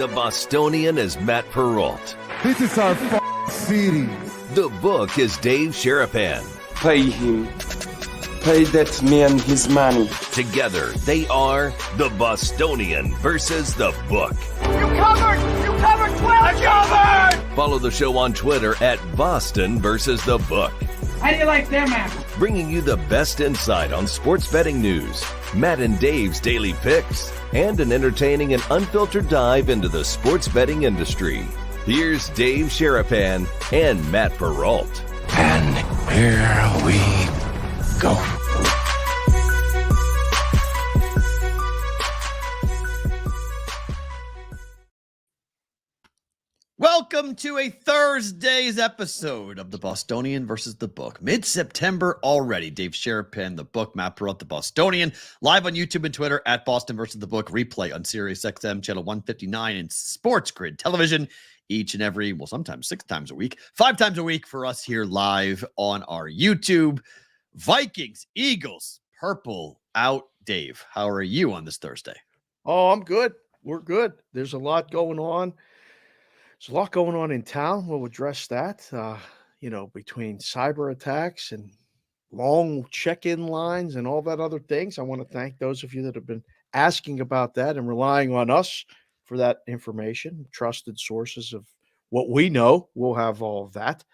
The Bostonian is Matt Perrault. This is our city. The book is Dave Sharapan. Pay him. Pay that man his money. Together, they are The Bostonian versus The Book. You covered 12! I covered! Follow the show on Twitter at Boston versus The Book. How do you like them apples? Bringing you the best insight on sports betting news, Matt and Dave's daily picks, and an entertaining and unfiltered dive into the sports betting industry. Here's Dave Sharapan and Matt Perrault. And here we go. Welcome to a Thursday's episode of The Bostonian versus The Book. Mid-September already. Dave Sharapan, The Book, Matt Perrault, The Bostonian. Live on YouTube and Twitter at Boston versus The Book. Replay on Sirius XM channel 159 and Sports Grid Television each and every, well, sometimes 6 times a week, 5 times a week for us here live on our YouTube. Vikings, Eagles, purple out. Dave, how are you on this Thursday? Oh, I'm good. We're good. There's a lot going on. There's a lot going on in town. We'll address that, between cyber attacks and long check-in lines and all that other things. I want to thank those of you that have been asking about that and relying on us for that information, trusted sources of what we know. We'll have all of that.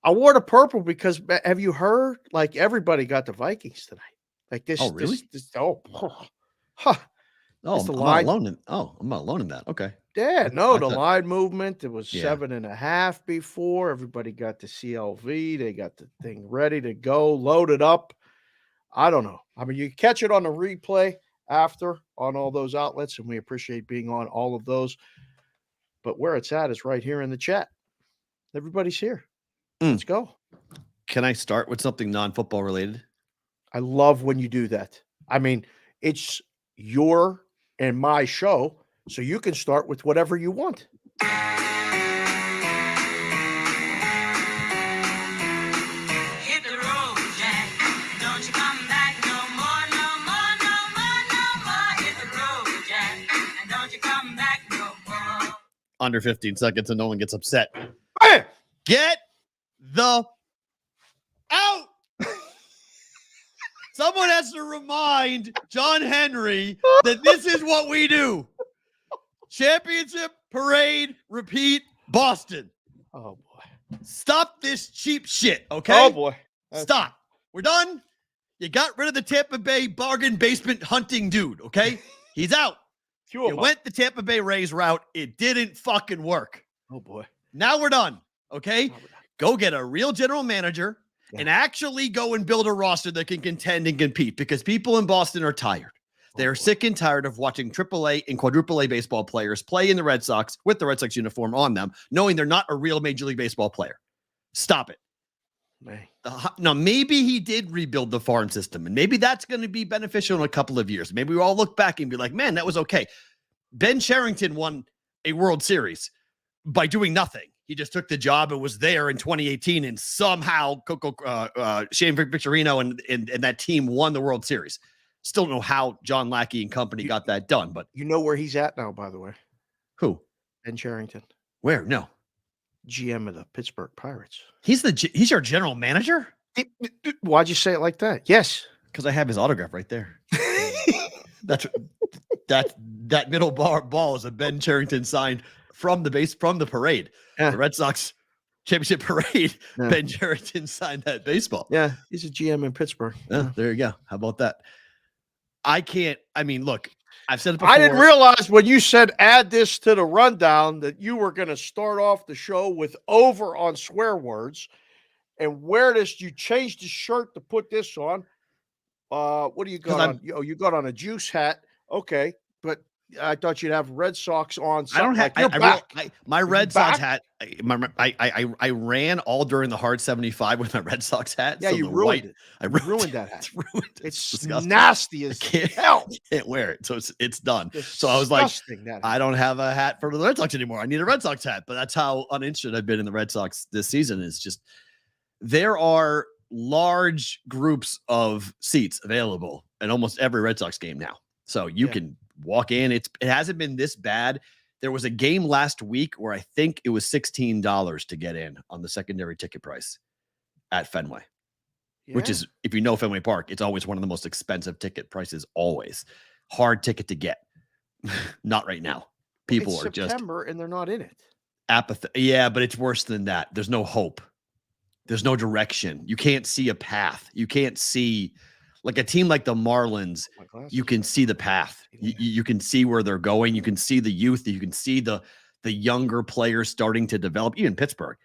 I wore the purple because have you heard? Like everybody got the Vikings tonight. Like this. Oh, really? I'm not alone in that. Okay. Yeah, no, the line movement. It was 7.5 before. Everybody got the CLV. They got the thing ready to go, loaded up. I don't know. I mean, you catch it on the replay after on all those outlets, and we appreciate being on all of those. But where it's at is right here in the chat. Everybody's here. Let's go. Can I start with something non-football related? I love when you do that. I mean, it's your and my show, so you can start with whatever you want. Hit the road, Jack. Don't you come back no more, no more, no more, no more. Hit the road, Jack. And don't you come back no more. Under 15 seconds and no one gets upset. Bam! Get the out. Someone has to remind John Henry that this is what we do. Championship, parade, repeat, Boston. Oh, boy. Stop this cheap shit, okay? Oh, boy. Stop. We're done. You got rid of the Tampa Bay bargain basement hunting dude, okay? He's out. You went the Tampa Bay Rays route. It didn't fucking work. Oh, boy. Now we're done, okay? Go get a real general manager and actually go and build a roster that can contend and compete, because people in Boston are tired. They're sick and tired of watching AAA and quadruple A baseball players play in the Red Sox with the Red Sox uniform on them, knowing they're not a real Major League Baseball player. Stop it. Man. Now, maybe he did rebuild the farm system, and maybe that's going to be beneficial in a couple of years. Maybe we all look back and be like, man, that was okay. Ben Cherington won a World Series by doing nothing. He just took the job and was there in 2018, and somehow Shane Victorino and that team won the World Series. Still don't know how John Lackey and company got that done, but you know where he's at now, by the way. Who? Ben Cherington, Where? No. GM of the Pittsburgh Pirates. He's your general manager? Why'd you say it like that? Yes, because I have his autograph right there. that middle ball is a Ben Cherington signed from the parade. The Red Sox championship parade. Yeah. Ben Cherington signed that baseball. Yeah, he's a GM in Pittsburgh. There you go. How about that? Look, I've said it before. I didn't realize when you said add this to the rundown that you were going to start off the show with over on swear words and wear this. You changed the shirt to put this on. What do you got on? You got on a juice hat. Okay, but I thought you'd have Red Sox on. I don't have my Red Sox hat. I ran all during the hard 75 with my Red Sox hat. Yeah, so you ruined it. I ruined that hat. It's ruined. It's nasty as hell. I can't wear it, so it's done. So I was like, I don't have a hat for the Red Sox anymore. I need a Red Sox hat. But that's how uninterested I've been in the Red Sox this season. Is just there are large groups of seats available in almost every Red Sox game now. So you can walk in. It hasn't been this bad There was a game last week where I think it was $16 to get in on the secondary ticket price at Fenway, which Yeah. is, if you know Fenway Park, it's always one of the most expensive ticket prices, always. Hard ticket to get. Not right now. People It's are just September and they're not in it. apathetic. Yeah, but it's worse than that. There's no hope. There's no direction. You can't see a path. You can't see, like a team like the Marlins, My glasses you can are- see the path. You can see where they're going. You can see the youth. You can see the younger players starting to develop. Even Pittsburgh,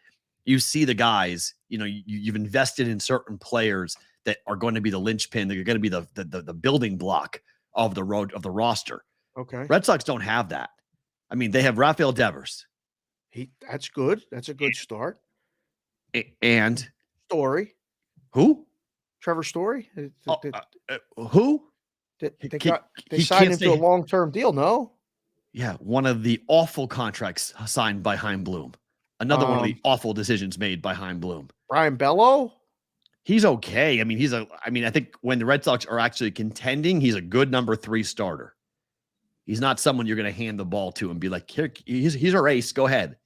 you see the guys. You've invested in certain players that are going to be the linchpin. They're going to be the building block of the roster. Okay. Red Sox don't have that. I mean, they have Rafael Devers That's good. That's a good start. and Story. who? Trevor Story. Who? They he signed can't him to a stay- long-term deal. No. Yeah, one of the awful contracts signed by Chaim Bloom. Another one of the awful decisions made by Chaim Bloom. Brian Bello. He's okay. I mean, I think when the Red Sox are actually contending, he's a good number 3 starter. He's not someone you're going to hand the ball to and be like, here, he's our ace. Go ahead.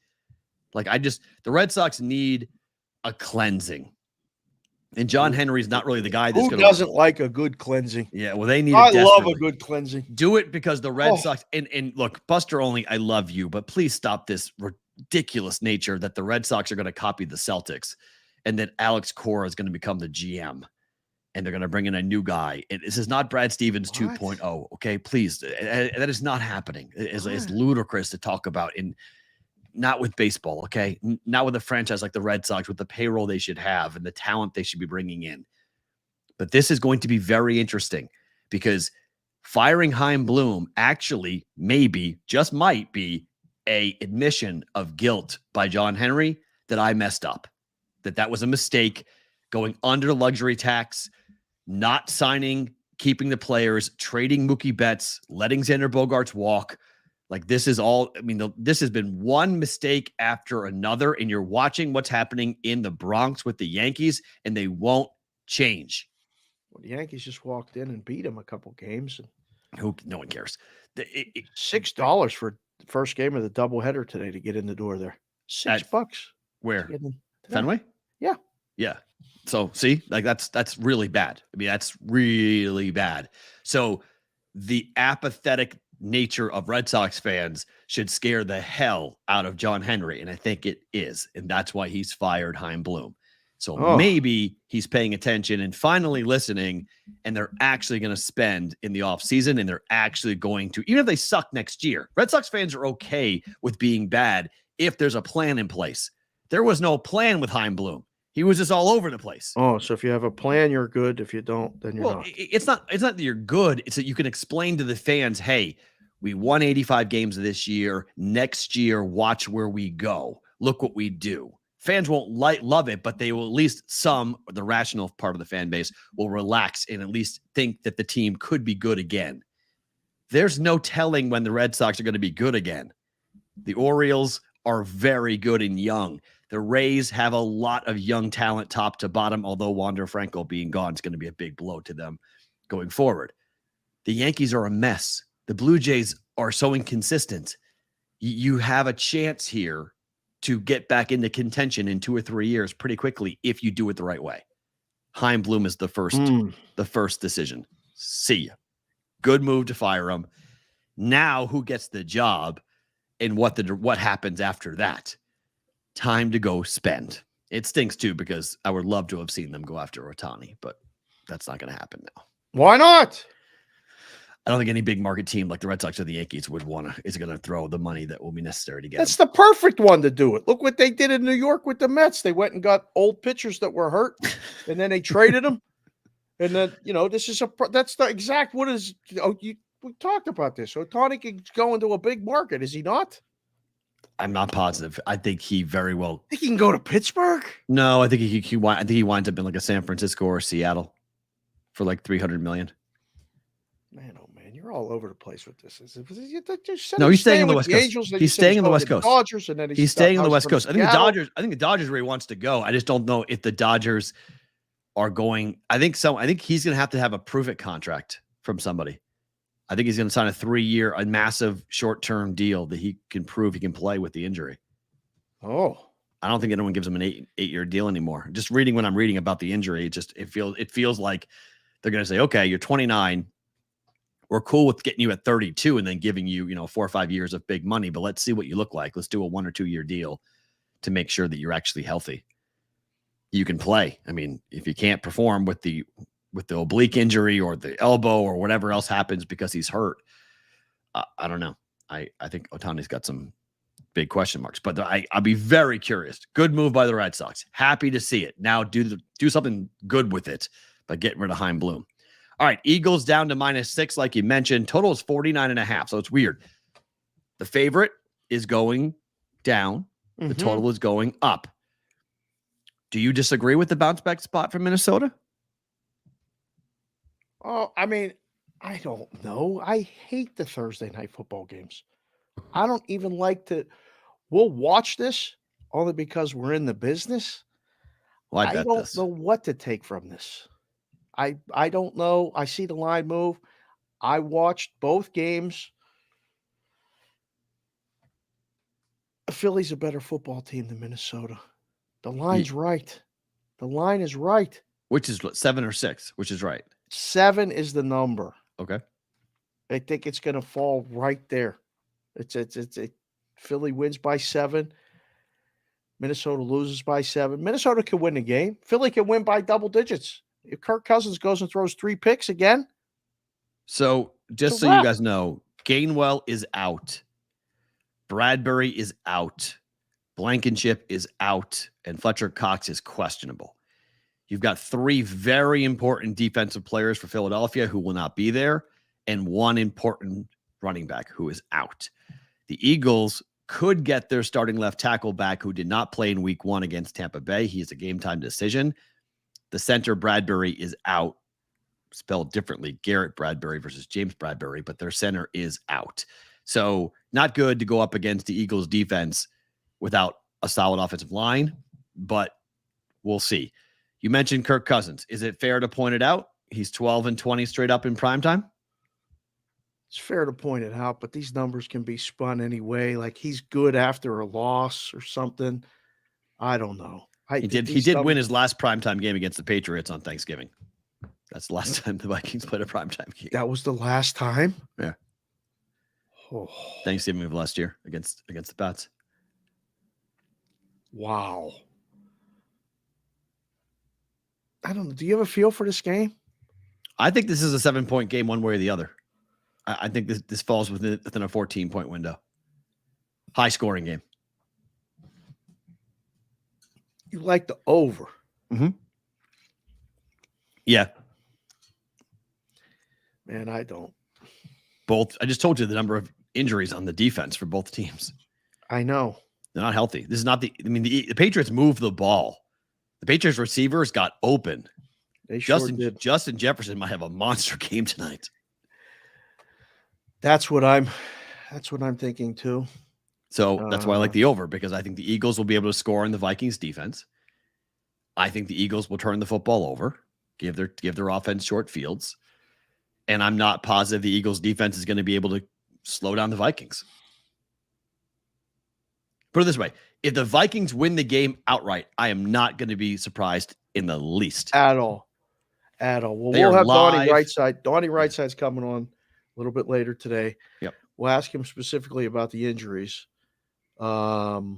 Like, the Red Sox need a cleansing. And John Henry's not really the guy that's Who going to. doesn't like a good cleansing? Yeah, well, they need I it love a desperately. good cleansing. Do it because the Red Oh. Sox and look, Buster Olney, I love you, but please stop this ridiculous nature that the Red Sox are going to copy the Celtics and that Alex Cora is going to become the GM and they're going to bring in a new guy. This is not Brad Stevens What? 2.0. Okay, please. That is not happening. It's ludicrous to talk about not with baseball. Okay, not with a franchise like the Red Sox with the payroll they should have and the talent they should be bringing in. But this is going to be very interesting because firing Chaim Bloom actually just might be a admission of guilt by John Henry that I messed up, that was a mistake, going under luxury tax, not signing, keeping the players, trading Mookie Betts, letting Xander Bogaerts walk. Like, this is all, I mean, this has been one mistake after another, and you're watching what's happening in the Bronx with the Yankees, and they won't change. Well, the Yankees just walked in and beat him a couple games. No one cares. $6 for the first game of the doubleheader today to get in the door there. $6. Where? to get in today. Fenway? Yeah. Yeah. So see, like that's really bad. I mean, that's really bad. So the apathetic nature of Red Sox fans should scare the hell out of John Henry. And I think it is. And that's why he's fired Chaim Bloom. So maybe he's paying attention and finally listening, and they're actually going to spend in the offseason, and they're actually going to, even if they suck next year, Red Sox fans are okay with being bad if there's a plan in place. There was no plan with Chaim Bloom. He was just all over the place. Oh, so if you have a plan, you're good. If you don't, then you're not. It's not that you're good. It's that you can explain to the fans, hey, we won 85 games this year. Next year, watch where we go. Look what we do. Fans won't love it, but they will at least the rational part of the fan base will relax and at least think that the team could be good again. There's no telling when the Red Sox are going to be good again. The Orioles are very good and young. The Rays have a lot of young talent top to bottom, although Wander Franco being gone is going to be a big blow to them going forward. The Yankees are a mess. The Blue Jays are so inconsistent. You have a chance here to get back into contention in 2 or 3 years pretty quickly if you do it the right way. Chaim Bloom is the first decision. See ya. Good move to fire him. Now who gets the job and what happens after that? Time to go spend. It stinks too because I would love to have seen them go after Ohtani, but that's not going to happen now. Why not? I don't think any big market team like the Red Sox or the Yankees is going to throw the money that will be necessary to get That's him. the perfect one to do it. Look what they did in New York with the Mets. They went and got old pitchers that were hurt, and then they traded them. And then, that's the exact what is. We talked about this. Ohtani could go into a big market, is he not? I'm not positive. I think he very well. Think he can go to Pittsburgh? No, I think he winds up in like a San Francisco or Seattle for like $300 million. Man, oh man, you're all over the place with this. No, he's staying on the with West Coast. Angels, He's staying on the West Coast. Dodgers, and then He's staying on the West Coast. I think Seattle. the Dodgers where he wants to go. I just don't know if the Dodgers are going. I think he's going to have a prove it contract from somebody. I think he's going to sign a massive short-term deal that he can prove he can play with the injury. Oh, I don't think anyone gives him an eight-year deal anymore. Just reading what I'm reading about the injury, it feels like they're going to say, okay, you're 29. We're cool with getting you at 32 and then giving you, 4 or 5 years of big money, but let's see what you look like. Let's do a 1 or 2 year deal to make sure that you're actually healthy. You can play. I mean, if you can't perform with the oblique injury or the elbow or whatever else happens because he's hurt, I don't know. I think Ohtani's got some big question marks, but I'll be very curious. Good move by the Red Sox. Happy to see it. Now do something good with it by getting rid of Chaim Bloom. All right, Eagles down to -6, like you mentioned. Total is 49.5, so it's weird. The favorite is going down. The total is going up. Do you disagree with the bounce back spot from Minnesota? Oh, I mean, I don't know. I hate the Thursday night football games. I don't even like to. We'll watch this only because we're in the business. Well, I don't know what to take from this. I don't know. I see the line move. I watched both games. Philly's a better football team than Minnesota. The line's right. The line is right. Which is what, 7 or 6, which is right. 7 is the number. Okay. I think it's going to fall right there. It's Philly wins by 7. Minnesota loses by 7. Minnesota can win the game. Philly can win by double digits. If Kirk Cousins goes and throws 3 picks again. So just so you guys know, Gainwell is out. Bradbury is out. Blankenship is out. And Fletcher Cox is questionable. You've got 3 very important defensive players for Philadelphia who will not be there, and 1 important running back who is out. The Eagles could get their starting left tackle back who did not play in week 1 against Tampa Bay. He is a game-time decision. The center, Bradbury, is out. Spelled differently, Garrett Bradbury versus James Bradbury, but their center is out. So not good to go up against the Eagles defense without a solid offensive line, but we'll see. You mentioned Kirk Cousins. Is it fair to point it out? He's 12-20 straight up in primetime. It's fair to point it out, but these numbers can be spun anyway. Like he's good after a loss or something. I don't know. He did win his last primetime game against the Patriots on Thanksgiving. That's the last time the Vikings played a primetime game. That was the last time? Yeah. Oh. Thanksgiving of last year against the Pats. Wow. I don't know. Do you have a feel for this game? I think this is a 7-point game one way or the other. I think this falls within a 14-point window. High scoring game. You like the over. Mm-hmm. Yeah. Man, I don't. I just told you the number of injuries on the defense for both teams. I know. They're not healthy. This is not the Patriots moved the ball. The Patriots receivers got open. They sure did. Justin Jefferson might have a monster game tonight. That's what I'm thinking too. So that's why I like the over, because I think the Eagles will be able to score on the Vikings defense. I think the Eagles will turn the football over, give their offense short fields. And I'm not positive the Eagles defense is going to be able to slow down the Vikings. Put it this way. If the Vikings win the game outright, I am not going to be surprised in the least. At all. Well, We'll have Donnie RightSide. Donnie RightSide's coming on a little bit later today. Yep. We'll ask him specifically about the injuries. Because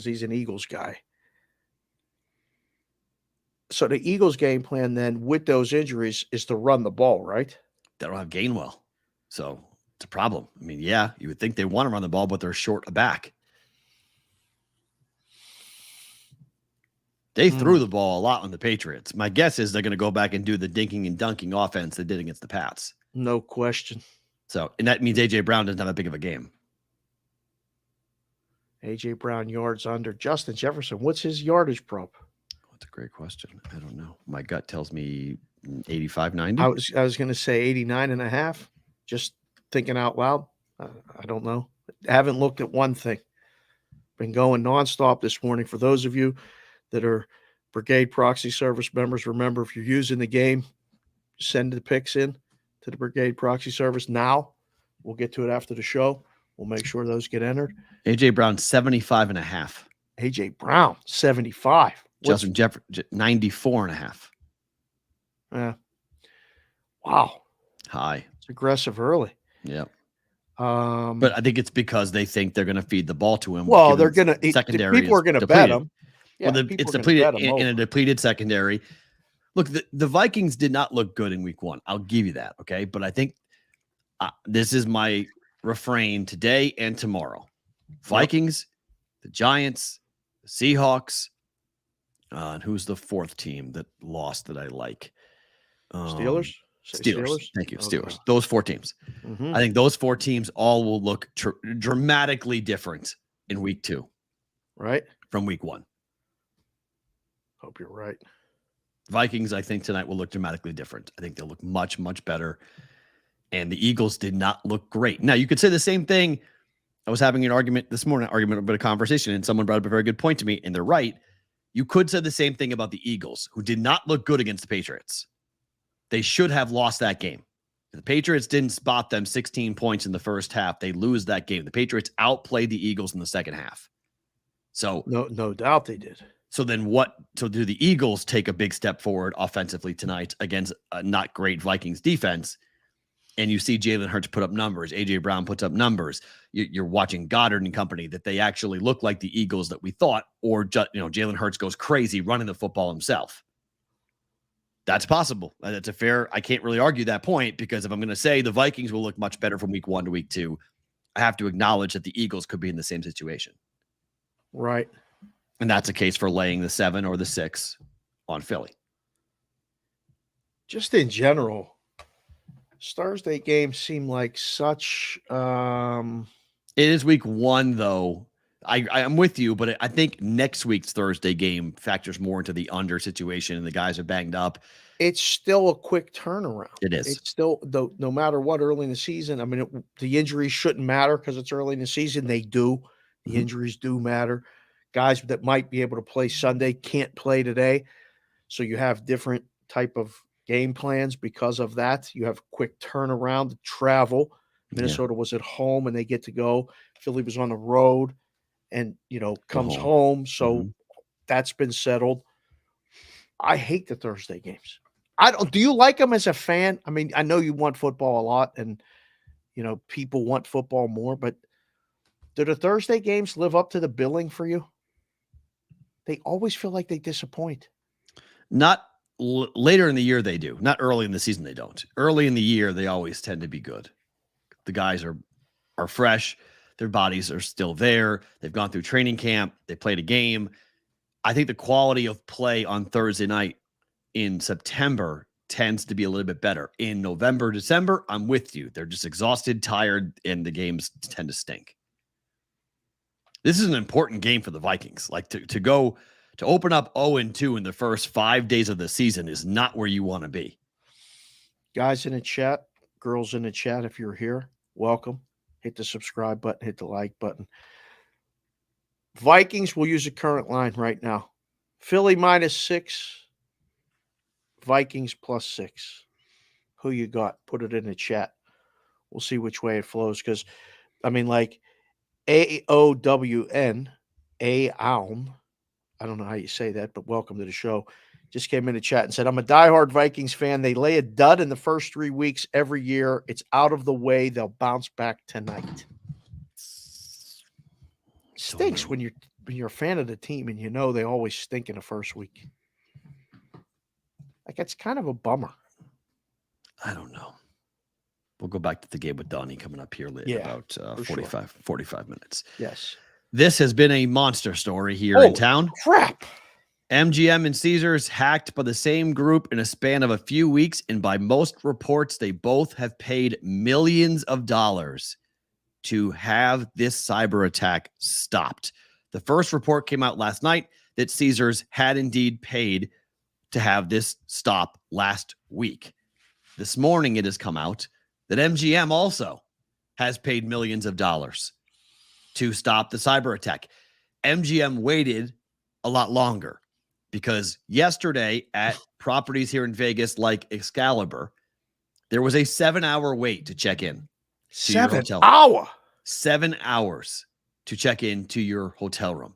he's an Eagles guy. So the Eagles game plan then with those injuries is to run the ball, right? They don't have Gainwell. So it's a problem. I mean, yeah, you would think they want to run the ball, but they're short a back. They threw the ball a lot on the Patriots. My guess is they're going to go back and do the dinking and dunking offense they did against the Pats. No question. So, and that means A.J. Brown doesn't have that big of a game. A.J. Brown yards under. Justin Jefferson, what's his yardage prop? That's a great question. I don't know. My gut tells me 85, 90. I was going to say 89.5. Just thinking out loud. I don't know. I haven't looked at one thing. Been going nonstop this morning. For those of you that are Brigade Proxy service members, remember, if you're using the game, send the picks in. to the Brigade Proxy Service now. We'll get to it after the show. We'll make sure those get entered. A.J. Brown, 75.5. A.J. Brown, 75. Justin Jefferson, 94.5. Yeah. Wow. High. It's aggressive early. Yep. But I think it's because they think they're going to feed the ball to him. Well, they're going to secondary. People are going to bet him. Yeah, well, it's depleted in a depleted secondary. Look, the Vikings did not look good in week 1. I'll give you that. Okay. But I think this is my refrain today and tomorrow. Vikings, the Giants, the Seahawks, and who's the fourth team that lost that I like? Steelers? Steelers. Thank you. Okay. Steelers. Those 4 teams. Mm-hmm. I think those 4 teams all will look dramatically different in week 2. Right. From week 1. Hope you're right. Vikings, I think tonight will look dramatically different. I think they'll look much, much better. And the Eagles did not look great. Now, you could say the same thing. I was having an argument this morning, a bit of conversation, and someone brought up a very good point to me, and they're right. You could say the same thing about the Eagles, who did not look good against the Patriots. They should have lost that game. If the Patriots didn't spot them 16 points in the first half, they lose that game. The Patriots outplayed the Eagles in the second half. So no doubt they did. So then what? So do the Eagles take a big step forward offensively tonight against a not great Vikings defense? And you see Jalen Hurts put up numbers. A.J. Brown puts up numbers. You're watching Goddard and company that they actually look like the Eagles that we thought, or Jalen Hurts goes crazy running the football himself. That's possible. That's a fair. I can't really argue that point, because if I'm going to say the Vikings will look much better from week 1 to week 2, I have to acknowledge that the Eagles could be in the same situation. Right. And that's a case for laying the 7 or the 6 on Philly. Just in general, Thursday games seem like such. It is week 1, though. I'm with you, but I think next week's Thursday game factors more into the under situation, and the guys are banged up. It's still a quick turnaround. It is. It's still, though, no matter what, early in the season. I mean, the injuries shouldn't matter because it's early in the season. They do. The injuries do matter. Guys that might be able to play Sunday can't play today. So you have different type of game plans because of that. You have quick turnaround to travel. Minnesota was at home and they get to go. Philly was on the road and, comes home. So that's been settled. I hate the Thursday games. Do you like them as a fan? I mean, I know you want football a lot and, people want football more, but do the Thursday games live up to the billing for you? They always feel like they disappoint. Not later in the year, they do. Not early in the season, they don't. Early in the year, they always tend to be good. The guys are fresh. Their bodies are still there. They've gone through training camp. They played a game. I think the quality of play on Thursday night in September tends to be a little bit better. In November, December, I'm with you. They're just exhausted, tired, and the games tend to stink. This is an important game for the Vikings. Like to open up 0-2 in the first 5 days of the season is not where you want to be. Guys in the chat, girls in the chat, if you're here, welcome. Hit the subscribe button, hit the like button. Vikings will use a current line right now. Philly -6, Vikings +6. Who you got? Put it in the chat. We'll see which way it flows because, AOWN, Aown, I don't know how you say that, but welcome to the show. Just came in the chat and said, I'm a diehard Vikings fan. They lay a dud in the first 3 weeks every year. It's out of the way. They'll bounce back tonight. Stinks when you're a fan of the team and they always stink in the first week. It's kind of a bummer. I don't know. We'll go back to the game with Donnie coming up here in about 45 minutes. Yes. This has been a monster story here in town. Crap. MGM and Caesars hacked by the same group in a span of a few weeks, and by most reports, they both have paid millions of dollars to have this cyber attack stopped. The first report came out last night that Caesars had indeed paid to have this stop last week. This morning, it has come out that MGM also has paid millions of dollars to stop the cyber attack. MGM waited a lot longer because yesterday at properties here in Vegas like Excalibur, There was a 7-hour wait to check in to your 7 hotel. hour. 7 hours to check into your hotel room.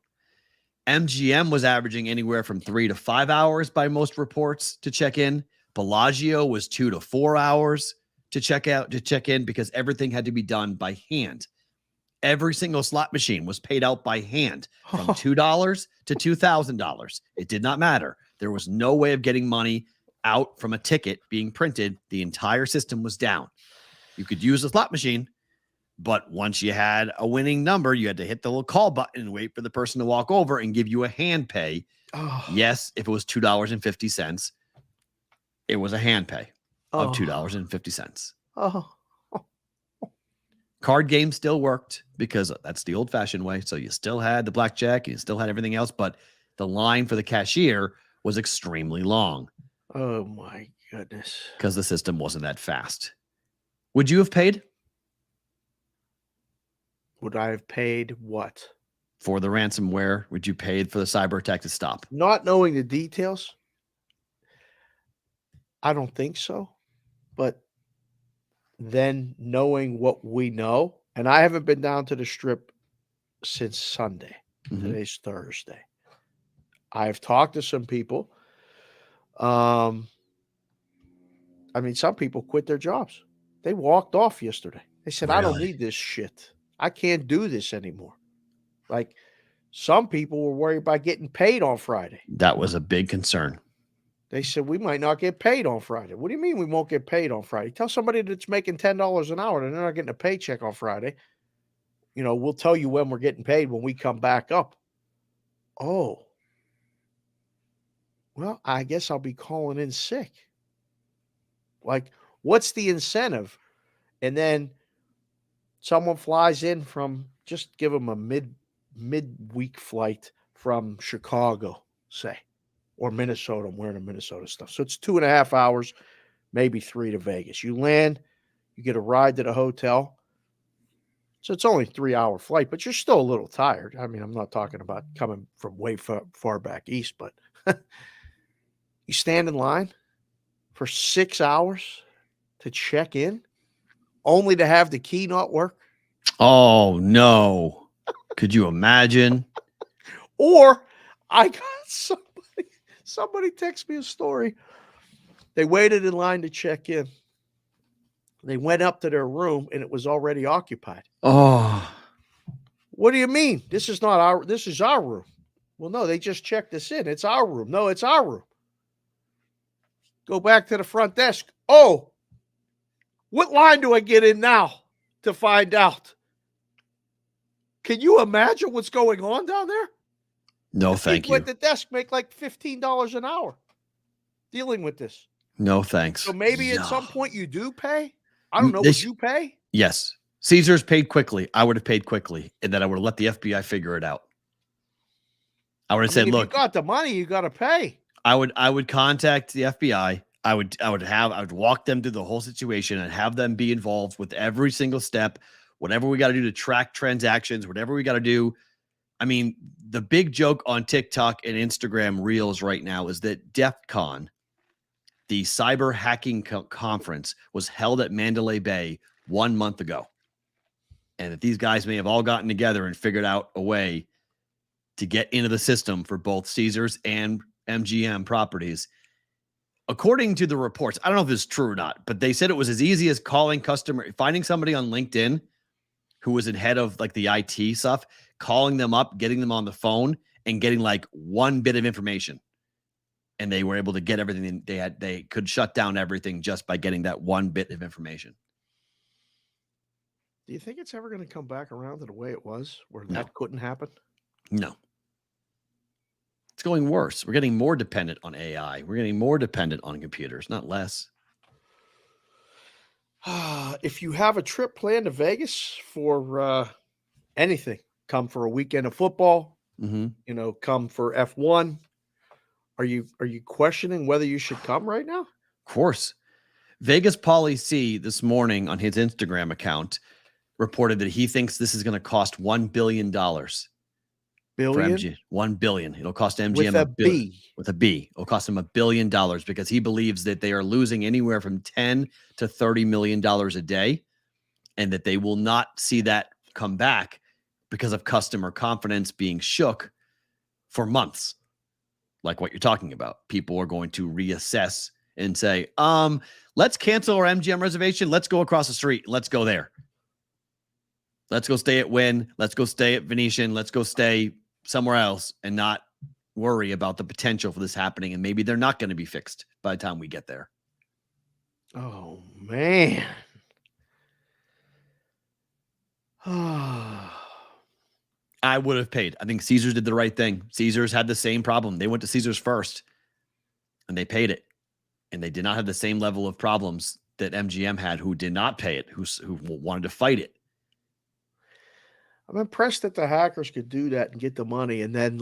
MGM was averaging anywhere from 3 to 5 hours by most reports to check in. Bellagio was 2 to 4 hours to check in because everything had to be done by hand. Every single slot machine was paid out by hand from $2 to $2,000. It did not matter. There was no way of getting money out from a ticket being printed. The entire system was down. You could use a slot machine, but once you had a winning number, you had to hit the little call button and wait for the person to walk over and give you a hand pay. Oh. Yes, if it was $2.50, it was a hand pay of $2.50. Oh. Card games still worked because that's the old-fashioned way. So you still had the blackjack, you still had everything else, but the line for the cashier was extremely long. Oh my goodness. Because the system wasn't that fast. Would you have paid? Would I have paid what? For the ransomware? Would you pay for the cyber attack to stop? Not knowing the details, I don't think so. But then knowing what we know, and I haven't been down to the Strip since Sunday. Mhm. Today's Thursday. I've talked to some people. I mean, some people quit their jobs. They walked off yesterday. They said, I don't Really? need this shit. I can't do this anymore. Like, some people were worried about getting paid on Friday. That was a big concern. They said, we might not get paid on Friday. What do you mean we won't get paid on Friday? Tell somebody that's making $10 an hour and they're not getting a paycheck on Friday. You know, we'll tell you when we're getting paid when we come back up. Oh. Well, I guess I'll be calling in sick. Like, what's the incentive? And then someone flies in from, just give them a midweek flight from Chicago, say, or Minnesota. I'm wearing a Minnesota stuff. So it's 2.5 hours, maybe 3 to Vegas. You land, you get a ride to the hotel. So it's only a 3-hour flight, but you're still a little tired. I mean, I'm not talking about coming from way far back east, but you stand in line for 6 hours to check in, only to have the key not work. Oh, no. Could you imagine? Or I got somebody text me a story. They waited in line to check in. They went up to their room and it was already occupied. Oh, What do you mean? This is our room. Well, no, they just checked us in. It's our room. No, it's our room. Go back to the front desk. Oh, what line do I get in now to find out? Can you imagine what's going on down there? no, The thank people you. at the desk make like $15 an hour dealing with this. No, thanks. So maybe at No. some point you do pay. I don't know. They Would sh- you pay? Yes. Caesars paid quickly. I would have paid quickly, and then I would have let the FBI figure it out. I would have said, if look, you got the money, you got to pay. I would contact the FBI. I would walk them through the whole situation and have them be involved with every single step, whatever we got to do to track transactions, whatever we got to do. I mean, the big joke on TikTok and Instagram Reels right now is that DEF CON, the cyber hacking conference, was held at Mandalay Bay 1 month ago. And that these guys may have all gotten together and figured out a way to get into the system for both Caesars and MGM properties. According to the reports, I don't know if this is true or not, but they said it was as easy as finding somebody on LinkedIn who was in head of like the IT stuff, calling them up, getting them on the phone, and getting like one bit of information. And they were able to get everything they could shut down everything just by getting that one bit of information. Do you think it's ever going to come back around to the way it was, where No. that couldn't happen? No. It's going worse. We're getting more dependent on AI. We're getting more dependent on computers, not less. If you have a trip planned to Vegas for anything, come for a weekend of football, Mm-hmm. come for F1. Are you questioning whether you should come right now? Of course. Vegas Pauly C this morning on his Instagram account reported that he thinks this is going to cost $1 billion for Billion MG. 1 billion. It'll cost MGM with a B. with a B. It'll cost him $1 billion because he believes that they are losing anywhere from 10 to $30 million a day, and that they will not see that come back because of customer confidence being shook for months. Like what you're talking about. People are going to reassess and say, let's cancel our MGM reservation. Let's go across the street. Let's go there. Let's go stay at Wynn. Let's go stay at Venetian. Let's go stay somewhere else and not worry about the potential for this happening. And maybe they're not going to be fixed by the time we get there. Oh, man. I would have paid. I think Caesars did the right thing. Caesars had the same problem. They went to Caesars first and they paid it. And they did not have the same level of problems that MGM had, who did not pay it, who wanted to fight it. I'm impressed that the hackers could do that and get the money. And then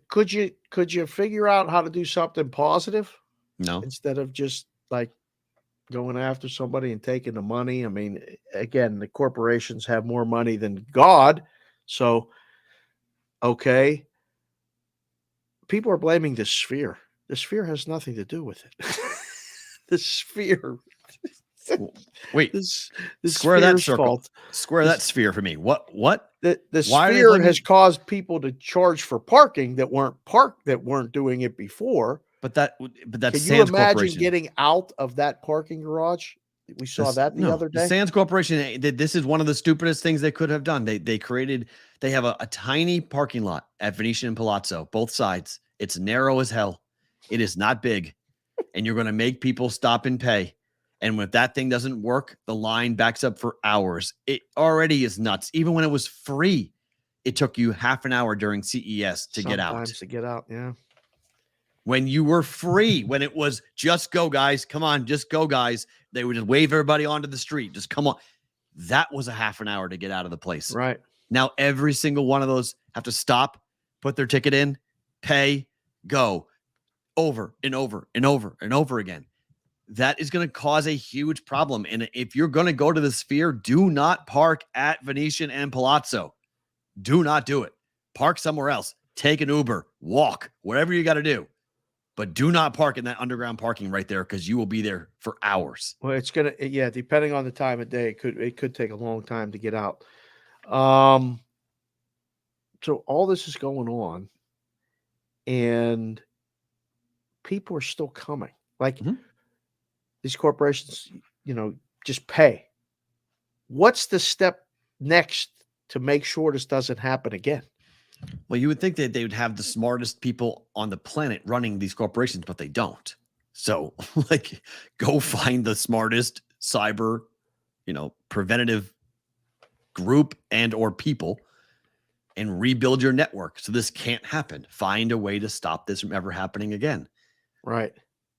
could you figure out how to do something positive? No. Instead of just like going after somebody and taking the money. I mean, again, the corporations have more money than God. So, okay. People are blaming the Sphere. The Sphere has nothing to do with it. The Sphere. Wait, this square that Sphere's circle. fault. Square that Sphere for me. What? The Why are they Sphere blaming- has caused people to charge for parking that weren't doing it before. But that's Can you Sands imagine Corporation. getting out of that parking garage? We saw that the other day. The Sands Corporation, this is one of the stupidest things they could have done. They have a tiny parking lot at Venetian and Palazzo, both sides. It's narrow as hell. It is not big. And you're going to make people stop and pay. And when that thing doesn't work, the line backs up for hours. It already is nuts. Even when it was free, it took you half an hour during CES to get out. Sometimes to get out, yeah. When you were free, when it was just go, guys, come on, just go, guys. They would just wave everybody onto the street. Just come on. That was a half an hour to get out of the place. Right. Now, every single one of those have to stop, put their ticket in, pay, go over and over and over and over again. That is going to cause a huge problem. And if you're going to go to the Sphere, do not park at Venetian and Palazzo. Do not do it. Park somewhere else. Take an Uber, walk, whatever you got to do. But do not park in that underground parking right there, because you will be there for hours. Well, it's gonna, yeah, depending on the time of day, it could take a long time to get out. So all this is going on, and people are still coming. Like these corporations, just pay. What's the step next to make sure this doesn't happen again? Well, you would think that they would have the smartest people on the planet running these corporations, but they don't. So, go find the smartest cyber, preventative group and or people and rebuild your network so this can't happen. Find a way to stop this from ever happening again. Right.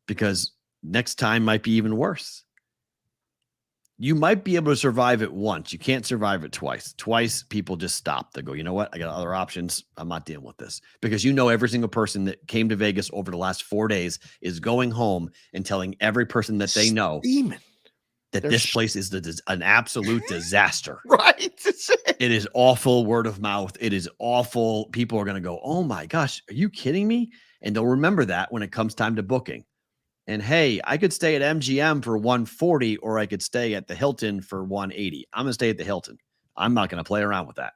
Because next time might be even worse. You might be able to survive it once. You can't survive it twice. Twice, people just stop. They go, you know what? I got other options. I'm not dealing with this. Because every single person that came to Vegas over the last 4 days is going home and telling every person that they know that this place is an absolute disaster. Right. It is awful word of mouth. It is awful. People are going to go, oh my gosh, are you kidding me? And they'll remember that when it comes time to booking. And hey, I could stay at MGM for $140, or I could stay at the Hilton for $180. I'm going to stay at the Hilton. I'm not going to play around with that.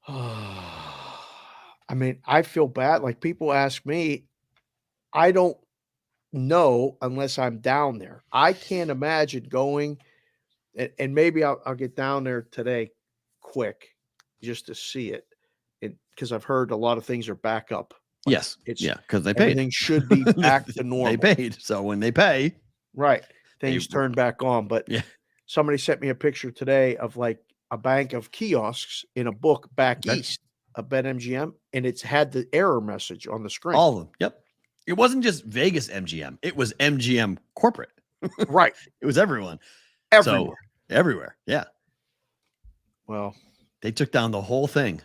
I mean, I feel bad. Like, people ask me, I don't know unless I'm down there. I can't imagine going, and maybe I'll get down there today quick just to see it. Because I've heard a lot of things are back up. Yes. Because they paid. Everything should be back to normal. They paid. So when they pay. Right. Things turn back on. But somebody sent me a picture today of like a bank of kiosks in a book back east of BetMGM. And it's had the error message on the screen. All of them. Yep. It wasn't just Vegas MGM. It was MGM corporate. Right. It was everyone. Everywhere. So, everywhere. Yeah. Well, they took down the whole thing.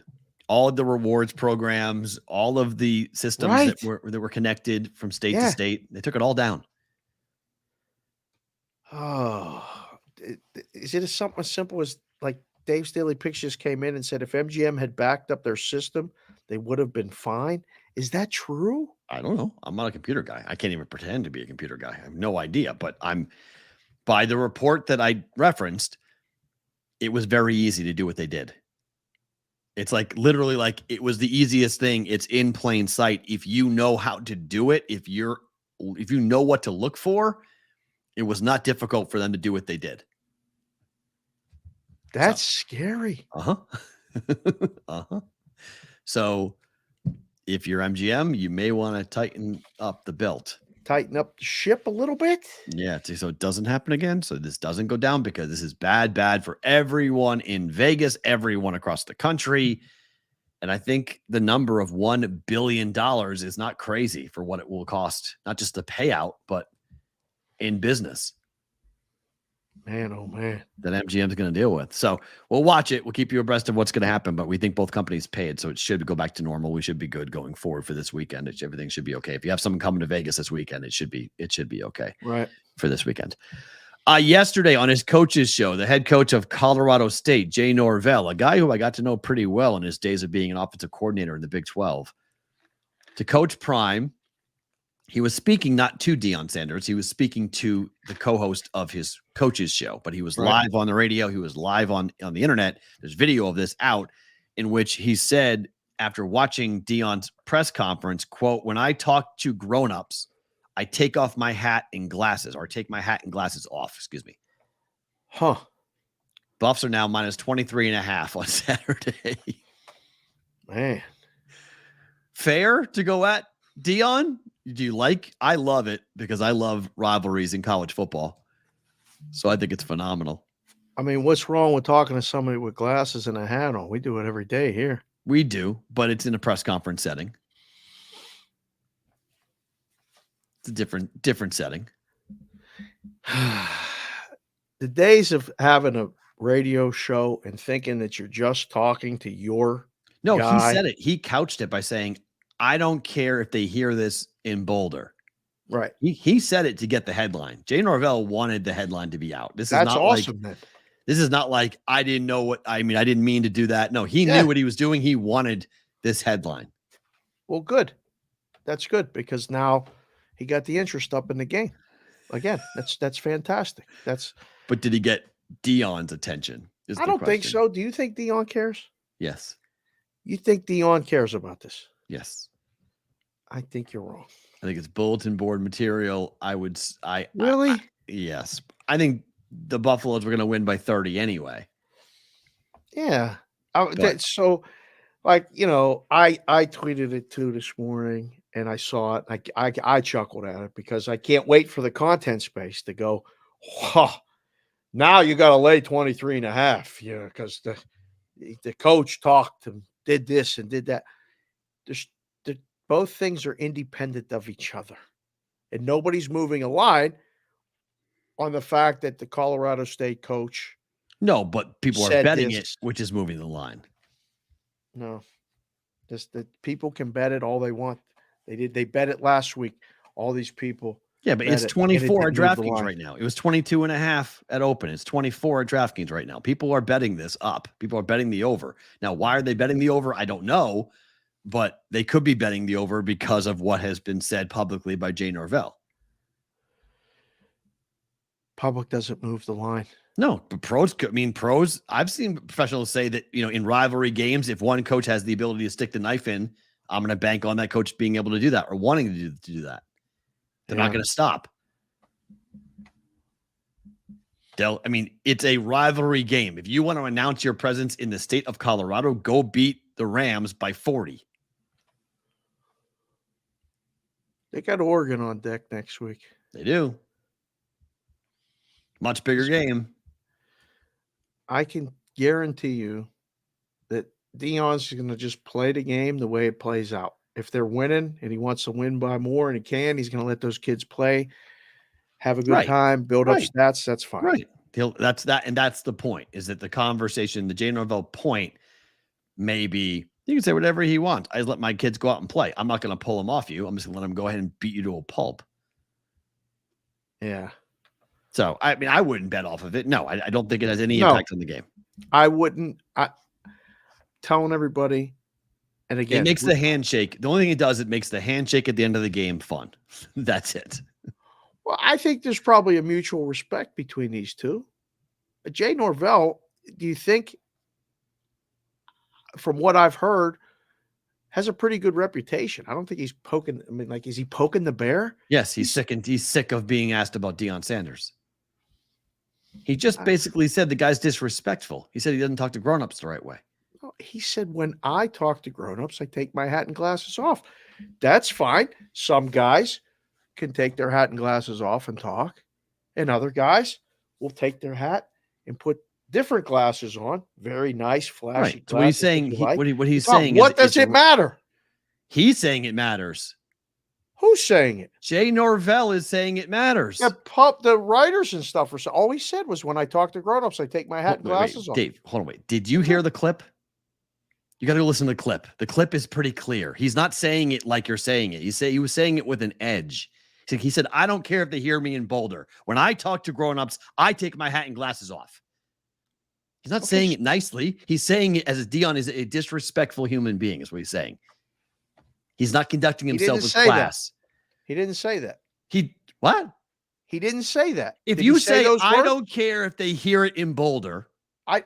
All of the rewards programs, all of the systems that were connected from state to state. They took it all down. Oh, is it something as simple as like Dave's Daily Picks just came in and said if MGM had backed up their system, they would have been fine. Is that true? I don't know. I'm not a computer guy. I can't even pretend to be a computer guy. I have no idea. But by the report that I referenced, it was very easy to do what they did. It's like literally like it was the easiest thing. It's in plain sight. If you know how to do it, if you know what to look for, it was not difficult for them to do what they did. That's scary. So if you're MGM, you may want to tighten up the belt. Tighten up the ship a little bit. Yeah, so it doesn't happen again. So this doesn't go down because this is bad for everyone in Vegas, everyone across the country. And I think the number of $1 billion is not crazy for what it will cost, not just the payout, but in business. Man, oh man. That MGM is going to deal with. So we'll watch it. We'll keep you abreast of what's going to happen, but we think both companies paid, so it should go back to normal. We should be good going forward for this weekend. Everything should be okay. If you have someone coming to Vegas this weekend, it should be okay. Right. For this weekend. Yesterday on his coach's show, the head coach of Colorado State, Jay Norvell, a guy who I got to know pretty well in his days of being an offensive coordinator in the Big 12, to Coach Prime. He was speaking not to Deion Sanders. He was speaking to the co-host of his coach's show, but he was live on the radio. He was live on the internet. There's video of this out in which he said after watching Deion's press conference, quote, "When I talk to grownups, I take off my hat and glasses, or take my hat and glasses off." Excuse me. Huh. Buffs are now minus 23.5 on Saturday. Man. Fair to go at Deion? Do you like? I love it because I love rivalries in college football. So I think it's phenomenal. I mean, what's wrong with talking to somebody with glasses and a hat on? We do it every day here. We do, but it's in a press conference setting. It's a different setting. The days of having a radio show and thinking that you're just talking to your guy. He said it. He couched it by saying, "I don't care if they hear this in Boulder." Right. He said it to get the headline. Jay Norvell wanted the headline to be out. That's not awesome. Like, this is not like I didn't know what I mean. I didn't mean to do that. No, he knew what he was doing. He wanted this headline. Well, good. That's good because now he got the interest up in the game. Again, that's fantastic. But did he get Deion's attention? I don't think so. Do you think Deion cares? Yes. You think Deion cares about this? Yes. I think you're wrong. I think it's bulletin board material. Really? Yes. I think the Buffaloes were going to win by 30 anyway. Yeah. So, like, I tweeted it too this morning and I saw it. I chuckled at it because I can't wait for the content space to go, "Wow, now you got to lay 23.5, because the coach talked and did this and did that." Both things are independent of each other. And nobody's moving a line on the fact that the Colorado State coach. No, but people are betting it, which is moving the line. No. Just that people can bet it all they want. They bet it last week. All these people. Yeah, but it's 24 at DraftKings right now. It was 22.5 at open. It's 24 at DraftKings right now. People are betting this up. People are betting the over. Now, why are they betting the over? I don't know. But they could be betting the over because of what has been said publicly by Jay Norvell. Public doesn't move the line. No, but pros, I've seen professionals say that, in rivalry games, if one coach has the ability to stick the knife in, I'm going to bank on that coach being able to do that or wanting to do that. They're not going to stop. It's a rivalry game. If you want to announce your presence in the state of Colorado, go beat the Rams by 40. They got Oregon on deck next week. They do. Much bigger game. I can guarantee you that Deion's going to just play the game the way it plays out. If they're winning and he wants to win by more and he can, he's going to let those kids play, have a good time, build up stats. That's fine. Right. That's that. And that's the point, is that the conversation, the Jay Norvell point, maybe you can say whatever he wants. I just let my kids go out and play. I'm not going to pull them off you. I'm just going to let them go ahead and beat you to a pulp. Yeah. So, I wouldn't bet off of it. No, I don't think it has any impact on the game. I wouldn't. Telling everybody, and again, It makes the handshake. The only thing it does, it makes the handshake at the end of the game fun. That's it. well, I think there's probably a mutual respect between these two. Jay Norvell, do you think, from what I've heard, has a pretty good reputation? I don't think he's poking. I mean, like, is he poking the bear? Yes, he's sick of being asked about Deion Sanders. He just basically said the guy's disrespectful. He said he doesn't talk to grown-ups the right way. He said, when I talk to grown-ups, I take my hat and glasses off. That's fine. Some guys can take their hat and glasses off and talk, and other guys will take their hat and put different glasses on. Very nice, flashy. Right. So what he's saying, what he's saying, what does it matter? He's saying it matters. Who's saying it? Jay Norvell is saying it matters. The writers and stuff are. All he said was, when I talk to grown-ups, I take my hat and glasses off. Dave, hold on, wait. Did you hear the clip? You got to listen to the clip. The clip is pretty clear. He's not saying it like you're saying it. He was saying it with an edge. He said, I don't care if they hear me in Boulder. When I talk to grown-ups, I take my hat and glasses off. He's not saying it nicely. He's saying it as Deion is a disrespectful human being, is what he's saying. He's not conducting himself with class. He didn't say that. What? He didn't say that. If you say I don't care if they hear it in Boulder,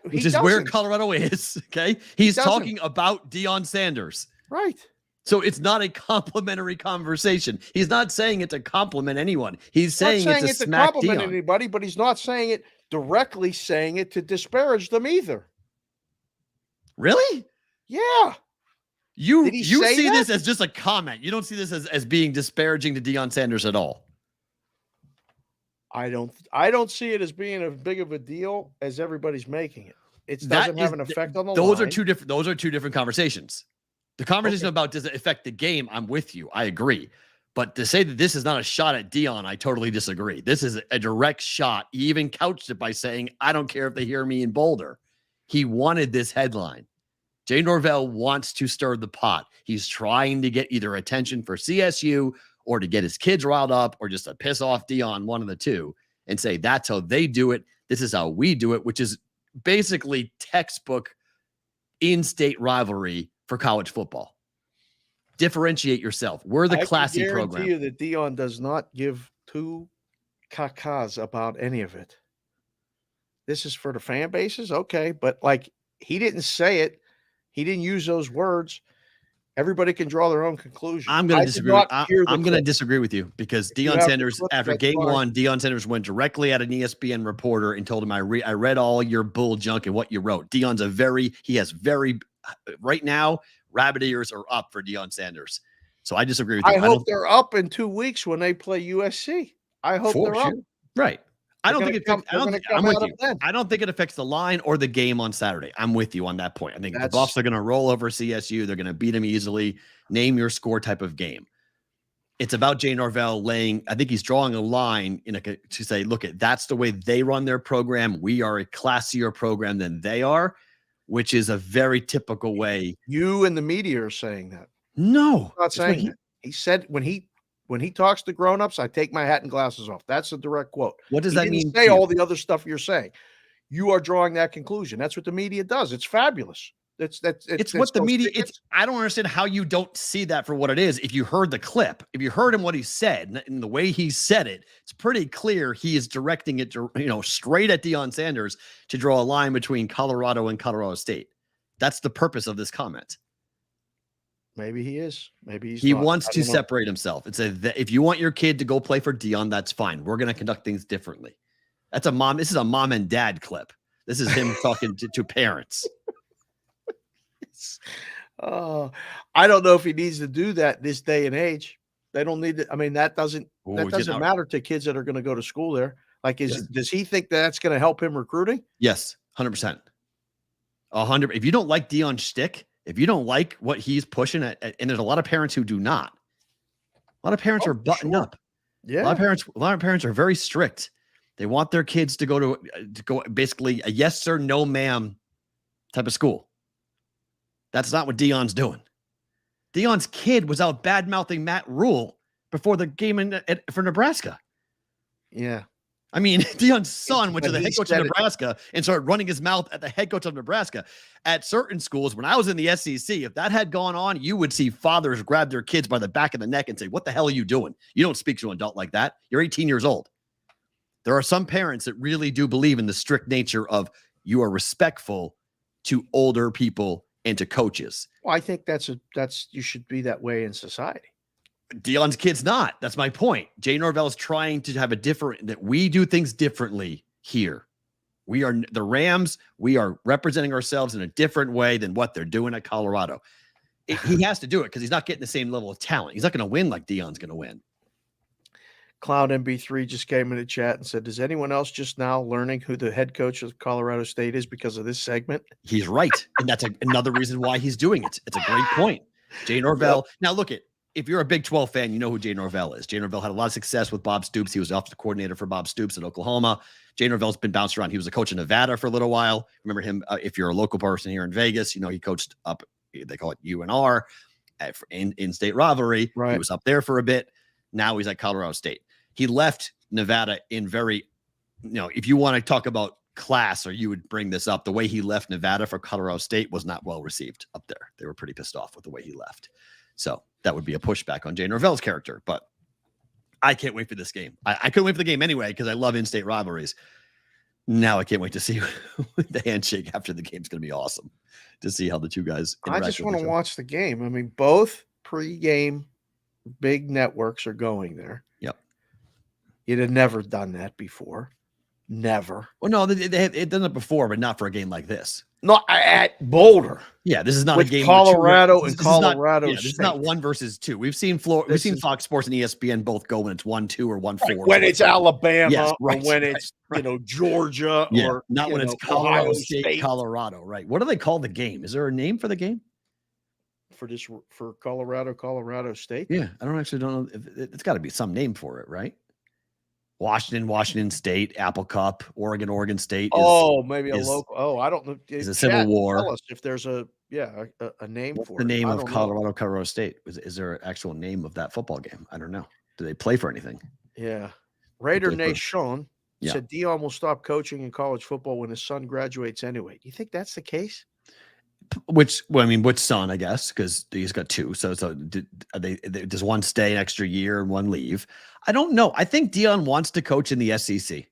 which is where Colorado is, okay? He's talking about Deion Sanders. Right. So it's not a complimentary conversation. He's not saying it to compliment anyone. He's saying it to smack compliment Deion. anybody, but he's not saying it directly, saying it to disparage them either. Really? Yeah. You see this as just a comment. You don't see this as being disparaging to Deion Sanders at all. I don't see it as being as big of a deal as everybody's making it. It doesn't have an effect on the line. Those are two different conversations. The conversation about does it affect the game, I'm with you. I agree. But to say that this is not a shot at Deion, I totally disagree. This is a direct shot. He even couched it by saying, I don't care if they hear me in Boulder. He wanted this headline. Jay Norvell wants to stir the pot. He's trying to get either attention for CSU or to get his kids riled up or just to piss off Deion, one of the two, and say that's how they do it. This is how we do it, which is basically textbook in-state rivalry for college football. Differentiate yourself. We're the classy program. I guarantee you that Deion does not give two cacas about any of it. This is for the fan bases, okay, but like, he didn't say it. He didn't use those words. Everybody can draw their own conclusion. I'm going to disagree. I'm going to disagree with you because Deion Sanders, after game one, Deion Sanders went directly at an ESPN reporter and told him, I read all your bull junk and what you wrote. Deion's right now, rabbit ears are up for Deion Sanders. So I disagree with you. I hope they're up in 2 weeks when they play USC. I hope they're up. Right. I don't think it affects the line or the game on Saturday. I'm with you on that point. I think the Buffs are going to roll over CSU. They're going to beat them easily. Name your score type of game. It's about Jay Norvell I think he's drawing a line to say, look, that's the way they run their program. We are a classier program than they are, which is a very typical way. You and the media are saying that. No, I'm not saying that. He said when he talks to grown-ups, I take my hat and glasses off. That's a direct quote. What does that mean? Say all the other stuff you're saying. You are drawing that conclusion. That's what the media does. It's fabulous. It's what the media. I don't understand how you don't see that for what it is. If you heard the clip, if you heard him what he said and the way he said it, it's pretty clear he is directing it to straight at Deion Sanders to draw a line between Colorado and Colorado State. That's the purpose of this comment. Maybe he is. Maybe he wants to separate himself and say that if you want your kid to go play for Deion, that's fine. We're going to conduct things differently. That's a mom. This is a mom and dad clip. This is him talking to parents. I don't know if he needs to do that this day and age. They don't need to. I mean, that doesn't matter to kids that are going to go to school there. Like, does he think that's going to help him recruiting? Yes, 100%. 100. If you don't like Deion's shtick, if you don't like what he's pushing at, and there's a lot of parents who do not. A lot of parents are buttoned up. Yeah. A lot of parents are very strict. They want their kids to go basically a yes sir, no ma'am type of school. That's not what Deion's doing. Deion's kid was out bad-mouthing Matt Rule before the game for Nebraska. Yeah. I mean, Deion's son went to But the he head coach of said it. Nebraska and started running his mouth at the head coach of Nebraska. At certain schools, when I was in the SEC, if that had gone on, you would see fathers grab their kids by the back of the neck and say, "What the hell are you doing? You don't speak to an adult like that. You're 18 years old." There are some parents that really do believe in the strict nature of you are respectful to older people and to coaches. Well, I think that's you should be that way in society. Deion's kid's not. That's my point. Jay Norvell is trying to have that we do things differently here. We are the Rams. We are representing ourselves in a different way than what they're doing at Colorado. He has to do it because he's not getting the same level of talent. He's not going to win like Deion's going to win. Cloud MB3 just came in the chat and said, "Is anyone else just now learning who the head coach of Colorado State is because of this segment?" He's right. And that's another reason why he's doing it. It's a great point. Jay Norvell. Yep. Now, look, if you're a Big 12 fan, you know who Jay Norvell is. Jay Norvell had a lot of success with Bob Stoops. He was the offensive coordinator for Bob Stoops in Oklahoma. Jay Norvell's been bounced around. He was a coach in Nevada for a little while. Remember him, if you're a local person here in Vegas, you know, he coached up, they call it UNR, in state rivalry. Right. He was up there for a bit. Now he's at Colorado State. He left Nevada in very, if you want to talk about class, or you would bring this up, the way he left Nevada for Colorado State was not well received up there. They were pretty pissed off with the way he left. So that would be a pushback on Jay Norvell's character. But I can't wait for this game. I couldn't wait for the game anyway because I love in-state rivalries. Now I can't wait to see the handshake after the game. Is going to be awesome to see how the two guys interact. I just want to watch the game. I mean, both pre-game big networks are going there. Yep. You'd have never done that before. Never. Well, no, they've done it before, but not for a game like this. Not at Boulder. Yeah, this is not with a game. Colorado and this Colorado. This is not 1 versus 2. We've seen Fox Sports and ESPN both go when it's 1-2 or 1-4. Right, when it's Alabama, yes, or when it's Georgia, or not when it's Colorado State, Colorado. Right? What do they call the game? Is there a name for the game? For Colorado State? Yeah, I don't know. It's got to be some name for it, right? Washington State, Apple Cup, Oregon State. Maybe a local. Oh, I don't know. Is a Civil War. Tell us if there's a name for the it. name of Colorado State. Is there an actual name of that football game? I don't know. Do they play for anything? Yeah. Raider Nation said Deion will stop coaching in college football when his son graduates anyway. Do you think that's the case? Which son, I guess, because he's got 2. So does one stay an extra year and one leave? I don't know. I think Deion wants to coach in the SEC. I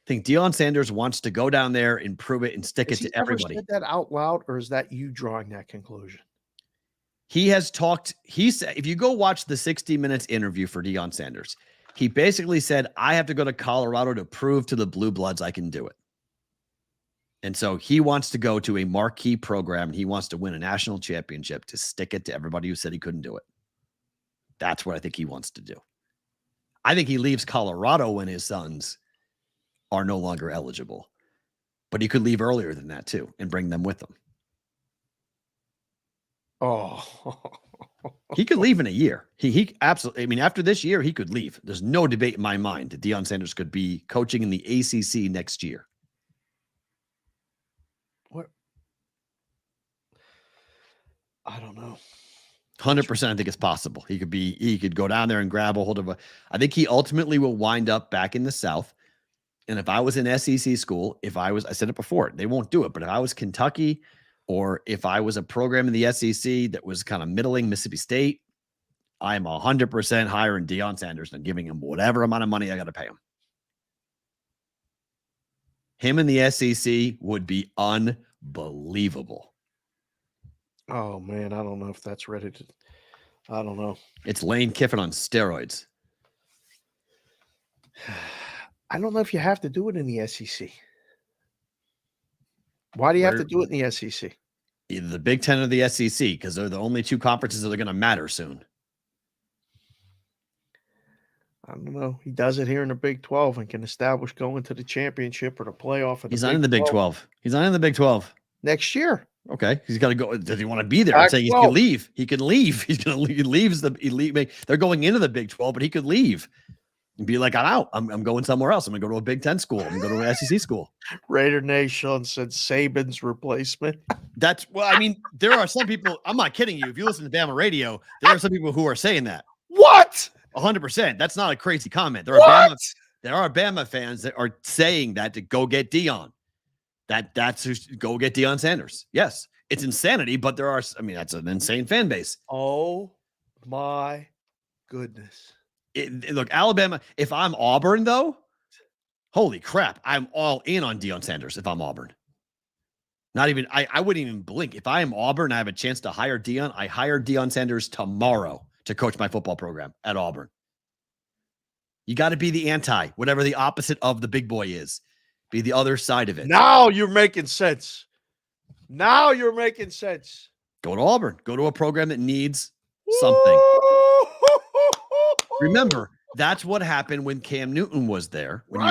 think Deion Sanders wants to go down there and prove it and stick it to everybody. Said that out loud, or is that you drawing that conclusion? He has talked. He said, if you go watch the 60 Minutes interview for Deion Sanders, he basically said, "I have to go to Colorado to prove to the Blue Bloods I can do it." And so he wants to go to a marquee program, and he wants to win a national championship to stick it to everybody who said he couldn't do it. That's what I think he wants to do. I think he leaves Colorado when his sons are no longer eligible. But he could leave earlier than that too and bring them with him. Oh. He could leave in a year. He absolutely, I mean, after this year, he could leave. There's no debate in my mind that Deion Sanders could be coaching in the ACC next year. What? I don't know. 100%. I think it's possible. He could go down there and grab a hold of I think he ultimately will wind up back in the South. And if I was in SEC school, I said it before, they won't do it. But if I was Kentucky, or if I was a program in the SEC that was kind of middling, Mississippi State, I'm 100% hiring Deion Sanders and giving him whatever amount of money I got to pay him. Him in the SEC would be unbelievable. Oh, man, I don't know if that's ready to – I don't know. It's Lane Kiffin on steroids. I don't know if you have to do it in the SEC. Why do you have to do it in the SEC? Either the Big Ten or the SEC, because they're the only 2 conferences that are going to matter soon. I don't know. He does it here in the Big 12 and can establish going to the championship or the playoff. He's not in the Big 12. He's not in the Big 12. Next year. Okay. He's got to go. Does he want to be there? I'm saying he can leave. He can leave. He's going to leave the elite. They're going into the Big 12, but he could leave. And be like, I'm out. I'm going somewhere else. I'm going to go to a Big 10 school. I'm going to go to an SEC school. Raider Nation said Saban's replacement. I mean, there are some people, I'm not kidding you. If you listen to Bama radio, there are some people who are saying that. What? 100%. That's not a crazy comment. There are there are Bama fans that are saying that to go get Deion. That's go get Deion Sanders. Yes, it's insanity, but that's an insane fan base. Oh my goodness. Look, Alabama, if I'm Auburn, though, holy crap, I'm all in on Deion Sanders if I'm Auburn. Not even, I wouldn't even blink. If I am Auburn, I have a chance to hire Deion. I hire Deion Sanders tomorrow to coach my football program at Auburn. You got to be the whatever the opposite of the big boy is. Be the other side of it. Now you're making sense. Now you're making sense. Go to Auburn. Go to a program that needs something. Remember, that's what happened when Cam Newton was there. When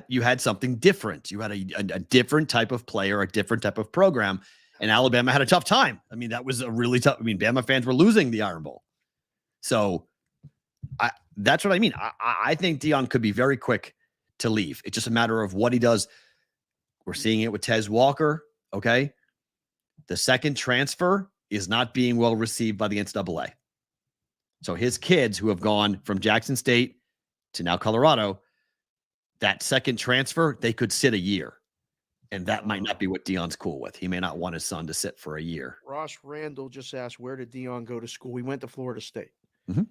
you had something different. You had a different type of player, a different type of program, and Alabama had a tough time. I mean, that was a really tough. I mean, Bama fans were losing the Iron Bowl. So that's what I mean. I think Deion could be very quick to leave. It's just a matter of what he does. We're seeing it with Tez Walker. Okay. The second transfer is not being well received by the NCAA. So his kids who have gone from Jackson State to now Colorado, that second transfer, they could sit a year. And that might not be what Deion's cool with. He may not want his son to sit for a year. Ross Randall just asked, where did Deion go to school? He went to Florida State. Mm-hmm.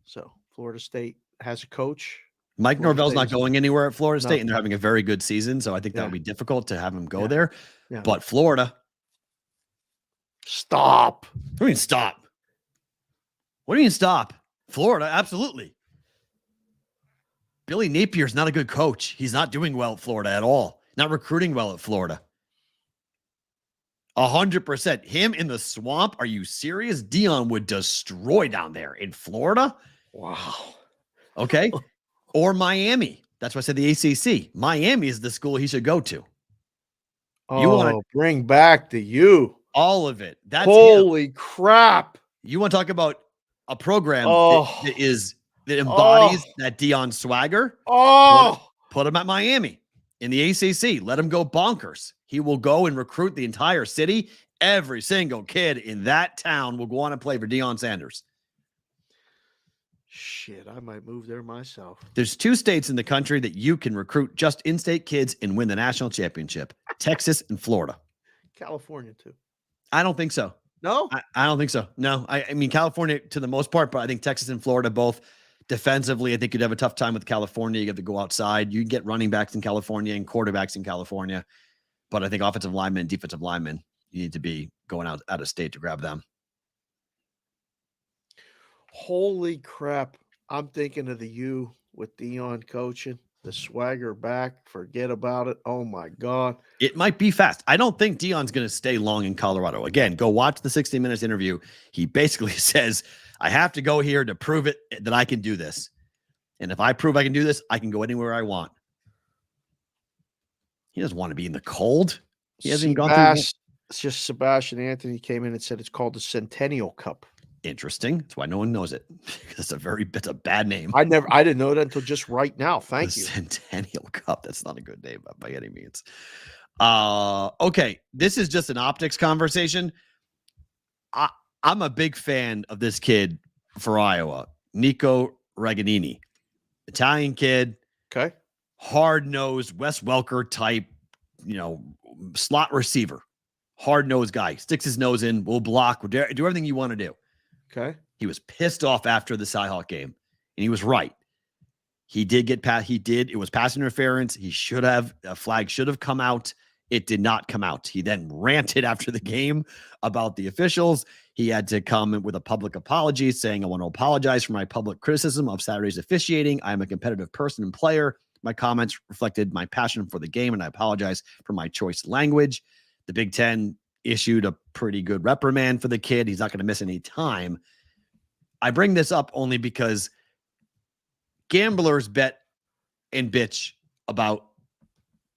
So Florida State has a coach. Mike Norvell's not going anywhere at Florida State, and they're having a very good season. So I think that would be difficult to have him go there. Yeah. But Florida. Stop. What do you mean stop? What do you mean stop? Florida, absolutely. Billy Napier's not a good coach. He's not doing well at Florida at all. Not recruiting well at Florida. 100%. Him in the swamp. Are you serious? Deion would destroy down there in Florida. Wow. Okay. Or Miami. That's why I said the ACC. Miami is the school he should go to. You want to bring back the U. All of it. That's holy crap. You want to talk about a program that embodies that Deion swagger? Put him at Miami in the ACC. Let him go bonkers. He will go and recruit the entire city. Every single kid in that town will go on and play for Deion Sanders. Shit, I might move there myself. There's 2 states in the country that you can recruit just in-state kids and win the national championship. Texas and Florida. California, too. I don't think so. No? I don't think so. No. I mean, California to the most part, but I think Texas and Florida both defensively, I think you'd have a tough time with California. You have to go outside. You get running backs in California and quarterbacks in California. But I think offensive linemen, defensive linemen, you need to be going out of state to grab them. Holy crap. I'm thinking of the U with Deion coaching. The swagger back. Forget about it. Oh, my God. It might be fast. I don't think Deion's going to stay long in Colorado. Again, go watch the 60 Minutes interview. He basically says, I have to go here to prove it that I can do this. And if I prove I can do this, I can go anywhere I want. He doesn't want to be in the cold. He hasn't gone through. It's just Sebastian Anthony came in and said it's called the Centennial Cup. Interesting. That's why no one knows it. It's a bad name. I didn't know that until just right now. Thank you. Centennial Cup. That's not a good name by any means. Okay. This is just an optics conversation. I'm a big fan of this kid for Iowa, Nico Raganini, Italian kid. Okay. Hard-nosed, Wes Welker type, slot receiver. Hard-nosed guy. Sticks his nose in, will block, will do everything you want to do. Okay. He was pissed off after the Cyhawk game, and he was right. He did get past. It was pass interference. A flag should have come out. It did not come out. He then ranted after the game about the officials. He had to come with a public apology saying, I want to apologize for my public criticism of Saturday's officiating. I am a competitive person and player. My comments reflected my passion for the game, and I apologize for my choice language. The Big Ten issued a pretty good reprimand for the kid. He's not going to miss any time. I bring this up only because gamblers bet and bitch about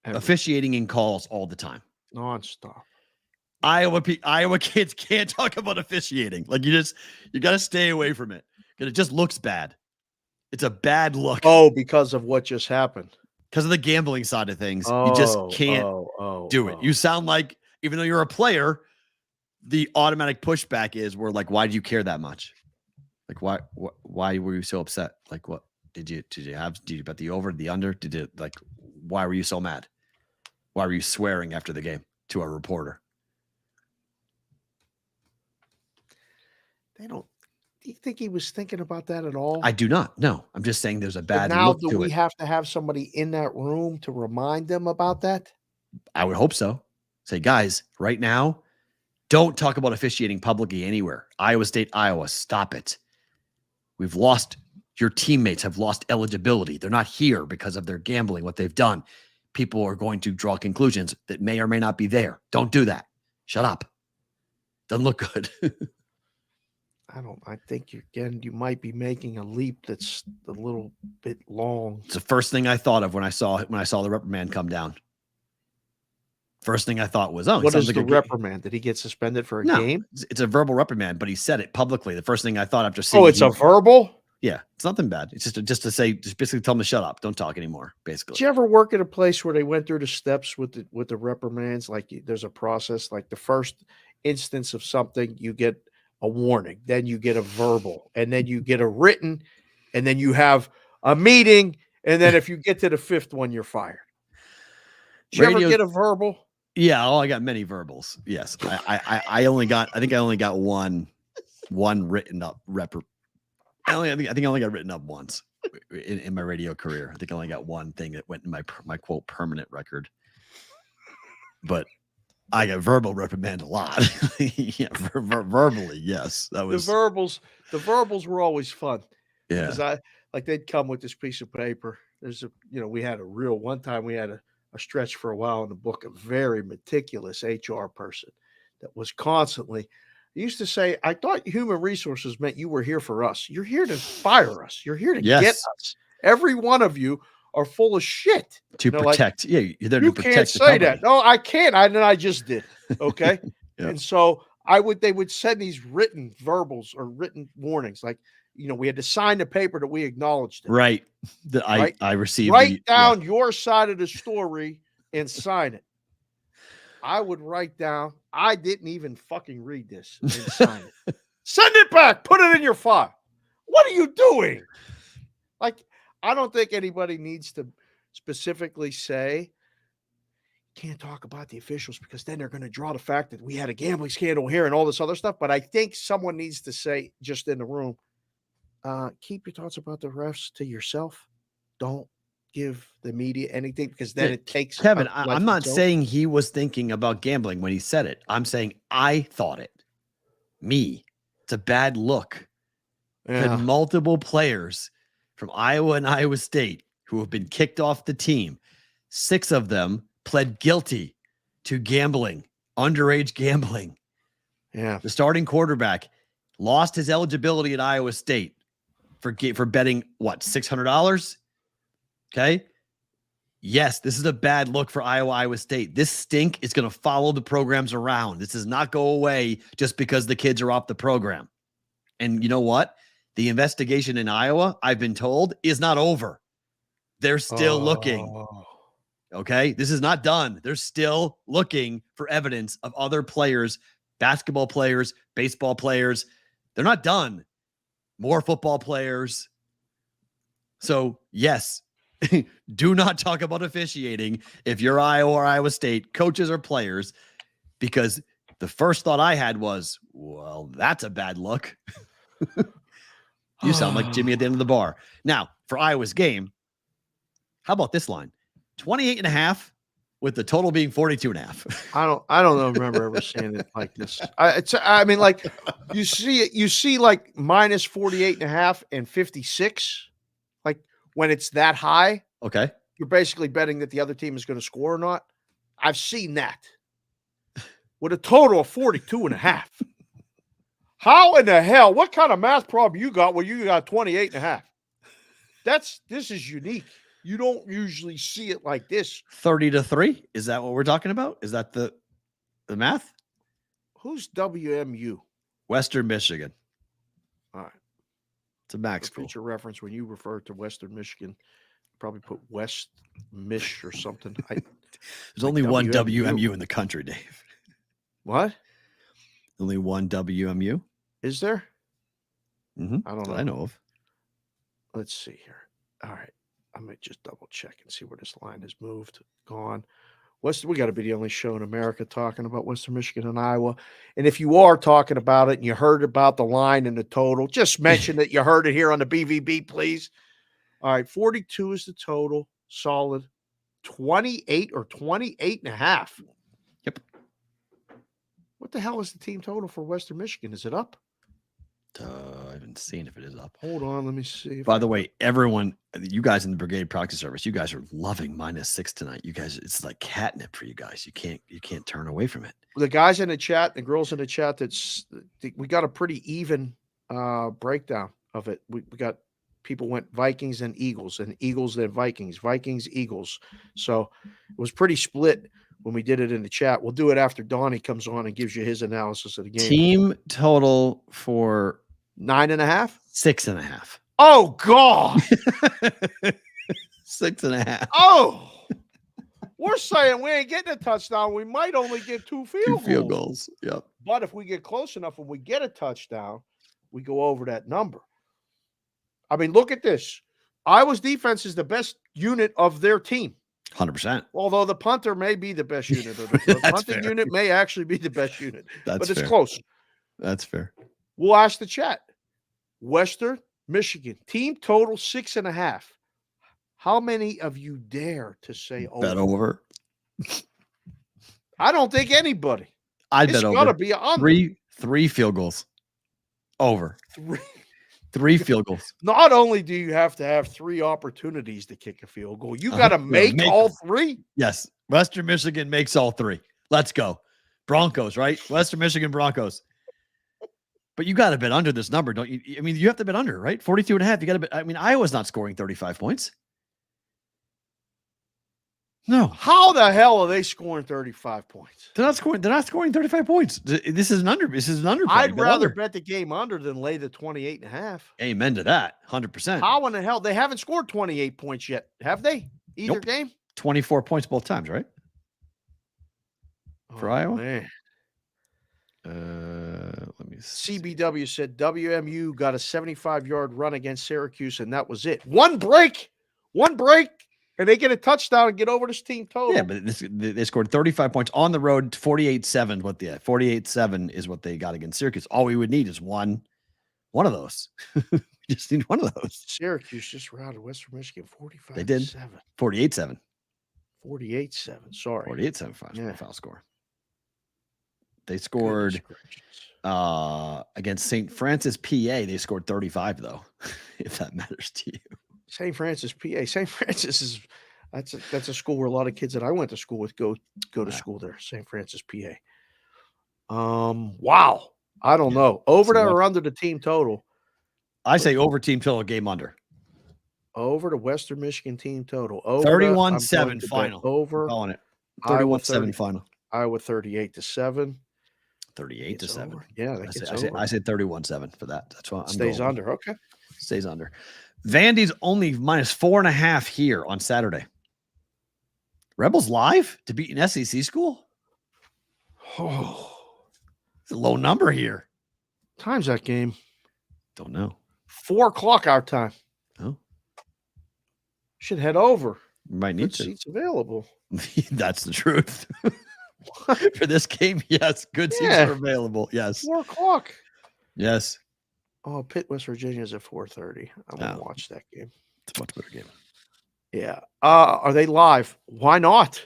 officiating in calls all the time. Nonstop. Iowa kids can't talk about officiating. Like you got to stay away from it because it just looks bad. It's a bad look. Oh, because of what just happened. Because of the gambling side of things. You just can't do it. You sound like, even though you're a player, the automatic pushback is we're like, why do you care that much? Like, why were you so upset? Like what? Did you bet the over, the under? Why were you so mad? Why were you swearing after the game to a reporter? Do you think he was thinking about that at all? I do not. No, I'm just saying there's a bad now look do to we it. have to have somebody in that room to remind them about that? I would hope so. Say, guys, right now, don't talk about officiating publicly anywhere. Iowa State, Iowa, stop it. We've lost, your teammates have lost eligibility. They're not here because of their gambling, what they've done. People are going to draw conclusions that may or may not be there. Don't do that. Shut up. Doesn't look good. I think you might be making a leap that's a little bit long. It's the first thing I thought of when I saw the reprimand come down. First thing I thought was, oh, what is the reprimand? Did he get suspended for a game? It's a verbal reprimand, but he said it publicly. The first thing I thought after seeing it's a verbal? Yeah, it's nothing bad. It's just basically tell him to shut up. Don't talk anymore, basically. Did you ever work at a place where they went through the steps with the reprimands? Like there's a process, like the first instance of something, you get a warning, then you get a verbal, and then you get a written, and then you have a meeting, and then if you get to the fifth one, you're fired. Did you ever get a verbal? Yeah, I got many verbals. Yes, I only got one written up I think I only got written up once in my radio career. I think I only got one thing that went in my quote permanent record. But I got verbal reprimand a lot. Yeah, verbally, yes. That was the verbals. The verbals were always fun. Yeah, because they'd come with this piece of paper. There's we had one time we had a stretch for a while in the book, a very meticulous HR person that was constantly. I used to say, I thought human resources meant you were here for us. You're here to fire us. You're here to get us. Every one of you are full of shit. To protect. You're there to protect. You can't say that. No, I can't. I just did. Okay. Yeah. And so they would send these written verbals or written warnings. Like, we had to sign the paper that we acknowledged it. Right. I received. Write down your side of the story and sign it. I would write down, I didn't even fucking read this and sign it. Send it back. Put it in your file. What are you doing? Like, I don't think anybody needs to specifically say, can't talk about the officials because then they're going to draw the fact that we had a gambling scandal here and all this other stuff. But I think someone needs to say just in the room, keep your thoughts about the refs to yourself. Don't give the media anything because then it takes Kevin. I'm not saying he was thinking about gambling when he said it. I'm saying I thought it. It's a bad look. Yeah. Had multiple players from Iowa and Iowa State who have been kicked off the team. 6 of them pled guilty to gambling, underage gambling. Yeah. The starting quarterback lost his eligibility at Iowa State for betting $600. Okay. Yes, this is a bad look for Iowa State. This stink is going to follow the programs around. This does not go away just because the kids are off the program. And you know what? The investigation in Iowa, I've been told, is not over. They're still looking. Okay. This is not done. They're still looking for evidence of other players, basketball players, baseball players. They're not done. More football players. So, yes, do not talk about officiating if you're Iowa or Iowa State, coaches or players, because the first thought I had was, well, that's a bad look. You sound like Jimmy at the end of the bar. Now, for Iowa's game, how about this line? 28.5 with the total being 42.5. I don't remember ever seeing it like this. I mean, like you see like minus 48.5 and 56. Like when it's that high, Okay. you're basically betting that the other team is going to score or not. I've seen that with a total of 42.5. How in the hell? What kind of math problem you got where you got 28.5? This is unique. You don't usually see it like this. 30-3. Is that what we're talking about? Is that the math? Who's WMU? Western Michigan. All right. It's a max For school. future reference, when you refer to Western Michigan, probably put West Mich or something. There's only one WMU in the country, Dave. What? Only one WMU. Is there? Mm-hmm. I don't know. I know of. Let's see here. All right. I might just double check and see where this line has moved. Gone. We got to be the only show in America talking about Western Michigan and Iowa. And if you are talking about it and you heard about the line and the total, just mention that you heard it here on the BVB, please. All right, 42 is the total. Solid. 28 or 28 and a half. Yep. What the hell is the team total for Western Michigan? Is it up? I haven't seen if it is up. Hold on, let me see. By the way, everyone, you guys in the Brigade Proxy Service, you guys are loving -6 tonight. You guys, it's like catnip for you guys. You can't turn away from it. The guys in the chat, the girls in the chat, we got a pretty even breakdown of it. We got people went Vikings and Eagles then Vikings, Eagles. So it was pretty split when we did it in the chat. We'll do it after Donnie comes on and gives you his analysis of the game. Team total for 9.5? 6.5. Oh, God. 6.5. Oh, we're saying we ain't getting a touchdown. We might only get two field goals. Yep. But if we get close enough and we get a touchdown, we go over that number. I mean, look at this. Iowa's defense is the best unit of their team. 100%. Although the punter may be the best unit. Or the punting unit may actually be the best unit. But it's close. That's fair. We'll ask the chat. Western Michigan, team total 6.5. How many of you dare to say over? Bet over. I don't think anybody. I'd bet over. It's got to be under. Three field goals. Over. Three field goals. Not only do you have to have 3 opportunities to kick a field goal, you got to make all 3. Yes. Western Michigan makes all 3. Let's go. Broncos, right? Western Michigan Broncos. But you got to bet under this number, don't you? I mean, you have to bet under, right? 42.5. You got to bet. I mean, Iowa's not scoring 35 points. No. How the hell are they scoring 35 points? They're not scoring 35 points. This is an under. This is an under. I'd rather bet the game under than lay the 28.5. Amen to that. 100%. How in the hell? They haven't scored 28 points yet, have they? Either game? 24 points both times, right? For Iowa? Man. Let me see. CBW said WMU got a 75-yard run against Syracuse, and that was it. One break, and they get a touchdown and get over this team total. Yeah, but they scored 35 points on the road, 48-7. 48-7 is what they got against Syracuse. All we would need is one of those. We just need one of those. Syracuse just routed Western Michigan 45-7. They did. 48-7. 48-7. Sorry. 48-7 final score. They scored against St. Francis, PA. They scored 35, though, if that matters to you. St. Francis, PA. St. Francis is that's a school where a lot of kids that I went to school with go to school there. St. Francis, PA. Wow. I don't know. Over or under the team total? I say over team total, game under. Over the Western Michigan team total. Over 31-7 final. Over. On it. 31-7 final. Iowa 38-7. 38-7. Yeah, I said 31-7 for that. That's why I'm stays going. under. Okay. Stays under. Vandy's only -4.5 here on Saturday. Rebels live to beat an SEC school? Oh, it's a low number here. Time's that game? Don't know. 4:00 our time. Oh. Should head over. You might need Good seats available. That's the truth. For this game, yes. Good seats are available. Yes. 4:00. Yes. Oh, Pitt, West Virginia is at 4:30. I want to watch that game. It's a much better game. Yeah. Are they live? Why not?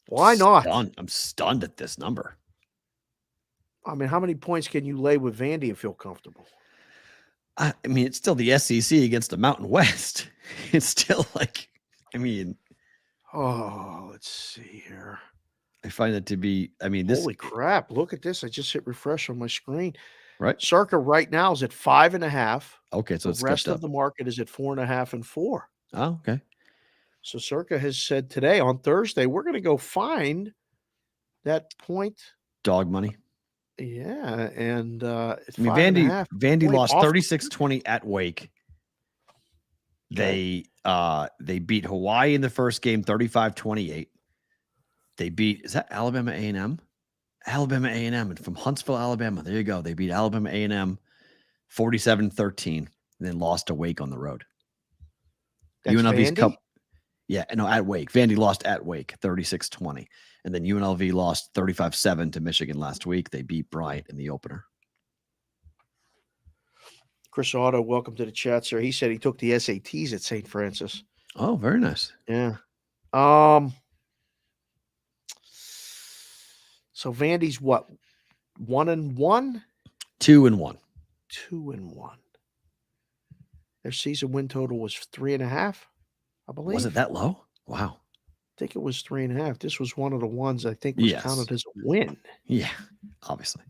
Why not? I'm stunned at this number. I mean, how many points can you lay with Vandy and feel comfortable? I mean, it's still the SEC against the Mountain West. It's still like, I mean. Oh, let's see here. I find it to be, I mean, holy crap. Look at this. I just hit refresh on my screen. Right. Circa right now is at 5.5. Okay. So the rest of the market is at 4.5 and 4. Oh, okay. So Circa has said today on Thursday, we're going to go find that point. Dog money. Yeah. And it's I mean, Vandy lost 36-20 at Wake. Okay. They beat Hawaii in the first game 35-28. They beat, is that Alabama A&M? Alabama A&M, and from Huntsville, Alabama. There you go. They beat Alabama A&M 47-13. and then lost to Wake on the road. That's UNLV's Vandy? at Wake. Vandy lost at Wake 36-20. And then UNLV lost 35-7 to Michigan last week. They beat Bryant in the opener. Chris Otto, welcome to the chat, sir. He said he took the SATs at St. Francis. Oh, very nice. Yeah. So Vandy's what? 1-1? 2-1. 2-1. Their season win total was 3.5, I believe. Was it that low? Wow. I think it was 3.5. This was one of the ones I think was counted as a win. Yeah, obviously.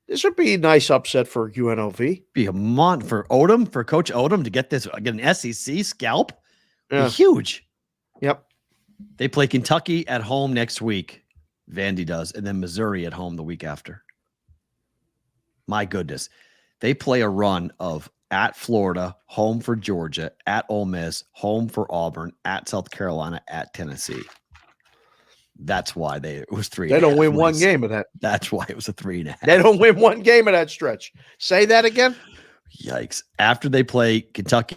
This would be a nice upset for UNLV. Be a for Odom, for Coach Odom to get an SEC scalp. Yeah. Be huge. Yep. They play Kentucky at home next week. Vandy does, and then Missouri at home the week after. My goodness. They play a run of at Florida, home for Georgia, at Ole Miss, home for Auburn, at South Carolina, at Tennessee. That's why it was 3. They don't win one game of that. That's why it was a 3.5. They don't win one game of that stretch. Say that again. Yikes. After they play Kentucky.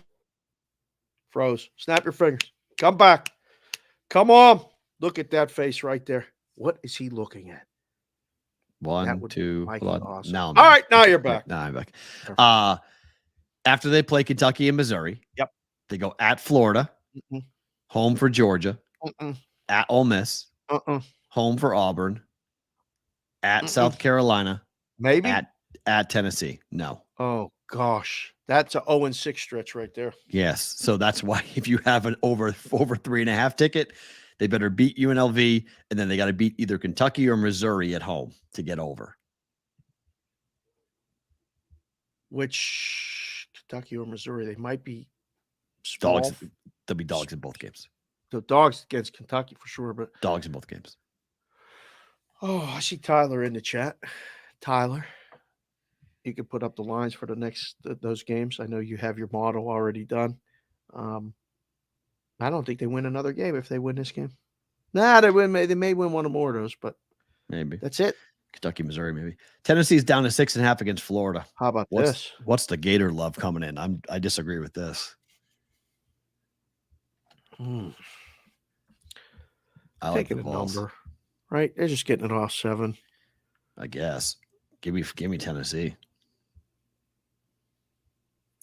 Froze. Snap your fingers. Come back. Come on. Look at that face right there. What is he looking at? 1, 2. Awesome. Now all right. Now you're back. Now I'm back. After they play Kentucky and Missouri. Yep. They go at Florida, home for Georgia, at Ole Miss, home for Auburn, at South Carolina, maybe at Tennessee. No. Oh gosh, that's a 0-6 stretch right there. Yes. So that's why if you have an over 3.5 ticket, they better beat UNLV, and then they got to beat either Kentucky or Missouri at home to get over. Which Kentucky or Missouri, they might be small. Dogs. They'll be dogs in both games. The dogs against Kentucky for sure, but Dogs in both games. Oh, I see Tyler in the chat. Tyler, you can put up the lines for the next those games. I know you have your model already done. I don't think they win another game if they win this game. Nah, they may win one or more of those, but maybe that's it. Kentucky, Missouri, maybe. Tennessee's down to 6.5 against Florida. How about this? What's the Gator love coming in? I disagree with this. I like Taking the a Vols. number, right? They're just getting it off 7. I guess. Give me Tennessee.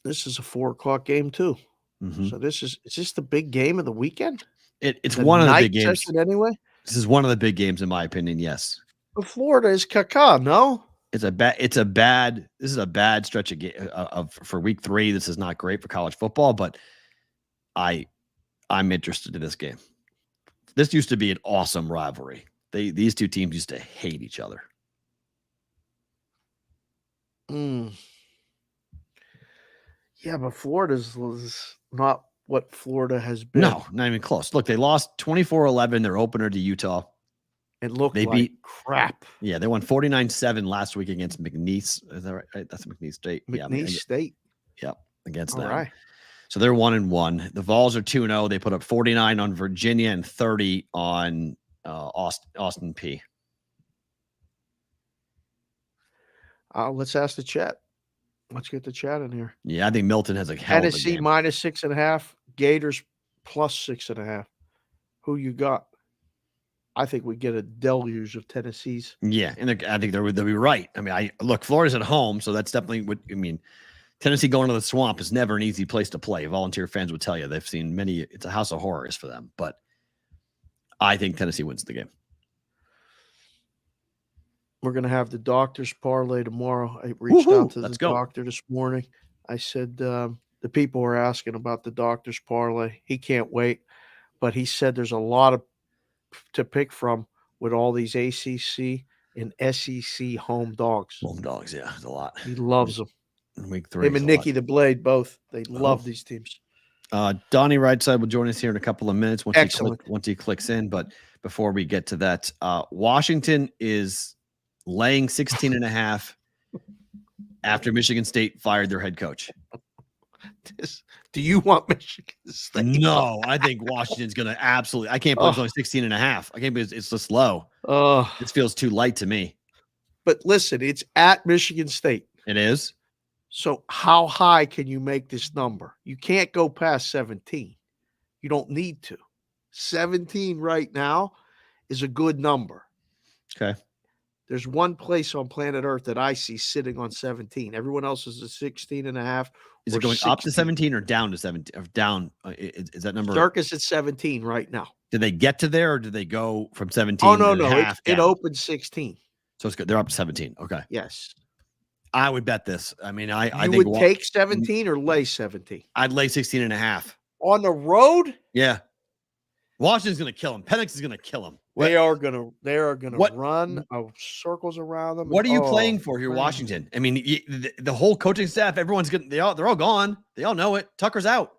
This is a 4:00 game too. Mm-hmm. So is this the big game of the weekend? It's The one of the night big games. session anyway. This is one of the big games, in my opinion. Yes. But Florida is caca, no? This is a bad stretch for week 3. This is not great for college football, but I'm interested in this game. This used to be an awesome rivalry. These two teams used to hate each other. Yeah, but Florida's not what Florida has been. No, not even close. Look, they lost 24-11 their opener to Utah. It looked They like beat crap. Yeah, they won 49-7 last week against McNeese. Is that right? That's McNeese State. McNeese State. Yep, against All them. right. So they're 1-1. The Vols are 2-0. They put up 49 on Virginia and 30 on Austin P. Let's ask the chat. Let's get the chat in here. Yeah, I think Milton has a hell of a Tennessee game. minus 6.5. Gators plus 6.5. Who you got? I think we get a deluge of Tennessee's. Yeah, and I think they'll be right. I mean, look, Florida's at home, so that's definitely what I mean. Tennessee going to the Swamp is never an easy place to play. Volunteer fans would tell you they've seen many. It's a house of horrors for them, but I think Tennessee wins the game. We're going to have the doctor's parlay tomorrow. I reached out to the doctor this morning. I said the people were asking about the doctor's parlay. He can't wait, but he said there's a lot to pick from with all these ACC and SEC home dogs. Home dogs, yeah, it's a lot. He loves them. In week 3, him and Nikki the Blade both. They love these teams. Donnie RightSide will join us here in a couple of minutes once he clicks in. But before we get to that, Washington is laying 16.5 after Michigan State fired their head coach. Do you want Michigan State? No, I think Washington's going to absolutely. I can't believe it's only 16.5. I can't believe it's this low. This feels too light to me. But listen, it's at Michigan State. It is. So how high can you make this number? You can't go past 17. You don't need to. 17 right now is a good number. Okay. There's one place on planet Earth that I see sitting on 17. Everyone else is a 16 and a half. Is it going up to 17 or down to 17? Or down? Is that number? Circus at 17 right now. Did they get to there, or did they go from 17? Oh, no. It Half opened 16. So it's good. They're up to 17. Okay. Yes. I would bet this. I mean, I You think would take 17 or lay 17? I'd lay 16 and a half. On the road? Yeah. Washington's going to kill him. Penix is going to kill him. They are gonna run circles around them. What are you playing for here, Washington? I mean, the whole coaching staff, everyone's good. They're all gone. They all know it. Tucker's out.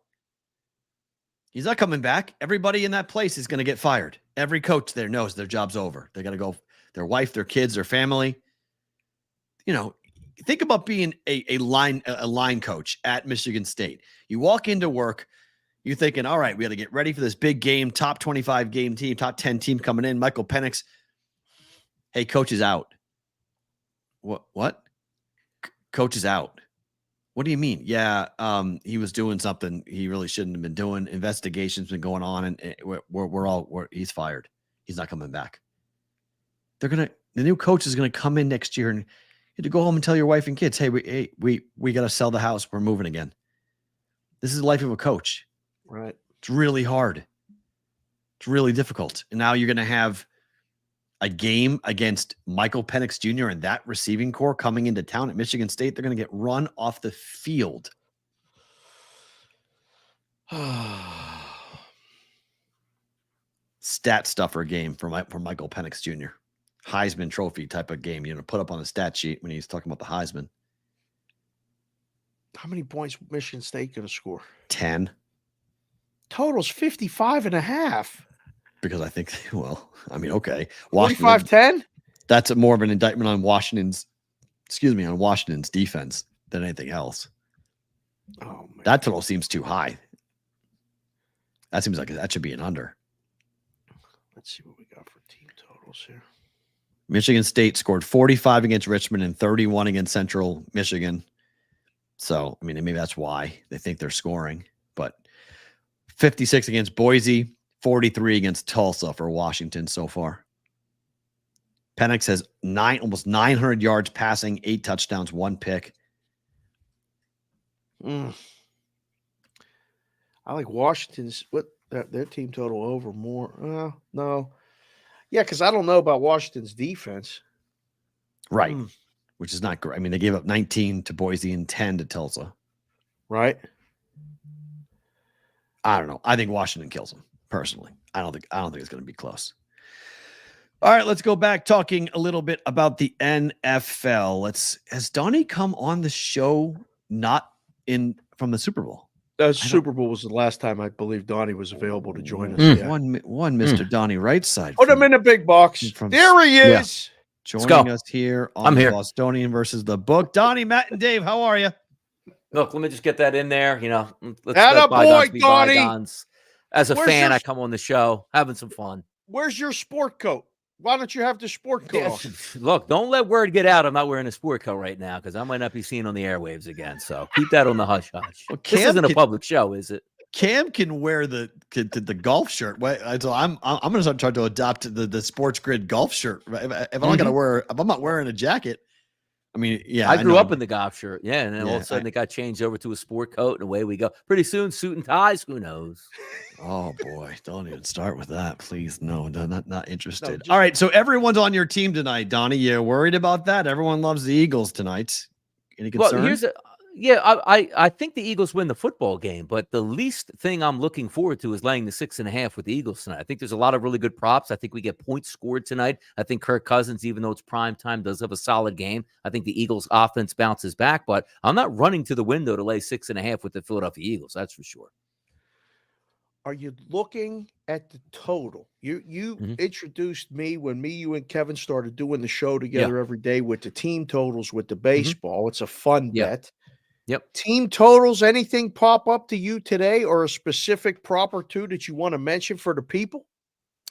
He's not coming back. Everybody in that place is going to get fired. Every coach there knows their job's over. They got to go. Their wife, their kids, their family. You know, think about being a line coach at Michigan State. You walk into work. You're thinking, all right, we got to get ready for this big game, top 25 game team, top 10 team coming in. Michael Penix. Hey, coach is out. What? Coach is out. What do you mean? Yeah, he was doing something he really shouldn't have been doing. Investigation's been going on, and he's fired. He's not coming back. The new coach is gonna come in next year, and you have to go home and tell your wife and kids, hey, we got to sell the house. We're moving again. This is the life of a coach. Right. It's really hard. It's really difficult. And now you're going to have a game against Michael Penix Jr. and that receiving core coming into town at Michigan State. They're going to get run off the field. Stat stuffer game for Michael Penix Jr. Heisman Trophy type of game, put up on the stat sheet when he's talking about the Heisman. How many points Michigan State going to score? 10. Total's 55 and a half. Because I think, okay. 45-10? That's more of an indictment on Washington's defense than anything else. Oh, man. That total seems too high. That seems like that should be an under. Let's see what we got for team totals here. Michigan State scored 45 against Richmond and 31 against Central Michigan. So, maybe that's why they think they're scoring. But 56 against Boise, 43 against Tulsa for Washington so far. Penix has almost 900 yards passing, 8 touchdowns, 1 pick. I like Washington's their team total over more. No. Yeah, because I don't know about Washington's defense. Right. Which is not great. They gave up 19 to Boise and 10 to Tulsa. Right. I don't know. I think Washington kills them, personally. I don't think it's going to be close. All right, let's go back talking a little bit about the NFL. Has Donnie come on the show not from the Super Bowl? Super Bowl was the last time I believe Donnie was available to join us. Yeah. One Mr. Donnie RightSide. Put him in the big box. There he is. Joining us here on the Bostonian versus the Book. Donnie, Matt, and Dave, how are you? Look, let me just get that in there. Let's let bygones be Donnie. Bygones. As a fan, I come on the show having some fun. Where's your sport coat? Why don't you have the sport coat on? Look, don't let word get out I'm not wearing a sport coat right now because I might not be seen on the airwaves again. So keep that on the hush hush. Well, this isn't a public show, is it? Cam can wear the golf shirt. So I'm going to try to adopt the Sports Grid golf shirt. If I'm not wearing a jacket, I grew up in the golf shirt. Yeah. And then all of a sudden it got changed over to a sport coat and away we go. Pretty soon, suit and ties. Who knows? Oh boy. Don't even start with that. Please. No, not interested. All right. So everyone's on your team tonight, Donnie. You worried about that? Everyone loves the Eagles tonight. Any concern? Well, I think the Eagles win the football game, but the least thing I'm looking forward to is laying the 6.5 with the Eagles tonight. I think there's a lot of really good props. I think we get points scored tonight. I think Kirk Cousins, even though it's prime time, does have a solid game. I think the Eagles offense bounces back, but I'm not running to the window to lay 6.5 with the Philadelphia Eagles. That's for sure. Are you looking at the total? You introduced me when you and Kevin started doing the show together every day with the team totals with the baseball. It's a fun bet. Yep. Team totals, anything pop up to you today or a specific prop or two that you want to mention for the people?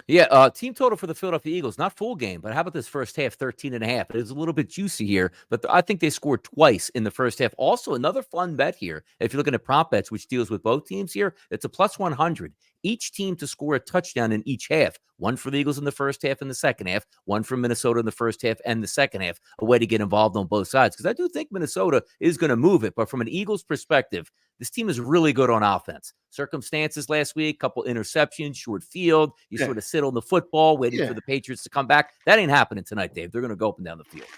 Yeah, team total for the Philadelphia Eagles, not full game, but how about this first half, 13.5? It is a little bit juicy here, but I think they scored twice in the first half. Also, another fun bet here. If you're looking at prop bets, which deals with both teams here, it's a plus 100. Each team to score a touchdown in each half. One for the Eagles in the first half and the second half, one for Minnesota in the first half and the second half. A way to get involved on both sides, because I do think Minnesota is going to move it. But from an Eagles perspective, this team is really good on offense. Circumstances last week, couple interceptions, short field. You sort of sit on the football, waiting for the Patriots to come back. That ain't happening tonight, Dave. They're going to go up and down the field.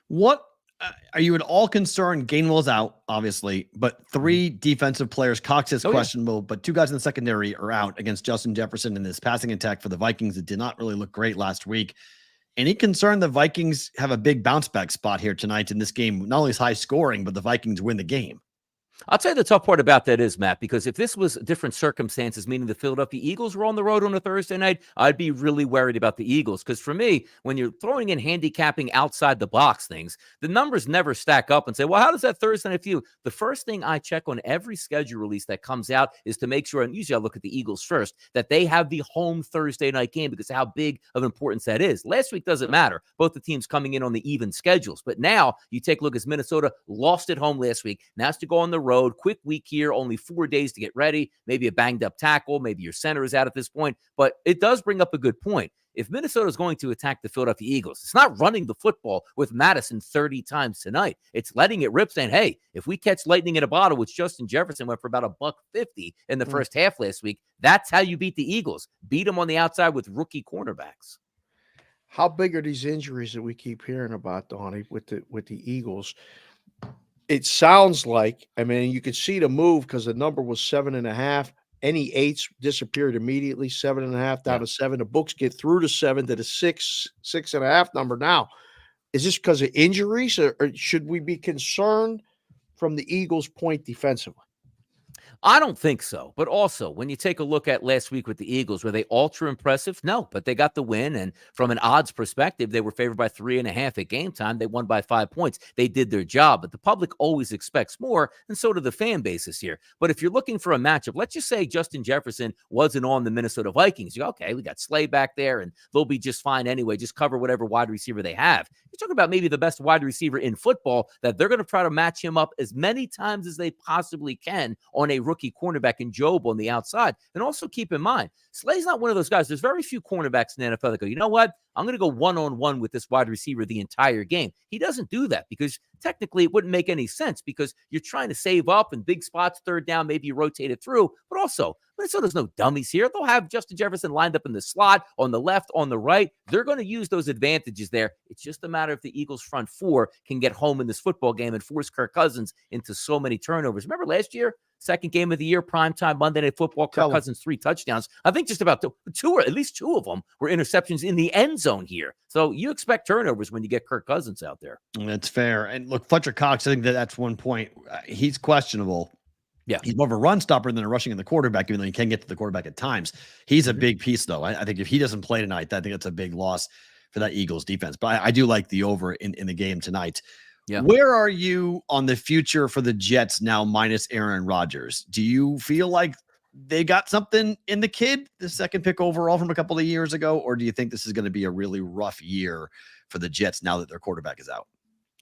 What are you at all concerned? Gainwell's out, obviously, but 3 defensive players. Cox is questionable, but 2 guys in the secondary are out against Justin Jefferson in this passing attack for the Vikings. It did not really look great last week. Any concern the Vikings have a big bounce back spot here tonight in this game? Not only is high scoring, but the Vikings win the game. I'll tell you the tough part about that is, Matt, because if this was different circumstances, meaning the Philadelphia Eagles were on the road on a Thursday night, I'd be really worried about the Eagles. Because for me, when you're throwing in handicapping outside the box things, the numbers never stack up and say, well, how does that Thursday night feel? The first thing I check on every schedule release that comes out is to make sure, and usually I look at the Eagles first, that they have the home Thursday night game, because of how big of importance that is. Last week doesn't matter. Both the teams coming in on the even schedules. But now you take a look as Minnesota lost at home last week. Now it's to go on the road. Quick week here, only 4 days to get ready. Maybe a banged up tackle. Maybe your center is out at this point. But it does bring up a good point. If Minnesota is going to attack the Philadelphia Eagles, it's not running the football with Madison 30 times tonight. It's letting it rip, saying, hey, if we catch lightning in a bottle, which Justin Jefferson went for about $150 in the first half last week, that's how you beat the Eagles. Beat them on the outside with rookie cornerbacks. How big are these injuries that we keep hearing about, Donnie, with the Eagles? It sounds like, I mean, you could see the move because the number was 7.5. Any 8s disappeared immediately, 7.5 down to 7. The books get through to 7 to the 6.5 number now. Is this because of injuries, or should we be concerned from the Eagles' point defensively? I don't think so. But also, when you take a look at last week with the Eagles, were they ultra impressive? No, but they got the win. And from an odds perspective, they were favored by 3.5 at game time. They won by 5 points. They did their job. But the public always expects more, and so do the fan bases here. But if you're looking for a matchup, let's just say Justin Jefferson wasn't on the Minnesota Vikings. You go, okay, we got Slay back there, and they'll be just fine anyway. Just cover whatever wide receiver they have. You're talking about maybe the best wide receiver in football, that they're going to try to match him up as many times as they possibly can on a rookie cornerback in Job on the outside. And also keep in mind, Slay's not one of those guys. There's very few cornerbacks in the NFL that go, you know what? I'm going to go one-on-one with this wide receiver the entire game. He doesn't do that, because technically it wouldn't make any sense, because you're trying to save up in big spots, third down, maybe you rotate it through. But also, Minnesota's no dummies here. They'll have Justin Jefferson lined up in the slot, on the left, on the right. They're going to use those advantages there. It's just a matter if the Eagles' front 4 can get home in this football game and force Kirk Cousins into so many turnovers. Remember last year? Second game of the year, primetime Monday Night Football, Kirk Cousins 3 touchdowns. I think just about two, or at least 2 of them, were interceptions in the end zone here. So you expect turnovers when you get Kirk Cousins out there. That's fair. And look, Fletcher Cox, I think that's one point. He's questionable. Yeah. He's more of a run stopper than a rushing in the quarterback, even though he can get to the quarterback at times. He's a big piece, though. I think if he doesn't play tonight, I think that's a big loss for that Eagles defense. But I do like the over in the game tonight. Yeah. Where are you on the future for the Jets now minus Aaron Rodgers? Do you feel like they got something in the kid, the second pick overall from a couple of years ago, or do you think this is going to be a really rough year for the Jets now that their quarterback is out?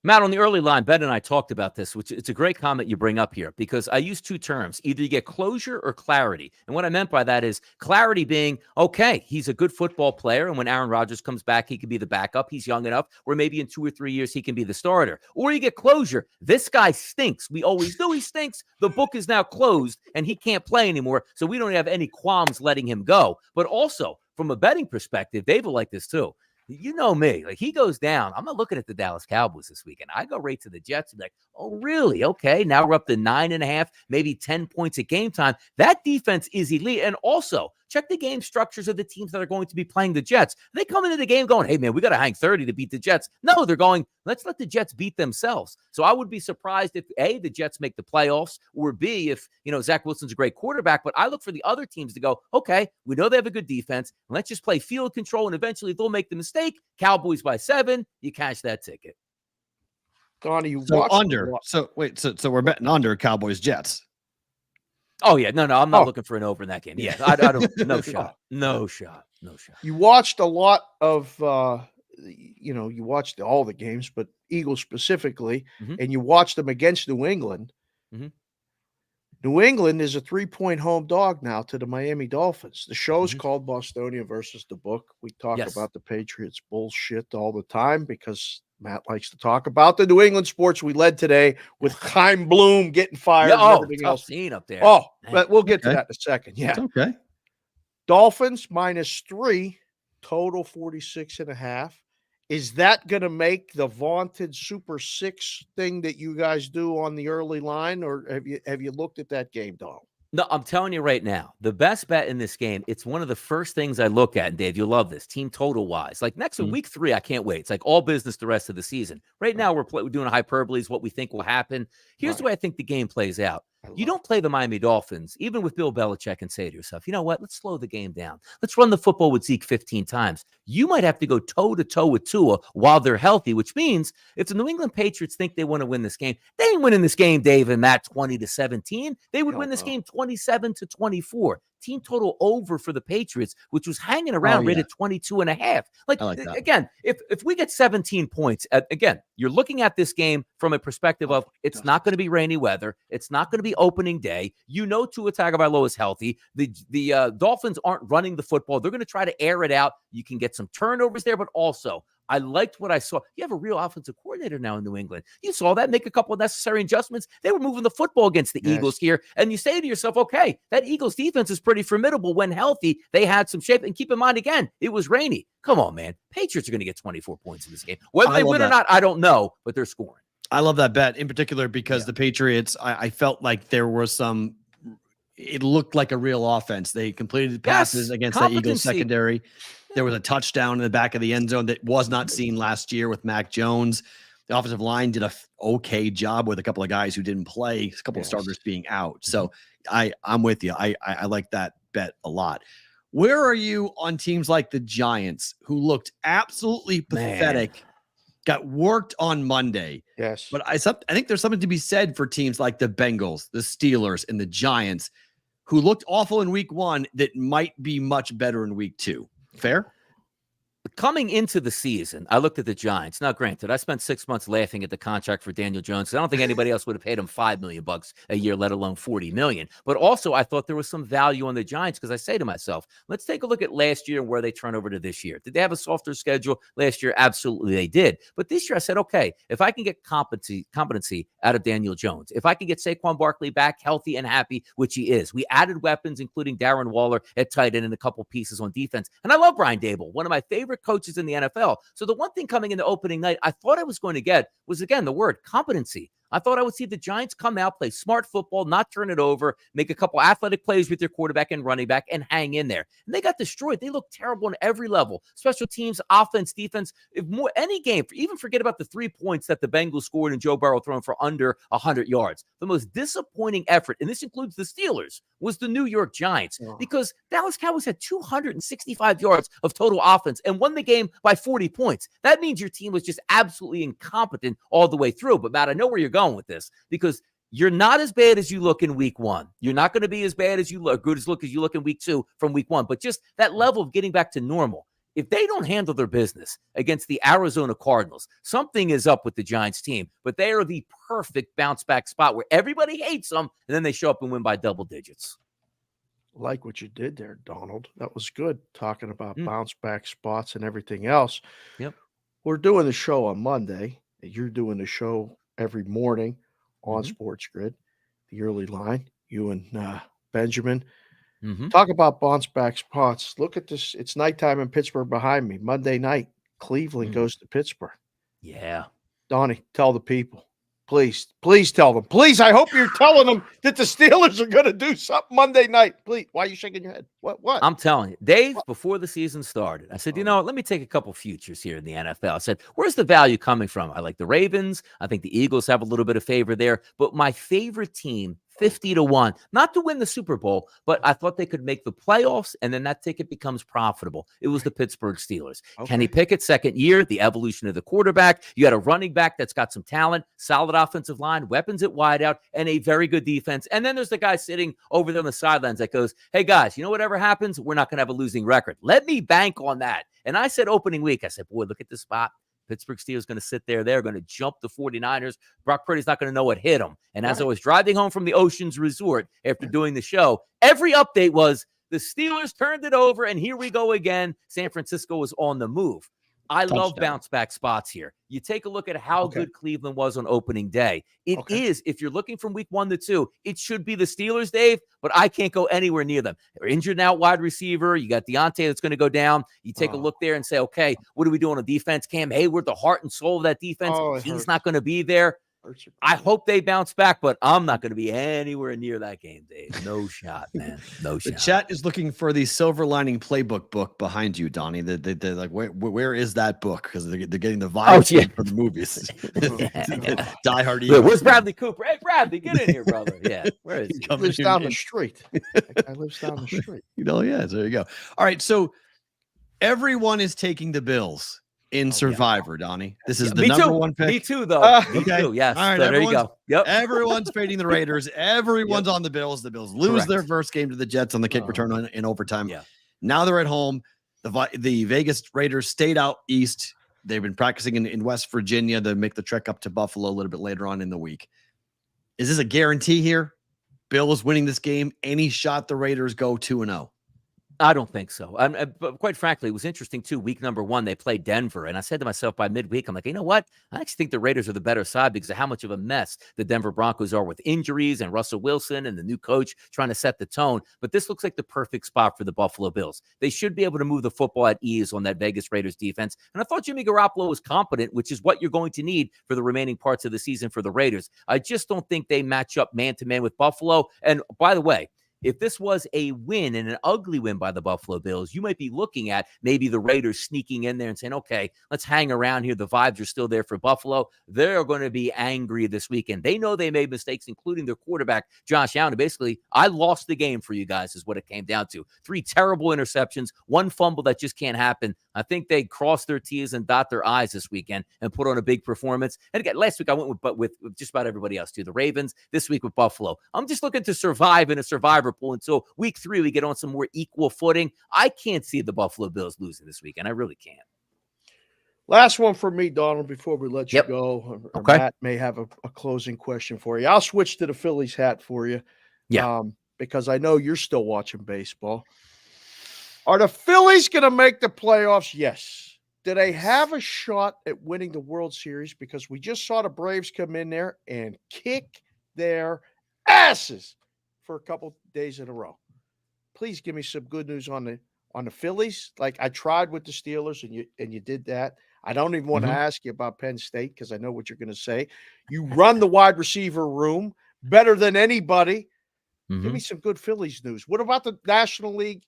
Matt, on the early line, Ben and I talked about this, which it's a great comment you bring up here, because I use 2 terms. Either you get closure or clarity. And what I meant by that is clarity being, okay, he's a good football player, and when Aaron Rodgers comes back, he can be the backup. He's young enough where maybe in 2 or 3 years he can be the starter. Or you get closure. This guy stinks. We always knew he stinks. The book is now closed, and he can't play anymore, so we don't have any qualms letting him go. But also, from a betting perspective, Dave will like this too. You know me, like he goes down. I'm not looking at the Dallas Cowboys this weekend. I go right to the Jets and like, oh, really? Okay. Now we're up to 9.5, maybe 10 points at game time. That defense is elite. And also check the game structures of the teams that are going to be playing the Jets. They come into the game going, hey man, we got to hang 30 to beat the Jets. No, they're going, let's let the Jets beat themselves. So I would be surprised if A, the Jets make the playoffs, or B, if, Zach Wilson's a great quarterback. But I look for the other teams to go, okay, we know they have a good defense. Let's just play field control, and eventually they'll make the mistake. Cowboys by 7, you cash that ticket. Donnie, so under. So wait, so we're betting under Cowboys Jets. Oh yeah, no, I'm not Oh. looking for an over in that game. Yeah, I don't. No shot. No shot. No shot. You watched a lot of, you watched all the games, but Eagles specifically, Mhm. and you watched them against New England. Mhm. New England is a 3-point home dog now to the Miami Dolphins. The show's Mhm. called Bostonian versus the Book. We talk Yes. about the Patriots bullshit all the time because Matt likes to talk about the New England sports. We led today with Chaim Bloom getting fired Yeah. and Oh, everything tough else. scene up there. Oh, Man. but we'll get to Okay. that in a second. Yeah. It's okay. Dolphins -3, total 46.5. Is that going to make the vaunted Super Six thing that you guys do on the early line, or have you looked at that game, Donald? No, I'm telling you right now, the best bet in this game, it's one of the first things I look at. And Dave, you'll love this, team total wise. Like next Mhm. week 3, I can't wait. It's like all business the rest of the season. Right now, we're doing a hyperboles, what we think will happen. Here's the way I think the game plays out. You don't play the Miami Dolphins, even with Bill Belichick, and say to yourself, you know what? Let's slow the game down. Let's run the football with Zeke 15 times. You might have to go toe-to-toe with Tua while they're healthy, which means if the New England Patriots think they want to win this game, they ain't winning this game, Dave, and Matt, 20-17. They would Hell win this no. game 27-24. Team total over for the Patriots, which was hanging around yeah. rated 22.5. Like, I like that. again, if we get 17 points, again, you're looking at this game from a perspective of it's not going to be rainy weather. It's not going to be opening day. You know Tua Tagovailoa is healthy. The Dolphins aren't running the football. They're going to try to air it out. You can get some turnovers there, but also I liked what I saw. You have a real offensive coordinator now in New England. You saw that, make a couple of necessary adjustments. They were moving the football against the Eagles here. And you say to yourself, okay, that Eagles defense is pretty formidable when healthy. They had some shape. And keep in mind, again, it was rainy. Come on, man. Patriots are going to get 24 points in this game. Whether they win or not, I don't know, but they're scoring. I love that bet in particular because the Patriots, I felt like there was some, it looked like a real offense. They completed passes against the Eagles secondary. There was a touchdown in the back of the end zone that was not seen last year with Mac Jones. The offensive line did a okay job with a couple of guys who didn't play, a couple of starters being out. So I'm with you. I like that bet a lot. Where are you on teams like the Giants, who looked absolutely pathetic, got worked on Monday? Yes. But I think there's something to be said for teams like the Bengals, the Steelers, and the Giants, who looked awful in week 1 that might be much better in week 2. Fair? Coming into the season, I looked at the Giants. Now, granted, I spent 6 months laughing at the contract for Daniel Jones. I don't think anybody else would have paid him $5 million a year, let alone $40 million. But also, I thought there was some value on the Giants because I say to myself, let's take a look at last year and where they turn over to this year. Did they have a softer schedule last year? Absolutely, they did. But this year, I said, okay, if I can get competency out of Daniel Jones, if I can get Saquon Barkley back healthy and happy, which he is, we added weapons, including Darren Waller at tight end and a couple pieces on defense. And I love Brian Daboll, one of my favorite coaches in the NFL. So the one thing coming into opening night I thought I was going to get was, again, the word competency. I thought I would see the Giants come out, play smart football, not turn it over, make a couple athletic plays with their quarterback and running back, and hang in there. And they got destroyed. They looked terrible on every level. Special teams, offense, defense. Any game, even forget about the 3 points that the Bengals scored and Joe Burrow throwing for under 100 yards. The most disappointing effort, and this includes the Steelers, was the New York Giants, because Dallas Cowboys had 265 yards of total offense and won the game by 40 points. That means your team was just absolutely incompetent all the way through. But Matt, I know where you're going with this, because you're not as bad as you look in week 1. You're not going to be as bad as you look, good as you look in week 2 from week 1. But just that level of getting back to normal. If they don't handle their business against the Arizona Cardinals, something is up with the Giants team. But they are the perfect bounce back spot where everybody hates them, and then they show up and win by double digits. Like what you did there, Donald. That was good, talking about bounce back spots and everything else. Yep. We're doing the show on Monday. You're doing the show every morning on Sports Grid, the early line. You and Benjamin. Talk about bounce back spots. Look at this. It's nighttime in Pittsburgh behind me. Monday night, Cleveland goes to Pittsburgh. Yeah. Donnie, tell the people. Please tell them. Please, I hope you're telling them that the Steelers are going to do something Monday night. Please. Why are you shaking your head? What? I'm telling you, Dave, before the season started, I said, you know what, let me take a couple futures here in the NFL. I said, where's the value coming from? I like the Ravens. I think the Eagles have a little bit of favor there. But my favorite team 50-1, not to win the Super Bowl, but I thought they could make the playoffs, and then that ticket becomes profitable. It was the Pittsburgh Steelers. Okay. Kenny Pickett, second year, the evolution of the quarterback. You had a running back that's got some talent, solid offensive line, weapons at wideout, and a very good defense. And then there's the guy sitting over there on the sidelines that goes, hey, guys, you know whatever happens, we're not going to have a losing record. Let me bank on that. And I said opening week, I said, boy, look at this spot. Pittsburgh Steelers going to sit there. They're going to jump the 49ers. Brock Purdy's not going to know what hit him. And as I was driving home from the Oceans Resort after doing the show, every update was the Steelers turned it over, and here we go again. San Francisco was on the move. I love bounce back spots here. You take a look at how good Cleveland was on opening day. It is, if you're looking from week 1 to 2, it should be the Steelers, Dave, but I can't go anywhere near them. They're injured now, wide receiver. You got Deontay that's going to go down. You take a look there and say, okay, what do we do on defense? Cam Hayward, the heart and soul of that defense, he's not going to be there. I hope they bounce back, but I'm not going to be anywhere near that game, Dave. No shot, man. No shot. The chat is looking for the silver lining playbook book behind you, Donnie. They're like, where is that book? Because they're getting the vibes from the movies. Die Hard. Where's Bradley Cooper? Hey, Bradley, get in here, brother. Yeah, where is he? He lives down the street. That guy lives down the street. Yeah, there you go. All right, so everyone is taking the Bills in Survivor, Donnie. This is the number one pick. Me too, though. Me too. Yes. All right, so there you go. Yep. Everyone's fading the Raiders. Everyone's on the Bills. The Bills lose their first game to the Jets on the kick return in overtime. Yeah. Now they're at home. The Vegas Raiders stayed out east. They've been practicing in West Virginia. They make the trek up to Buffalo a little bit later on in the week. Is this a guarantee here? Bills winning this game. Any shot the Raiders go 2-0? I don't think so. But quite frankly, it was interesting too. Week number 1, they played Denver. And I said to myself by midweek, I'm like, you know what? I actually think the Raiders are the better side because of how much of a mess the Denver Broncos are with injuries and Russell Wilson and the new coach trying to set the tone. But this looks like the perfect spot for the Buffalo Bills. They should be able to move the football at ease on that Vegas Raiders defense. And I thought Jimmy Garoppolo was competent, which is what you're going to need for the remaining parts of the season for the Raiders. I just don't think they match up man-to-man with Buffalo. And by the way, if this was a win and an ugly win by the Buffalo Bills, you might be looking at maybe the Raiders sneaking in there and saying, okay, let's hang around here. The vibes are still there for Buffalo. They're going to be angry this weekend. They know they made mistakes, including their quarterback, Josh Allen. Basically, I lost the game for you guys is what it came down to. 3 terrible interceptions, 1 fumble that just can't happen. I think they cross their T's and dot their I's this weekend and put on a big performance. And again, last week I went with just about everybody else too. The Ravens, this week with Buffalo. I'm just looking to survive in a survivor pool until week 3 we get on some more equal footing. I can't see the Buffalo Bills losing this weekend. I really can't. Last one for me, Donald, before we let you go. Okay. Matt may have a closing question for you. I'll switch to the Phillies hat for you. Yeah. Because I know you're still watching baseball. Are the Phillies going to make the playoffs? Yes. Do they have a shot at winning the World Series? Because we just saw the Braves come in there and kick their asses for a couple days in a row. Please give me some good news on the Phillies. Like I tried with the Steelers and you did that. I don't even want to ask you about Penn State because I know what you're going to say. You run the wide receiver room better than anybody. Give me some good Phillies news. What about the National League?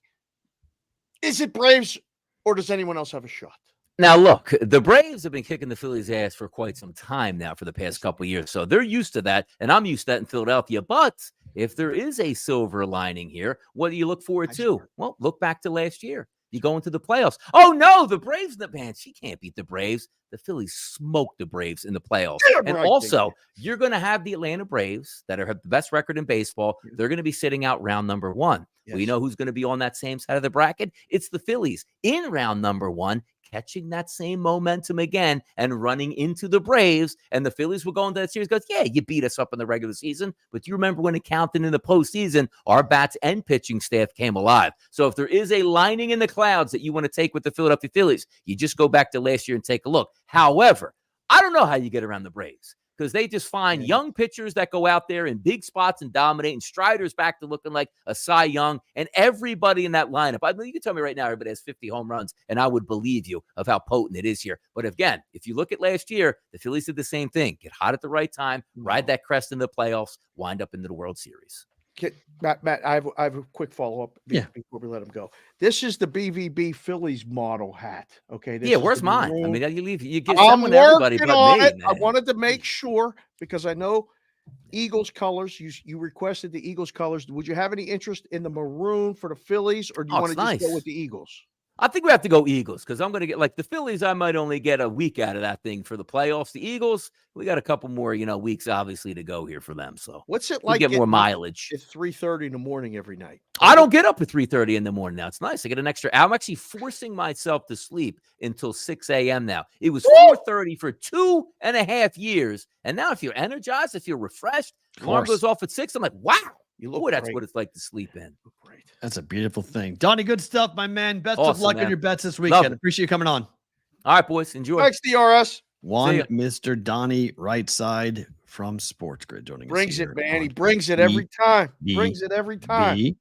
Is it Braves or does anyone else have a shot? Now, look, the Braves have been kicking the Phillies' ass for quite some time now for the past couple of years. So they're used to that, and I'm used to that in Philadelphia. But if there is a silver lining here, what do you look forward to? Well, look back to last year. You go into the playoffs. Oh, no, the Braves, man, she can't beat the Braves. The Phillies smoked the Braves in the playoffs. And also, you're going to have the Atlanta Braves that have the best record in baseball. They're going to be sitting out round number 1. Yes. We know who's going to be on that same side of the bracket. It's the Phillies in round number 1, catching that same momentum again and running into the Braves. And the Phillies will go into that series, goes, yeah, you beat us up in the regular season. But you remember when it counted in the postseason, our bats and pitching staff came alive. So if there is a lining in the clouds that you want to take with the Philadelphia Phillies, you just go back to last year and take a look. However, I don't know how you get around the Braves because they just find young pitchers that go out there in big spots and dominate. And Strider's back to looking like a Cy Young. And everybody in that lineup, I mean, you can tell me right now everybody has 50 home runs, and I would believe you of how potent it is here. But again, if you look at last year, the Phillies did the same thing. Get hot at the right time, ride that crest in the playoffs, wind up into the World Series. Matt, I have a quick follow-up before we let him go. This is the BVB Phillies model hat. Okay. Where's mine? I mean, you get I'm someone to everybody but on me. it. Man. I wanted to make sure because I know Eagles colors. You requested the Eagles colors. Would you have any interest in the maroon for the Phillies, or do you Oh, want it's to just go nice. with the Eagles? I think we have to go Eagles because I'm going to get like the Phillies. I might only get a week out of that thing for the playoffs. The Eagles, we got a couple more, weeks obviously to go here for them. So What's it we like get more getting up mileage. at 3:30 in the morning every night? I don't get up at 3:30 in the morning now. It's nice. I get an extra. I'm actually forcing myself to sleep until 6 a.m. now. It was 4:30 for 2.5 years, and now I feel energized. I feel refreshed. Alarm goes off at 6. I'm like, wow. You look Boy, that's great. what it's like to sleep in. Look great. That's a beautiful thing. Donnie, good stuff, my man. Best of Awesome, luck man. on your bets this Love weekend. it. Appreciate you coming on. All right, boys. Enjoy. Thanks, DRS. One ya. Mr. Donnie RightSide from Sports Grid joining Brings us. it, man. He brings it every time. Brings it every time.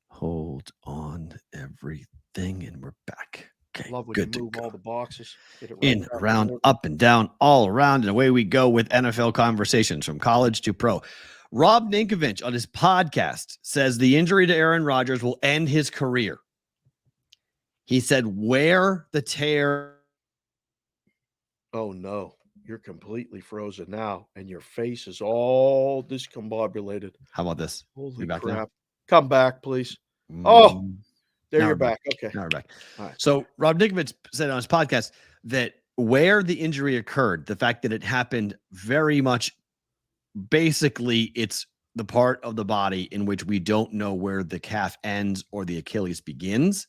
Hold on everything, and we're back. Okay, Love when good you to move go. all the boxes. Get it right In, back around, order. up and down, all around, and away we go with NFL conversations from college to pro. Rob Ninkovich on his podcast says the injury to Aaron Rodgers will end his career. He said, where the tear. Oh no, you're completely frozen now, and your face is all discombobulated. How about this? Holy You back now? crap! Come back, please. Oh, there Now you're we're back. Okay. Now we're back. All right. So Rob Ninkovich said on his podcast that where the injury occurred, the fact that it happened very much, basically it's the part of the body in which we don't know where the calf ends or the Achilles begins.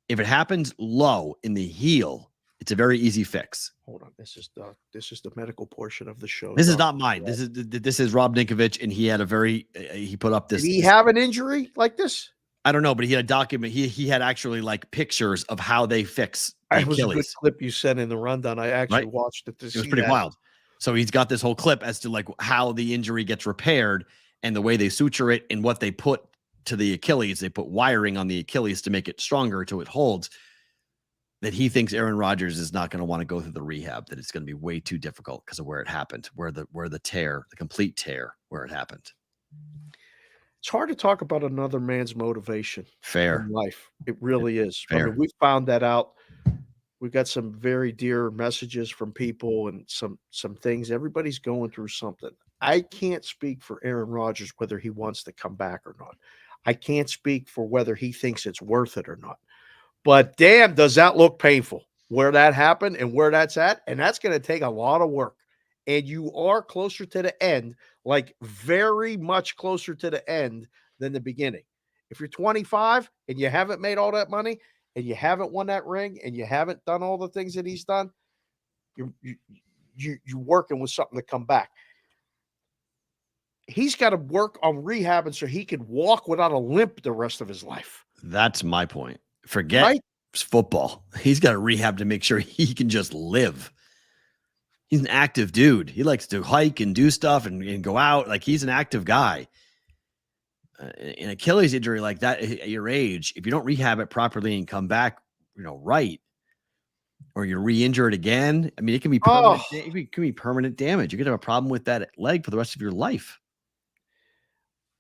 If it happens low in the heel, it's a very easy fix. Hold on. This is the medical portion of the show. This is Doc. not mine. This is Rob Ninkovich, and he had a very he put up this. Did he have an injury like this? I don't know, but he had a document. He had actually like pictures of how they fix the It was a good Achilles. clip you sent in the rundown. I actually Right? watched it. It was pretty wild. So he's got this whole clip as to like how the injury gets repaired and the way they suture it and what they put to the Achilles. They put wiring on the Achilles to make it stronger till it holds. That he thinks Aaron Rodgers is not going to want to go through the rehab, that it's going to be way too difficult because of where it happened, where the tear, the complete tear, where it happened. It's hard to talk about another man's motivation Fair. in life. It really is. I Fair. mean, we found that out. We've got some very dear messages from people and some things. Everybody's going through something. I can't speak for Aaron Rodgers whether he wants to come back or not. I can't speak for whether he thinks it's worth it or not. But damn, does that look painful where that happened and where that's at? And that's going to take a lot of work. And you are closer to the end, like very much closer to the end than the beginning. If you're 25 and you haven't made all that money and you haven't won that ring and you haven't done all the things that he's done, you're working with something to come back. He's got to work on rehabbing so he can walk without a limp the rest of his life. That's my point. Forget football. He's got to rehab to make sure he can just live. He's an active dude. He likes to hike and do stuff and go out. Like, he's an active guy. An Achilles injury like that at your age, if you don't rehab it properly and come back, right, or you re-injure it again, I mean, it can be permanent. It can be permanent damage. You could have a problem with that leg for the rest of your life.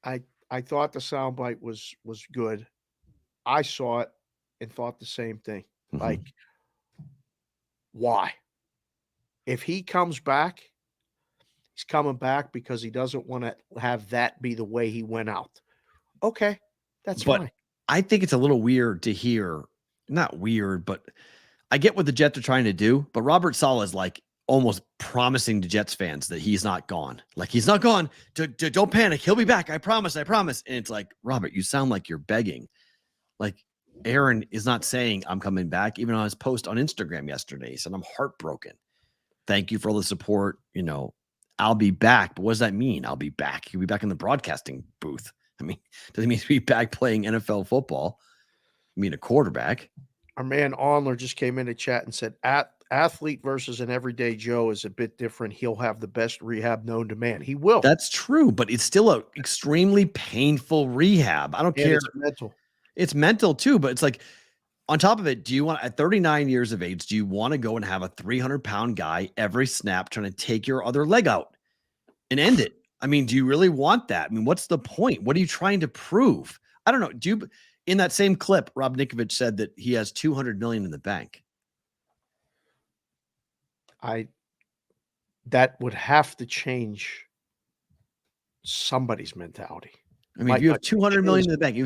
I thought the soundbite was good. I saw it and thought the same thing. Mm-hmm. Like, why? If he comes back, he's coming back because he doesn't want to have that be the way he went out. Okay, that's fine. I think it's a little weird to hear. Not weird, but I get what the Jets are trying to do. But Robert Saleh is like almost promising to Jets fans that he's not gone. Like, he's not gone. Don't panic. He'll be back. I promise. I promise. And it's like, Robert, you sound like you're begging. Like, Aaron is not saying I'm coming back. Even on his post on Instagram yesterday, he said, I'm heartbroken. Thank you for all the support. I'll be back. But what does that mean? I'll be back. He'll be back in the broadcasting booth. I mean, does it mean to be back playing NFL football? I mean, a quarterback. Our man Onler just came in to chat and said, athlete versus an everyday Joe is a bit different. He'll have the best rehab known to man. He will. That's true, but it's still an extremely painful rehab. I don't care. It's mental. It's mental too, but it's like, on top of it, do you want, at 39 years of age, do you want to go and have a 300-pound guy every snap trying to take your other leg out and end it? I mean, do you really want that? I mean, what's the point? What are you trying to prove? I don't know. In that same clip, Rob Ninkovich said that he has $200 million in the bank. That would have to change somebody's mentality. I mean, Might if you have not be 200 million his. in the bank,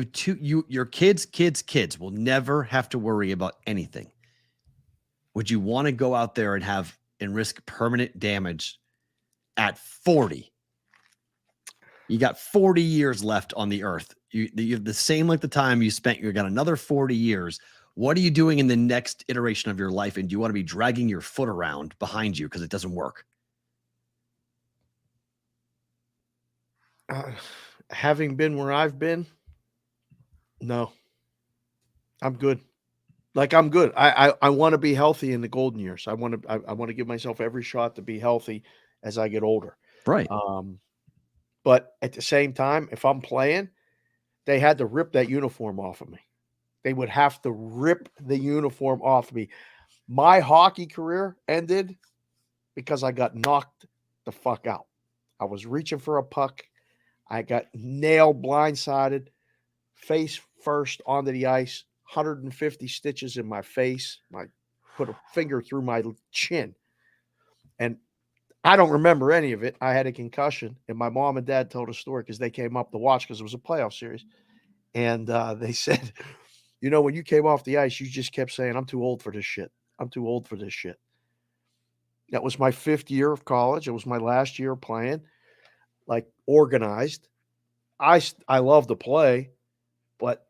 your kids will never have to worry about anything. Would you want to go out there and risk permanent damage at 40? You got 40 years left on the earth. You have the same length of time you spent. You got another 40 years. What are you doing in the next iteration of your life? And do you want to be dragging your foot around behind you because it doesn't work? Having been where I've been, no, I'm good. Like, I'm good. I want to be healthy in the golden years. I want to give myself every shot to be healthy as I get older. Right. But at the same time, if I'm playing, they had to rip that uniform off of me. They would have to rip the uniform off of me. My hockey career ended because I got knocked the fuck out. I was reaching for a puck. I got nailed blindsided, face first onto the ice, 150 stitches in my face. I put a finger through my chin. And I don't remember any of it. I had a concussion, and my mom and dad told a story because they came up to watch because it was a playoff series. And they said, when you came off the ice, you just kept saying, I'm too old for this shit. I'm too old for this shit. That was my 5th year of college. It was my last year playing, like, organized. I love to play, but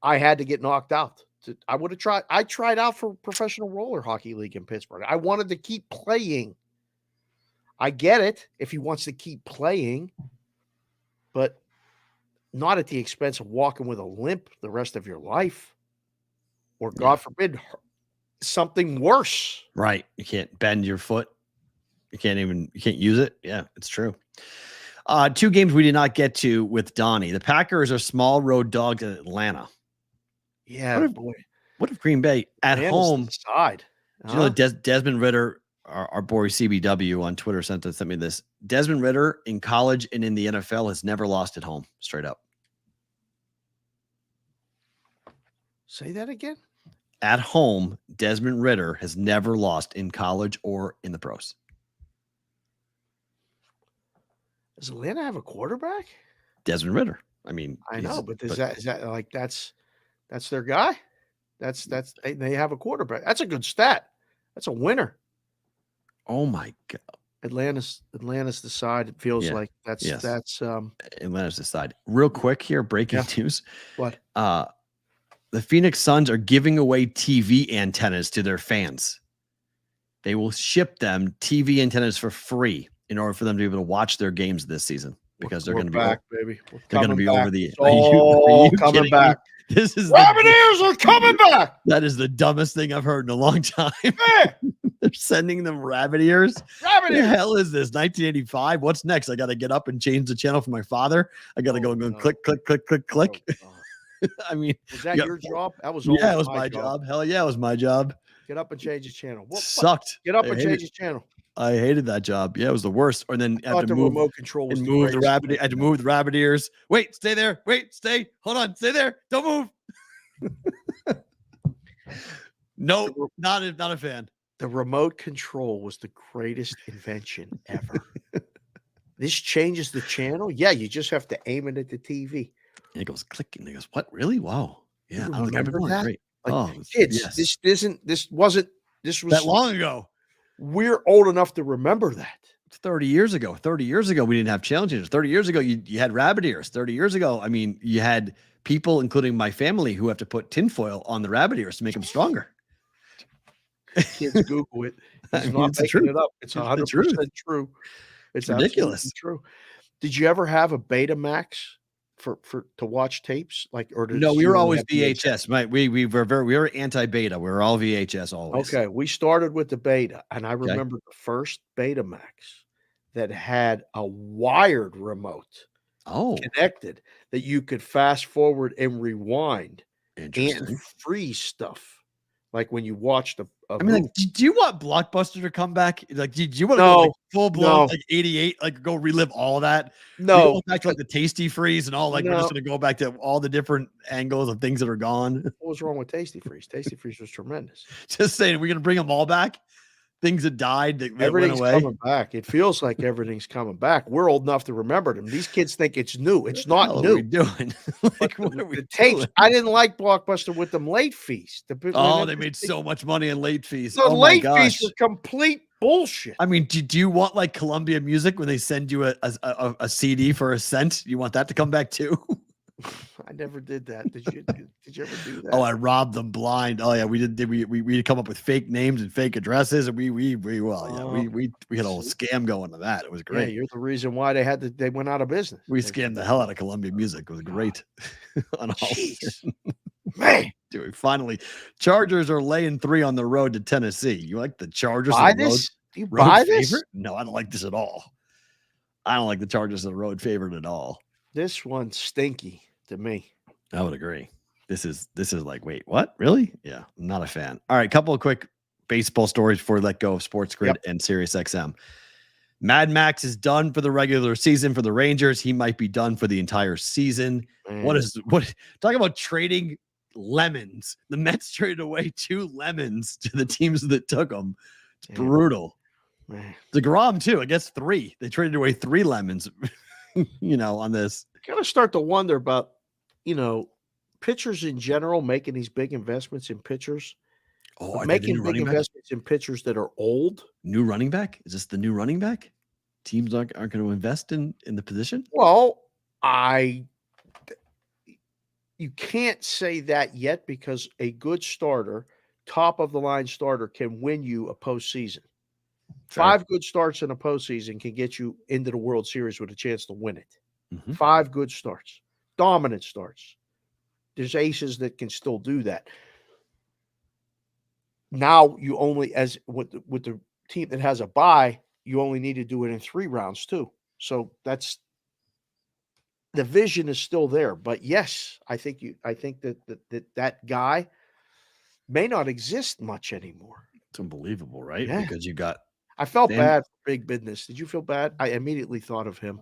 I had to get knocked out. I would have tried. I tried out for professional roller hockey league in Pittsburgh. I wanted to keep playing. I get it if he wants to keep playing, but not at the expense of walking with a limp the rest of your life, or God forbid, something worse. Right. You can't bend your foot. You can't use it. Yeah, it's true. 2 games we did not get to with Donnie. The Packers are small road dogs in Atlanta. Yeah, what if Green Bay at home? Side. Do you know Desmond Ritter, our boy CBW on Twitter sent me this. Desmond Ritter in college and in the NFL has never lost at home, straight up. Say that again? At home, Desmond Ritter has never lost in college or in the pros. Does Atlanta have a quarterback? Desmond Ritter. I mean, I know, but is that like that's their guy? They have a quarterback. That's a good stat. That's a winner. Oh my God. Atlanta's the side. It feels like that's Atlanta's the side. Real quick here, breaking news. What? The Phoenix Suns are giving away TV antennas to their fans. They will ship them TV antennas for free in order for them to be able to watch their games this season, because they're going to be back, baby. They're going to be over the. Are you coming back. This is Rabbit are coming back. That is the dumbest thing I've heard in a long time. They're sending them rabbit ears. What the hell is this? 1985? What's next? I got to get up and change the channel for my father. I got to go and click, click, click, click, click. I mean, was that your job? That was it was my job. Hell yeah, it was my job. Get up and change his channel. Sucked. Get up and change his channel. I hated that job. Yeah, it was the worst. And then I had to move remote control and move the rabbit. I had to move the rabbit ears. Wait, stay there. Wait, stay. Hold on. Stay there. Don't move. No, not a fan. The remote control was the greatest invention ever. This changes the channel. Yeah, you just have to aim it at the TV. And it goes click, and it goes, what? Really? Wow. Yeah, I don't remember that. Great. Like, kids, yes. This was that long ago. We're old enough to remember that. It's 30 years ago. 30 years ago, we didn't have channel changers. 30 years ago, you had rabbit ears. 30 years ago, I mean, you had people, including my family, who have to put tinfoil on the rabbit ears to make them stronger. Kids Google it. It's not making it up. It's 100% true. It's ridiculous. True. Did you ever have a Betamax for to watch tapes? No, we were always VHS. Right. We were anti-beta. We were all VHS always. Okay. We started with the beta, and I remember the first Betamax that had a wired remote connected that you could fast forward and rewind and freeze stuff. Like when you watched do you want Blockbuster to come back? Like, do you want to go full blown like 88? Like, go relive all that? No, go back to like the Tasty Freeze and all. Like, we're just going to go back to all the different angles of things that are gone. What was wrong with Tasty Freeze? Tasty Freeze was tremendous. Just saying, we're going to bring them all back. things that died that went Everything's away. coming back. It feels like everything's coming back. We're old enough to remember them. These kids think it's new. It's not What new. are we doing? Like, what are we The tapes. doing? I didn't like Blockbuster with them late fees. Oh, they made so much money in late fees. The Oh my late gosh. fees were complete bullshit. I mean, do you want like Columbia Music when they send you a CD for a cent? You want that to come back too? I never did that. Did you? Did you ever do that? Oh, I robbed them blind. Oh yeah, we did. We come up with fake names and fake addresses, and we had a whole scam going to that. It was yeah, great. you're the reason why they went out of business. We scammed the hell out of Columbia Music. It was great. On all Jeez. Man, Dude, finally, Chargers are laying 3 on the road to Tennessee. You like the Chargers? buy as a road- this? Do you road buy this? favorite? No, I don't like this at all. I don't like the Chargers as a road favorite at all. This one's stinky to me. I would agree. This is like, wait, what? Really? Yeah, I'm not a fan. All right, couple of quick baseball stories before we let go of Sports Grid and Sirius XM. Mad Max is done for the regular season for the Rangers. He might be done for the entire season. Man. What talk about trading lemons? The Mets traded away 2 lemons to the teams that took them. It's Damn. brutal. Man. DeGrom too. I guess 3. They traded away 3 lemons. On this. Gotta start to wonder about, pitchers in general making these big investments in pitchers. Oh, But are they the making new big running back? investments in pitchers that are old. New running back? Is this the new running back? Teams aren't going to invest in the position? Well, you can't say that yet because a good starter, top of the line starter, can win you a postseason. Fair. 5 good starts in a postseason can get you into the World Series with a chance to win it. Mhm. 5 good starts, dominant starts. There's aces that can still do that. Now you only, as with the team that has a bye, you only need to do it in 3 rounds too. So that's the vision is still there. But yes, I think that guy may not exist much anymore. It's unbelievable, right? Yeah. Because you got I felt Then- bad for big business. Did you feel bad? I immediately thought of him.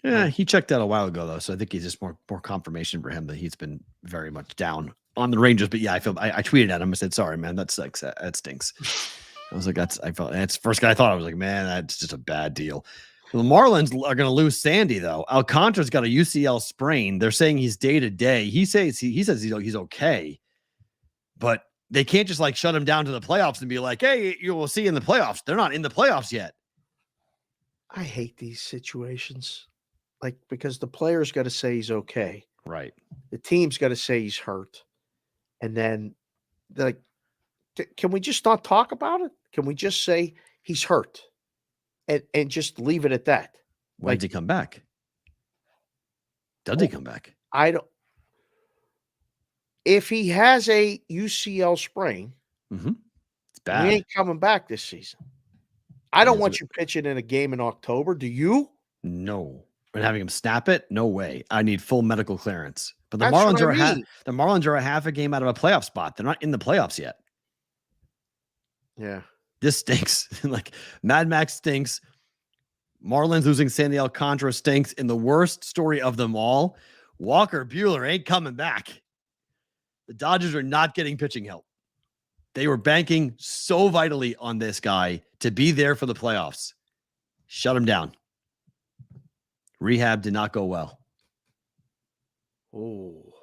he checked out a while ago though, so I think he's just more confirmation for him that he's been very much down on the Rangers. But yeah, I tweeted at him. I said, "Sorry, man, that sucks. That stinks." I was like, that's the first guy I thought. I was like, man, that's just a bad deal. The Marlins are going to lose Sandy though. Alcantara's got a UCL sprain. They're saying he's day to day. He says he's okay, but they can't just like shut him down to the playoffs and be like, hey, you will see in the playoffs. They're not in the playoffs yet. I hate these situations. Like, because the player's got to say he's okay. Right. The team's got to say he's hurt. And then they're like, can we just not talk about it? Can we just say he's hurt and just leave it at that? When did he come back? Does he come back? I don't. If he has a UCL sprain, It's he bad. ain't coming back this season. I don't Is want it- you pitching in a game in October. Do you? No. And having him snap it? No way. I need full medical clearance. But the That's Marlins what are I mean. the Marlins are a half a game out of a playoff spot. They're not in the playoffs yet. Yeah. This stinks. Like Mad Max stinks. Marlins losing Sandy Alcantara stinks. And the worst story of them all, Walker Buehler ain't coming back. The Dodgers are not getting pitching help. They were banking so vitally on this guy to be there for the playoffs. Shut him down. Rehab did not go well. Oh.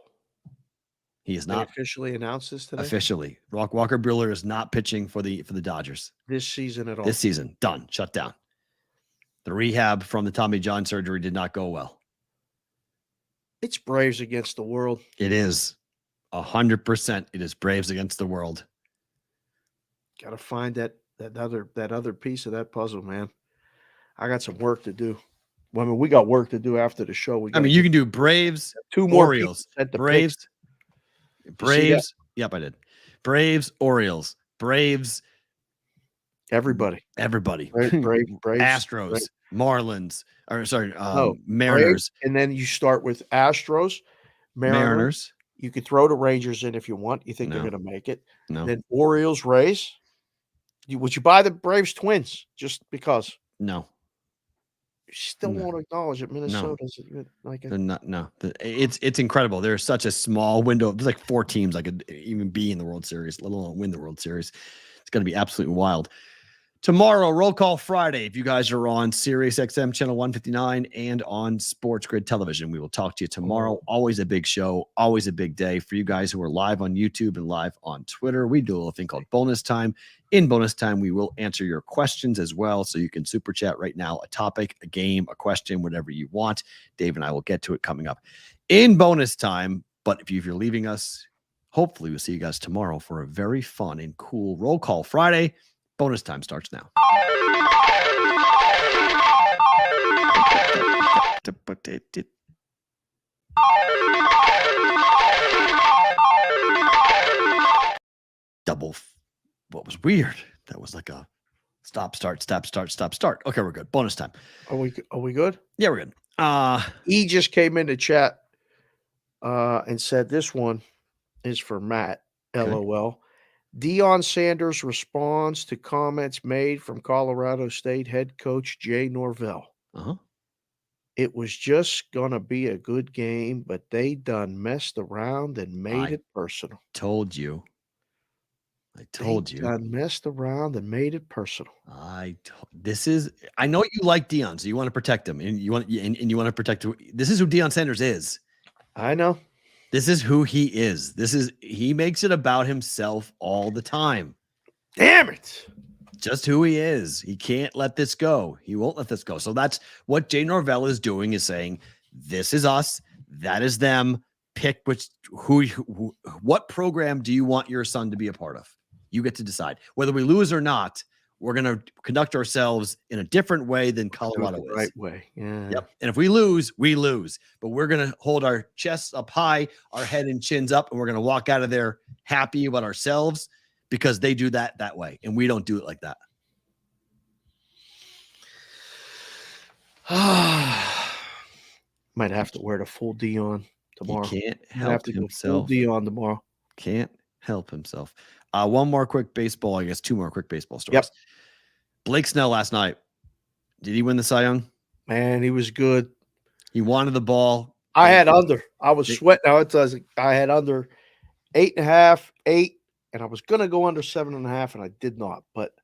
He is They not officially announced this today? officially. Walker Buehler is not pitching for the Dodgers This season at all. this season. Done. Shut down. The rehab from the Tommy John surgery did not go well. It's Braves against the world. It is 100%. It is Braves against the world. Got to find that other piece of that puzzle, man. I got some work to do. Well, I mean, we got work to do after the show. I mean, you can do Braves, 2 more Orioles, pieces at the Braves, see that? Braves. Yep, I did. Braves, Orioles, Braves, Everybody. everybody. Braves, Astros, Braves. Marlins, or sorry, No, Mariners, Braves, and then you start with Astros, Mariners. You could throw the Rangers in if you want. You think No. they're going to make it. No, Then Orioles, Rays. Would you buy the Braves Twins just because? no, You still No. won't acknowledge it. Minnesota's like they're it. not. No, it's incredible. There's such a small window. There's like 4 teams that could even be in the World Series, let alone win the World Series. It's going to be absolutely wild. Tomorrow, Roll Call Friday. If you guys are on Sirius XM channel 159 and on Sports Grid Television, we will talk to you tomorrow. Always a big show, always a big day for you guys who are live on YouTube and live on Twitter. We do a little thing called bonus time. In bonus time, we will answer your questions as well. So you can super chat right now, a topic, a game, a question, whatever you want. Dave and I will get to it coming up in bonus time. But if you're leaving us, hopefully we'll see you guys tomorrow for a very fun and cool Roll Call Friday. Bonus time starts now. Double. What was weird? That was like a stop, start, stop, start, stop, start. Okay, we're good. Bonus time. Are we good? Yeah, we're good. He just came in the chat and said this one is for Matt. Okay. LOL. Deion Sanders responds to comments made from Colorado State head coach Jay Norvell. It was just going to be a good game, but they done messed around and made it personal. I told you. Done messed around and made it personal. I know you like Deion, so you want to protect him, and you want to protect. This is who Deion Sanders is. I know. This is who he is. He makes it about himself all the time. Damn it. Just who he is. He can't let this go. He won't let this go. So that's what Jay Norvell is doing, is saying, this is us. That is them. Pick what program do you want your son to be a part of? You get to decide. Whether we lose or not, we're going to conduct ourselves in a different way than Colorado is. Right way. Yeah. Yep. And if we lose, we lose. But we're going to hold our chests up high, our head and chins up, and we're going to walk out of there happy about ourselves, because they do that way, and we don't do it like that. Might have to wear the full Deion tomorrow. He can't Have help to go himself. full Deion tomorrow. Can't help himself. One more quick baseball, I guess two more quick baseball stories. Yep. Blake Snell last night. Did he win the Cy Young? Man, he was good. He wanted the ball. I had under. I was sweating. I had under 8.5, 8, and I was going to go under 7.5, and I did not. But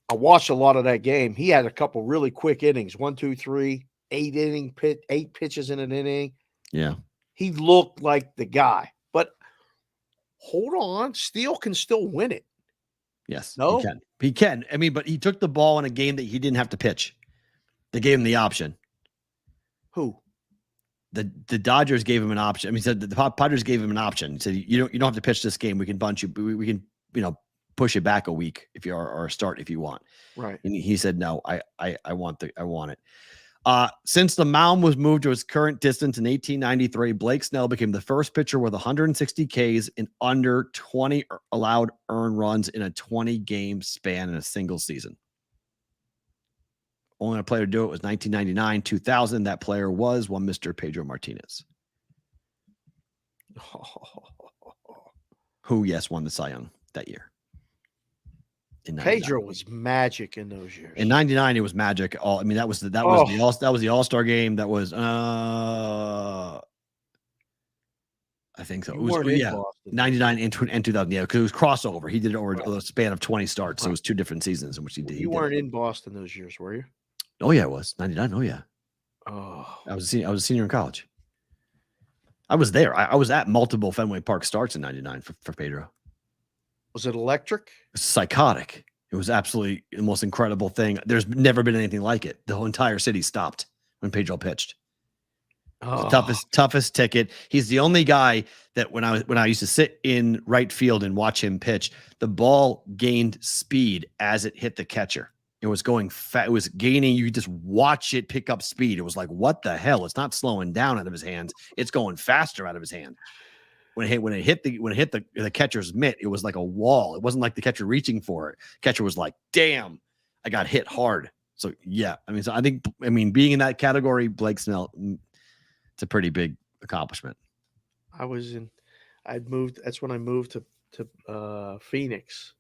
I watched a lot of that game. He had a couple really quick innings. 1, 2, 3, 8 pitches in an inning. Yeah. He looked like the guy. But hold on. Steele can still win it. Yes. No? He can. I mean, but he took the ball in a game that he didn't have to pitch. They gave him the option. Who? The Dodgers gave him an option. I mean, said the Padres gave him an option. He said, you don't have to pitch this game. We can bunch you. We can, push you back a week if you are, or start if you want. Right. And he said, no, I want it. Since the mound was moved to its current distance in 1893, Blake Snell became the first pitcher with 160 Ks and under 20 allowed earned runs in a 20-game span in a single season. Only a player to do it was 1999, 2000. That player was one Mr. Pedro Martinez, who, yes, won the Cy Young that year. Pedro was magic in those years. In 99, it was magic. That was the All-Star game. That was I think so. It was 99 and 2000. Yeah, because it was crossover. He did it over a span of 20 starts. So it was two different seasons in which he did. You weren't in Boston those years, were you? Oh yeah, it was 99. Oh yeah. Oh, I was a senior in college. I was there. I was at multiple Fenway Park starts in 99 for Pedro. Was it electric? It's psychotic. It was absolutely the most incredible thing. There's never been anything like it. The whole entire city stopped when Pedro pitched. Oh. The toughest ticket. He's the only guy that when I used to sit in right field and watch him pitch, the ball gained speed as it hit the catcher. It was going fast. It was gaining. You could just watch it pick up speed. It was like, what the hell? It's not slowing down out of his hands. It's going faster out of his hand. When it hit the catcher's mitt, it was like a wall. It wasn't like the catcher reaching for it. Catcher was like, damn, I got hit hard. So yeah, I think being in that category, Blake Snell, it's a pretty big accomplishment. I'd moved. That's when I moved to Phoenix,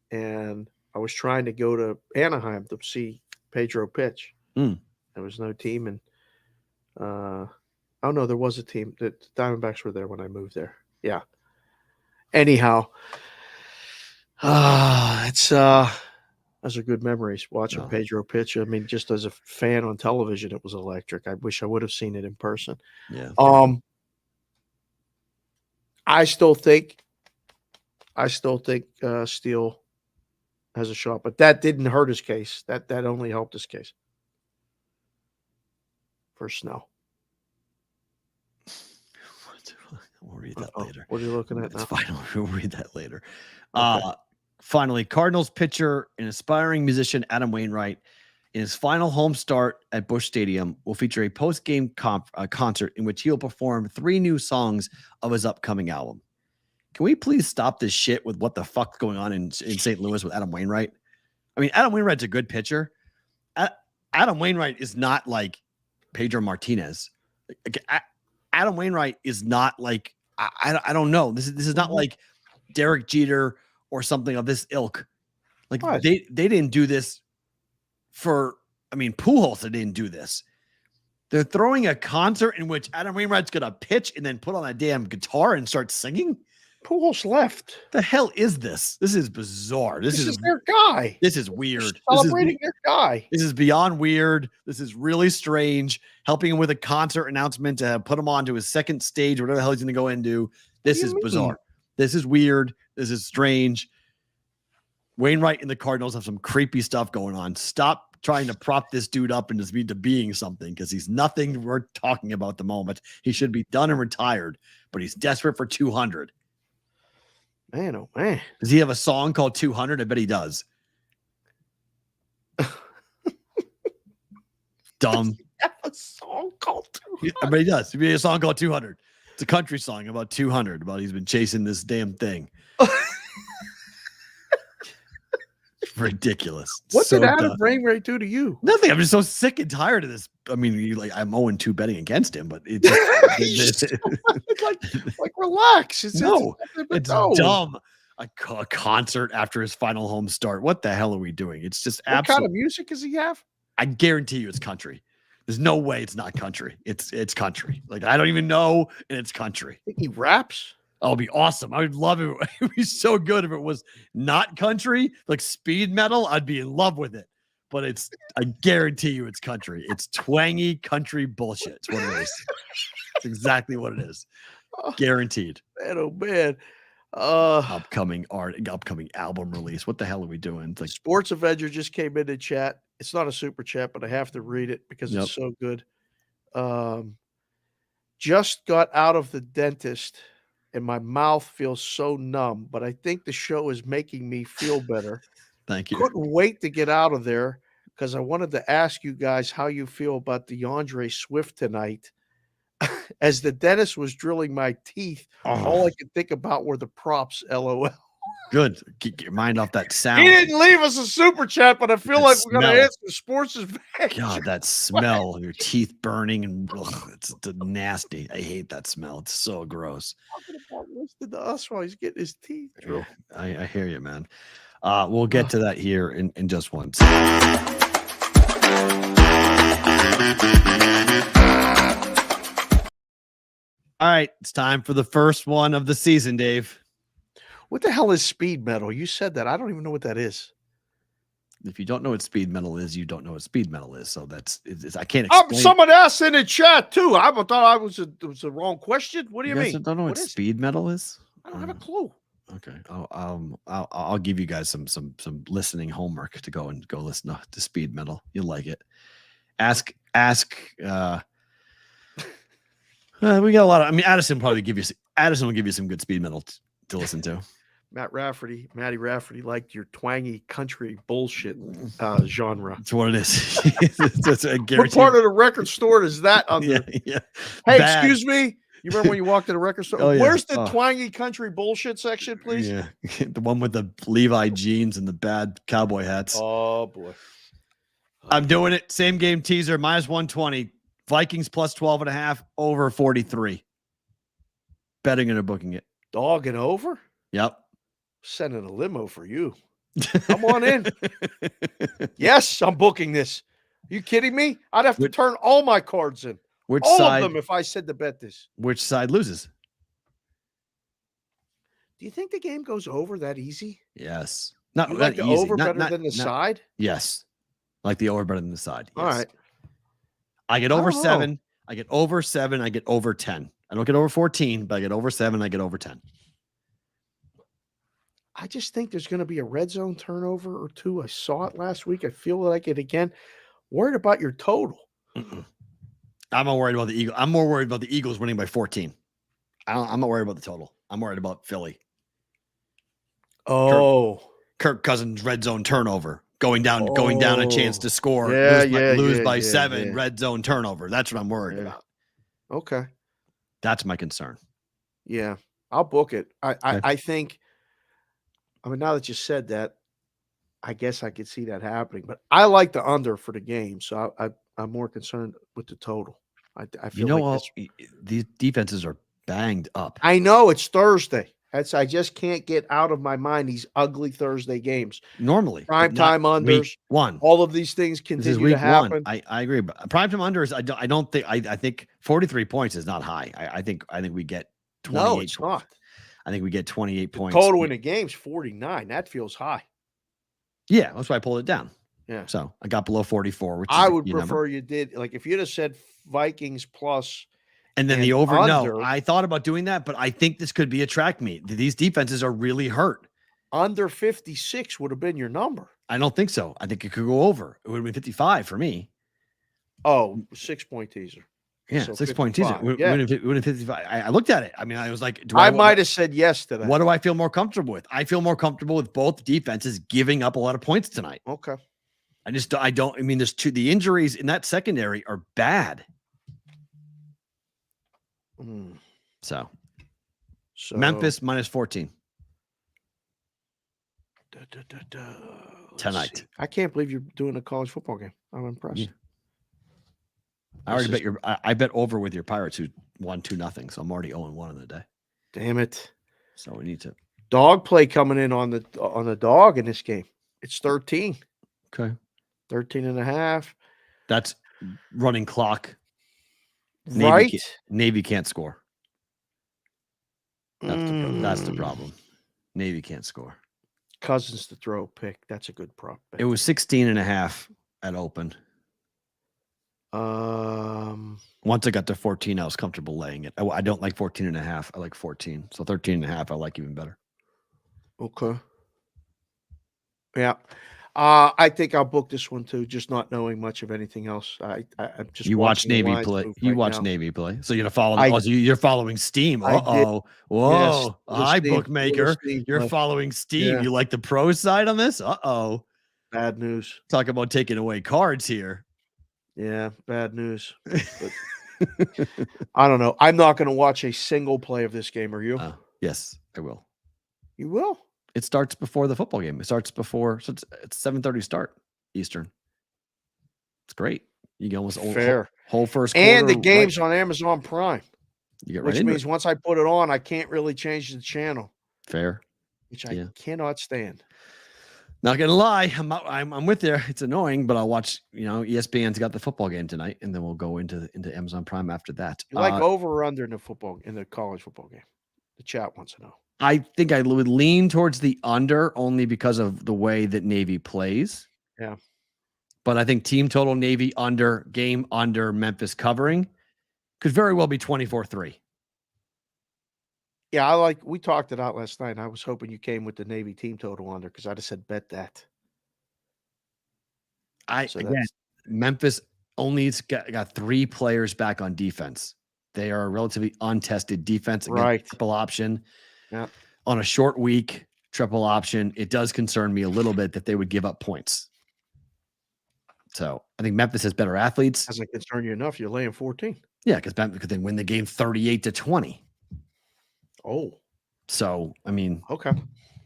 and I was trying to go to Anaheim to see Pedro pitch. There was no team, and no, there was a team. The Diamondbacks were there when I moved there. Yeah. Anyhow, it's Those are good memories watching No. Pedro pitch. I mean, just as a fan on television, it was electric. I wish I would have seen it in person. Yeah. I still think Steele has a shot, but that didn't hurt his case. That only helped his case for Snell. We'll read that later. What are you looking at It's now? fine. We'll read that later. Okay. Finally, Cardinals pitcher and aspiring musician Adam Wainwright, in his final home start at Busch Stadium, will feature a post-game concert in which he'll perform 3 new songs of his upcoming album. Can we please stop this shit with what the fuck's going on in St. Louis with Adam Wainwright? I mean, Adam Wainwright's a good pitcher. Adam Wainwright is not like Pedro Martinez. Adam Wainwright is not like, I don't know. This is not like Derek Jeter or something of this ilk. Like What? they didn't do this for, I mean, Pujols didn't do this. They're throwing a concert in which Adam Wainwright's going to pitch and then put on a damn guitar and start singing. Pujols left. The hell is this? This is bizarre. This is their guy. This is weird. Celebrating their guy. This is beyond weird. This is really strange. Helping him with a concert announcement to put him on to his second stage, whatever the hell he's going to go into. This is bizarre. This is weird. This is strange. Wainwright and the Cardinals have some creepy stuff going on. Stop trying to prop this dude up and just be to being something, because he's nothing worth talking about at the moment. He should be done and retired, but he's desperate for 200. Man, oh man. Does he have a song called 200? I bet he does. Dumb. Have a song called 200. I bet he does. He has a song called 200. It's a country song about 200, about he's been chasing this damn thing. Ridiculous. What So did Adam dumb. Wainwright do to you? Nothing. I'm just so sick and tired of this. I mean, I'm 0-2 betting against him, but it's like relax. It's dumb. A concert after his final home start. What the hell are we doing? It's just What absolutely. kind of music does he have? I guarantee you, it's country. There's no way it's not country. It's country. Like, I don't even know, and it's country. Think he raps? Oh, it'd be awesome. I would love it. It would be so good if it was not country, like speed metal. I'd be in love with it. But I guarantee you it's country. It's twangy country bullshit. It's what it is. It's exactly what it is. Guaranteed. Man, oh man. Upcoming album release. What the hell are we doing? It's like, Sports Avenger just came in the chat. It's not a super chat, but I have to read it because Yep. it's so good. Just got out of the dentist and my mouth feels so numb, but I think the show is making me feel better. thank you. Couldn't wait to get out of there because I wanted to ask you guys how you feel about DeAndre Swift tonight. As the dentist was drilling my teeth, all I could think about were the props. LOL. Good. Get your mind off that sound. He didn't leave us a super chat, but I feel That like we're going smell. to answer Sports Adventure. God, that smell of your teeth burning and it's nasty. I hate that smell. It's so gross. Talking about listening to us while he's getting his teeth drilled. I hear you, man. We'll get to that here in just one. All right, it's time for the first one of the season, Dave. What the hell is speed metal? You said that. I don't even know what that is. If you don't know what speed metal is, you don't know what speed metal is. So I can't explain. Someone asked in the chat too. I thought it was the wrong question. What do you guys mean? don't know what What is it? speed metal is? I don't have a clue. Okay. I'll give you guys some listening homework to go listen to speed metal. You'll like it. Ask we got a lot of, I mean, Addison will give you some good speed metal to listen to. Matty Rafferty liked your twangy country bullshit genre. That's what it is. That's a What guarantee. part of the record store is that under? Yeah. Hey, Bad. excuse me. You remember when you walked to the record store? Oh, yeah. Where's the Oh. twangy country bullshit section, please? Yeah. The one with the Levi jeans and the bad cowboy hats. Oh boy. I'm doing it. Same game teaser, -120. Vikings plus 12.5, over 43. Betting and booking it. Dog and over? Yep. Sending a limo for you. Come on in. Yes, I'm booking this. Are you kidding me? I'd have to turn all my cards in. Which All side? of them if I said to bet this. Which side loses? Do you think the game goes over that easy? Yes. Not, You not like the easy. over Not- better than the not- side? Yes. I like the over better than the side. Yes. All right. I get I over don't know. 7. I get over 7. I get over 10. I don't get over 14, but I get over 7. I get over 10. I just think there's going to be a red zone turnover or two. I saw it last week. I feel like it again. Worried about your total. I'm not worried about the Eagles. I'm more worried about the Eagles winning by 14. I'm not worried about the total. I'm worried about Philly. Oh. Kirk Cousins red zone turnover. Going down a chance to score. Yeah, lose by yeah, 7. yeah. Red zone turnover. That's what I'm worried Yeah. about. Okay. That's my concern. Yeah. I'll book it. Okay. I think, I mean, now that you said that, I guess I could see that happening. But I like the under for the game, so I'm more concerned with the total. I feel these defenses are banged up. I know it's Thursday. I just can't get out of my mind these ugly Thursday games. Normally, Prime time unders. Week 1. All of these things This is continue week to happen. 1. I agree. But prime time unders, I don't think. I think 43 points is not high. I think we get 28. No, it's not. I think we get 28 The points. total in the game's 49. That feels high. Yeah, that's why I pulled it down. Yeah. So I got below 44, which I is a would key prefer number. you did, like, if you'd have said Vikings plus And then and the over. under. No, I thought about doing that, but I think this could be a track meet. These defenses are really hurt. under 56 would have been your number. I don't think so. I think it could go over. It would have been 55 for me. Oh, 6-point teaser. Yeah, So 6-point teaser. 55, yeah. It would have 55. I looked at it. I mean, I was like, I might have said yes to that. What do I feel more comfortable with? I feel more comfortable with both defenses giving up a lot of points tonight. Okay. I mean, the injuries in that secondary are bad. So Memphis minus 14 Let's tonight. see. I can't believe you're doing a college football game. I'm impressed. Yeah. I bet over with your Pirates who won 2-0. So I'm already 0-1 in the day. Damn it. So we need to. Dog play coming in on the dog in this game. It's 13. Okay. 13.5. That's running clock. Right? Navy can't score. That's the problem. Navy can't score. Cousins to throw a pick. That's a good prop. Bet. It was 16.5 at open. Once I got to 14, I was comfortable laying it. I don't like 14.5. I like 14. So 13.5, I like even better. Okay. Yeah. I think I'll book this one too, just not knowing much of anything else. I'm just You watch watching the Navy lines play. move You right watch now. Navy play. So you're gonna follow. You're following Steam. I did. Whoa. Yes, Hi, Steam, bookmaker. Steam You're play. following Steam. Yeah. You like the pro side on this? Bad news. Talk about taking away cards here. Yeah, bad news. But I don't know. I'm not going to watch a single play of this game. Are you? Yes, I will. You will? It starts before the football game. It starts before, so it's 7:30 start Eastern. It's great. You get almost Fair. whole first quarter. And the game's on Amazon Prime, You get right which into means once I put it on, I can't really change the channel, Fair. which I cannot stand. Not gonna lie, I'm with you. It's annoying, but I'll watch. ESPN's got the football game tonight, and then we'll go into Amazon Prime after that. You like over or under in the college football game? The chat wants to know. I think I would lean towards the under only because of the way that Navy plays. Yeah. But I think team total Navy under, game under, Memphis covering could very well be 24-3. Yeah, we talked it out last night. I was hoping you came with the Navy team total under because I'd have said bet that. Memphis only got 3 players back on defense. They are a relatively untested defense against Right. triple option. Yeah. On a short week, triple option, it does concern me a little bit that they would give up points. So I think Memphis has better athletes. Doesn't concern you enough. You're laying 14. Yeah, because they win the game 38-20. Oh. So, I mean, okay.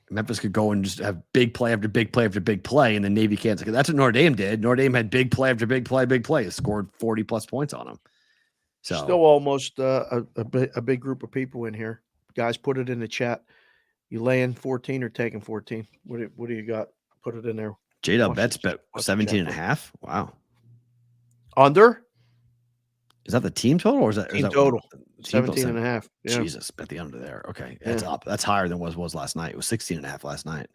Memphis could go and just have big play after big play after big play, and the Navy can't. That's what Notre Dame did. Notre Dame had big play after big play, It scored 40+ points on them. So Still almost a big group of people in here. Guys, put it in the chat. You laying 14 or taking 14? What do you got? Put it in there. J-Dub bets bet 17.5. Wow. Under? Is that the team total or is that Team is that total? team 17.5. Yeah. Jesus, bet the under there. Okay. That's up. That's higher than was last night. It was 16.5 last night.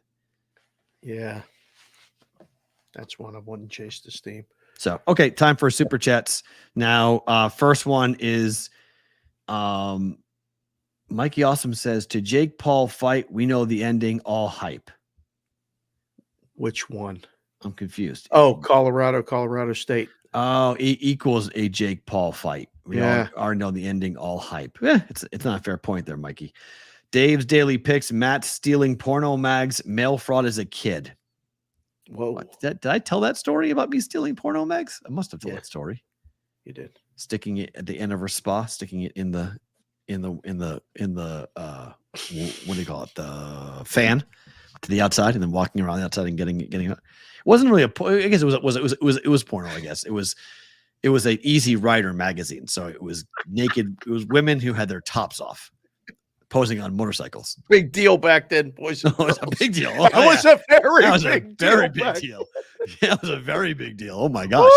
Yeah. That's one I wouldn't chase the steam. So, okay, time for super chats. Now, first one is Mikey Awesome says, to Jake Paul fight, we know the ending, all hype. Which one? I'm confused. Oh, Colorado State. Oh, equals a Jake Paul fight. We Yeah. all know the ending, all hype. It's not a fair point there, Mikey. Dave's Daily Picks, Matt stealing porno mags, mail fraud as a kid. Whoa. What? Did I tell that story about me stealing porno mags? I must have told Yeah. that story. You did. Sticking it at the end of her spa, sticking it in the what do you call it? The fan to the outside, and then walking around the outside and getting it. It wasn't really I guess it was porno. I guess it was an Easy Rider magazine. So it was naked. It was women who had their tops off, posing on motorcycles. Big deal back then, boys. It was a big deal. That was a very big big deal. Yeah, it was a very big deal. Oh my gosh.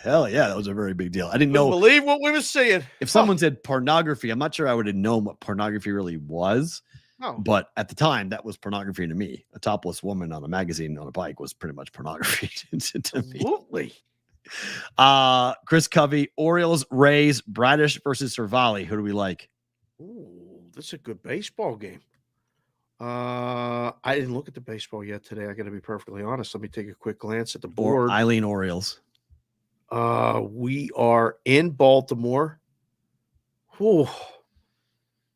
Hell yeah, that was a very big deal. I didn't know. Believe what we were seeing. If someone said pornography, I'm not sure I would have known what pornography really was. No. But at the time, that was pornography to me. A topless woman on a magazine on a bike was pretty much pornography to me. Absolutely. Chris Covey, Orioles, Rays, Bradish versus Cervali. Who do we like? Ooh, this is a good baseball game. I didn't look at the baseball yet today. I got to be perfectly honest. Let me take a quick glance at the board. Eileen Orioles. We are in Baltimore. Whew.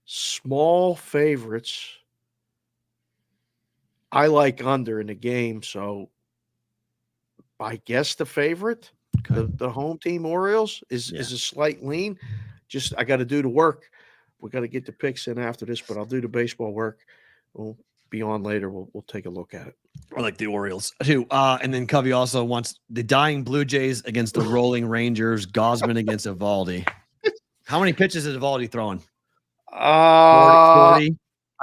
Small favorites. I like under in the game, so I guess the favorite, the home team Orioles, is a slight lean. Just I got to do the work. We got to get the picks in after this, but I'll do the baseball work. We'll be on later. We'll take a look at it. I like the Orioles too. And then Covey also wants the dying Blue Jays against the rolling Rangers, Gosman against Evaldi. How many pitches is Evaldi throwing? 40? I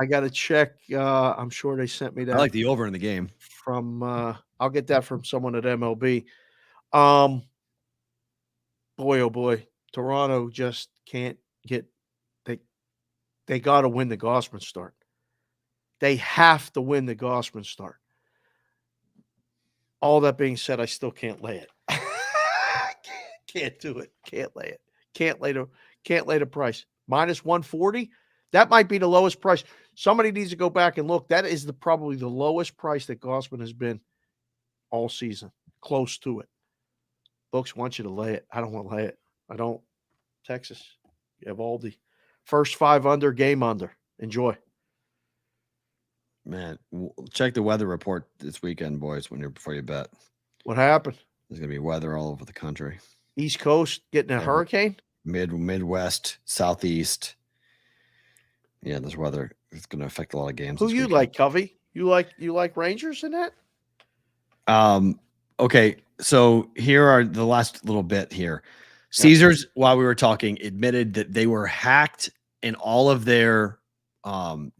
got to check. I'm sure they sent me that. I like the over in the game. From I'll get that from someone at MLB. Boy, oh boy, Toronto just can't get. They got to win the Gosman start. They have to win the Gosman start. All that being said, I still can't lay it. Can't do it. Can't lay it. Can't lay the price. Minus 140. That might be the lowest price. Somebody needs to go back and look. That is probably the lowest price that Gosman has been all season. Close to it. Books want you to lay it. I don't want to lay it. I don't. Texas. You have Aldi. First 5 under, game under. Enjoy. Man, check the weather report this weekend, boys, before you bet. What happened? There's going to be weather all over the country. East Coast getting a hurricane? Midwest, Southeast. Yeah, this weather is going to affect a lot of games. Who you like, Covey? You like Rangers in that? Okay, so here are the last little bit here. Caesars, while we were talking, admitted that they were hacked and all of their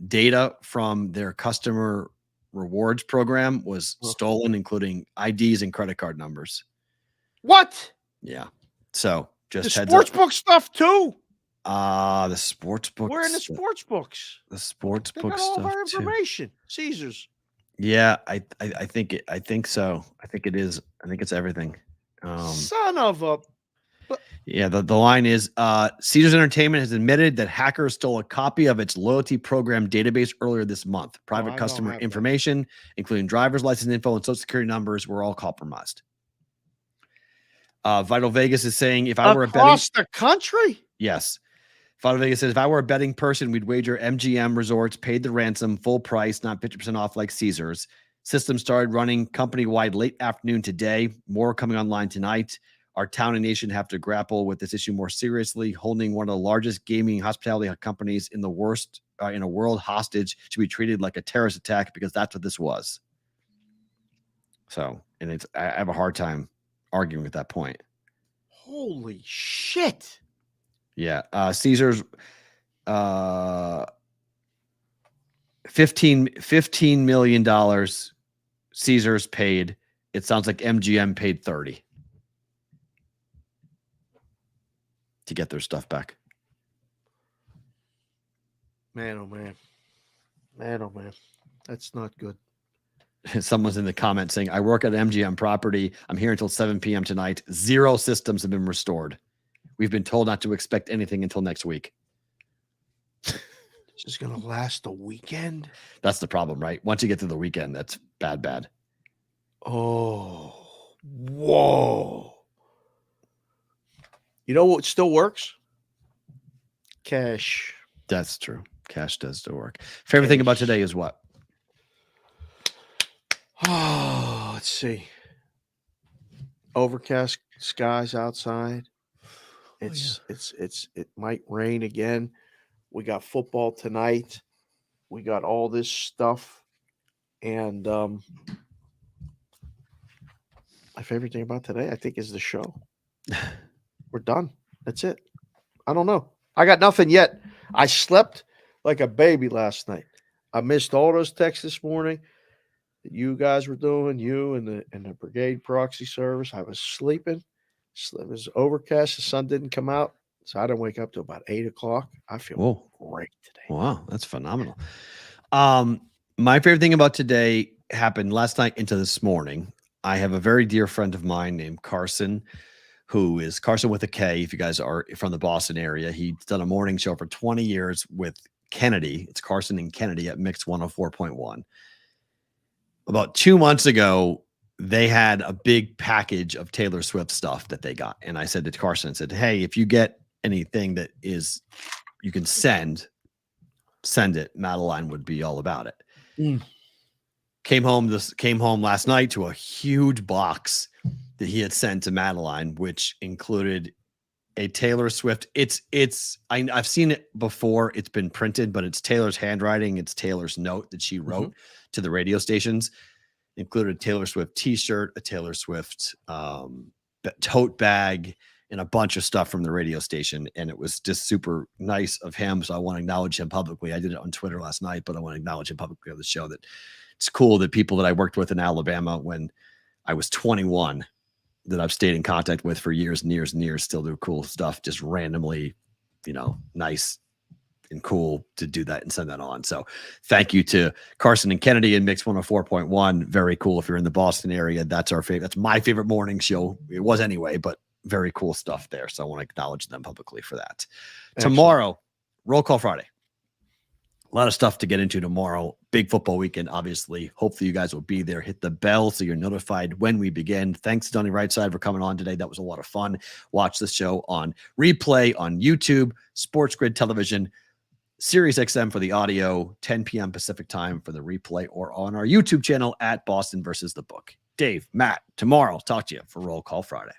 data from their customer rewards program was stolen, including IDs and credit card numbers. What? Yeah. So just the sportsbook stuff too. The sportsbook. We're in the sports books. The sportsbook got all stuff of our too. information. Caesars. Yeah, I think so. I think it is. I think it's everything. Son of a. Yeah, the line is Caesars Entertainment has admitted that hackers stole a copy of its loyalty program database earlier this month. Private customer information, including driver's license info and social security numbers, were all compromised. Vital Vegas is saying if I were across the country. Yes. Vital Vegas says if I were a betting person, we'd wager MGM Resorts paid the ransom full price, not 50% off like Caesars. System started running company-wide late afternoon today. More coming online tonight. Our town and nation have to grapple with this issue more seriously. Holding one of the largest gaming hospitality companies in the in a world hostage should be treated like a terrorist attack because that's what this was. So, and I have a hard time arguing with that point. Holy shit. Yeah. Caesars, $15 million Caesars paid. It sounds like MGM paid 30 to get their stuff back. Man, oh man. Man, oh man. That's not good. Someone's in the comments saying, I work at MGM property. I'm here until 7 p.m. tonight. 0 systems have been restored. We've been told not to expect anything until next week. This is going to last a weekend. That's the problem, right? Once you get to the weekend, that's bad. Oh, whoa. You know what still works? Cash. That's true. Cash does still work. Favorite thing about today is what? Oh, let's see. Overcast skies outside. It might rain again. We got football tonight. We got all this stuff. And my favorite thing about today, I think, is the show. We're done. That's it. I don't know. I got nothing yet. I slept like a baby last night. I missed all those texts this morning that you guys were doing, you and the Brigade Proxy service. I was sleeping. It was overcast. The sun didn't come out. So I didn't wake up till about 8 o'clock. I feel great today. Wow, that's phenomenal. My favorite thing about today happened last night into this morning. I have a very dear friend of mine named Carson, who is Carson with a K. If you guys are from the Boston area, he's done a morning show for 20 years with Kennedy. It's Carson and Kennedy at Mix 104.1. About 2 months ago, they had a big package of Taylor Swift stuff that they got. And I said to Carson, I said, hey, if you get anything that is you can send it. Madeline would be all about it. Came home last night to a huge box that he had sent to Madeline, which included a Taylor Swift. I've seen it before. It's been printed, but it's Taylor's handwriting. It's Taylor's note that she wrote to the radio stations. Included a Taylor Swift t-shirt, a Taylor Swift tote bag, and a bunch of stuff from the radio station. And it was just super nice of him. So I want to acknowledge him publicly. I did it on Twitter last night, but I want to acknowledge him publicly on the show that it's cool that people that I worked with in Alabama when I was 21 that I've stayed in contact with for years and years and years still do cool stuff, just randomly, nice and cool to do that and send that on. So thank you to Carson and Kennedy and Mix 104.1. Very cool. If you're in the Boston area, that's my favorite morning show. It was anyway, but very cool stuff there. So I want to acknowledge them publicly for that. Excellent. Tomorrow, Roll Call Friday. A lot of stuff to get into tomorrow. Big football weekend, obviously. Hopefully you guys will be there. Hit the bell so you're notified when we begin. Thanks to Donnie RightSide for coming on today. That was a lot of fun. Watch this show on replay on YouTube, Sports Grid Television, Sirius XM for the audio, 10 p.m. Pacific time for the replay, or on our YouTube channel at Boston versus the Book. Dave, Matt, tomorrow, talk to you for Roll Call Friday.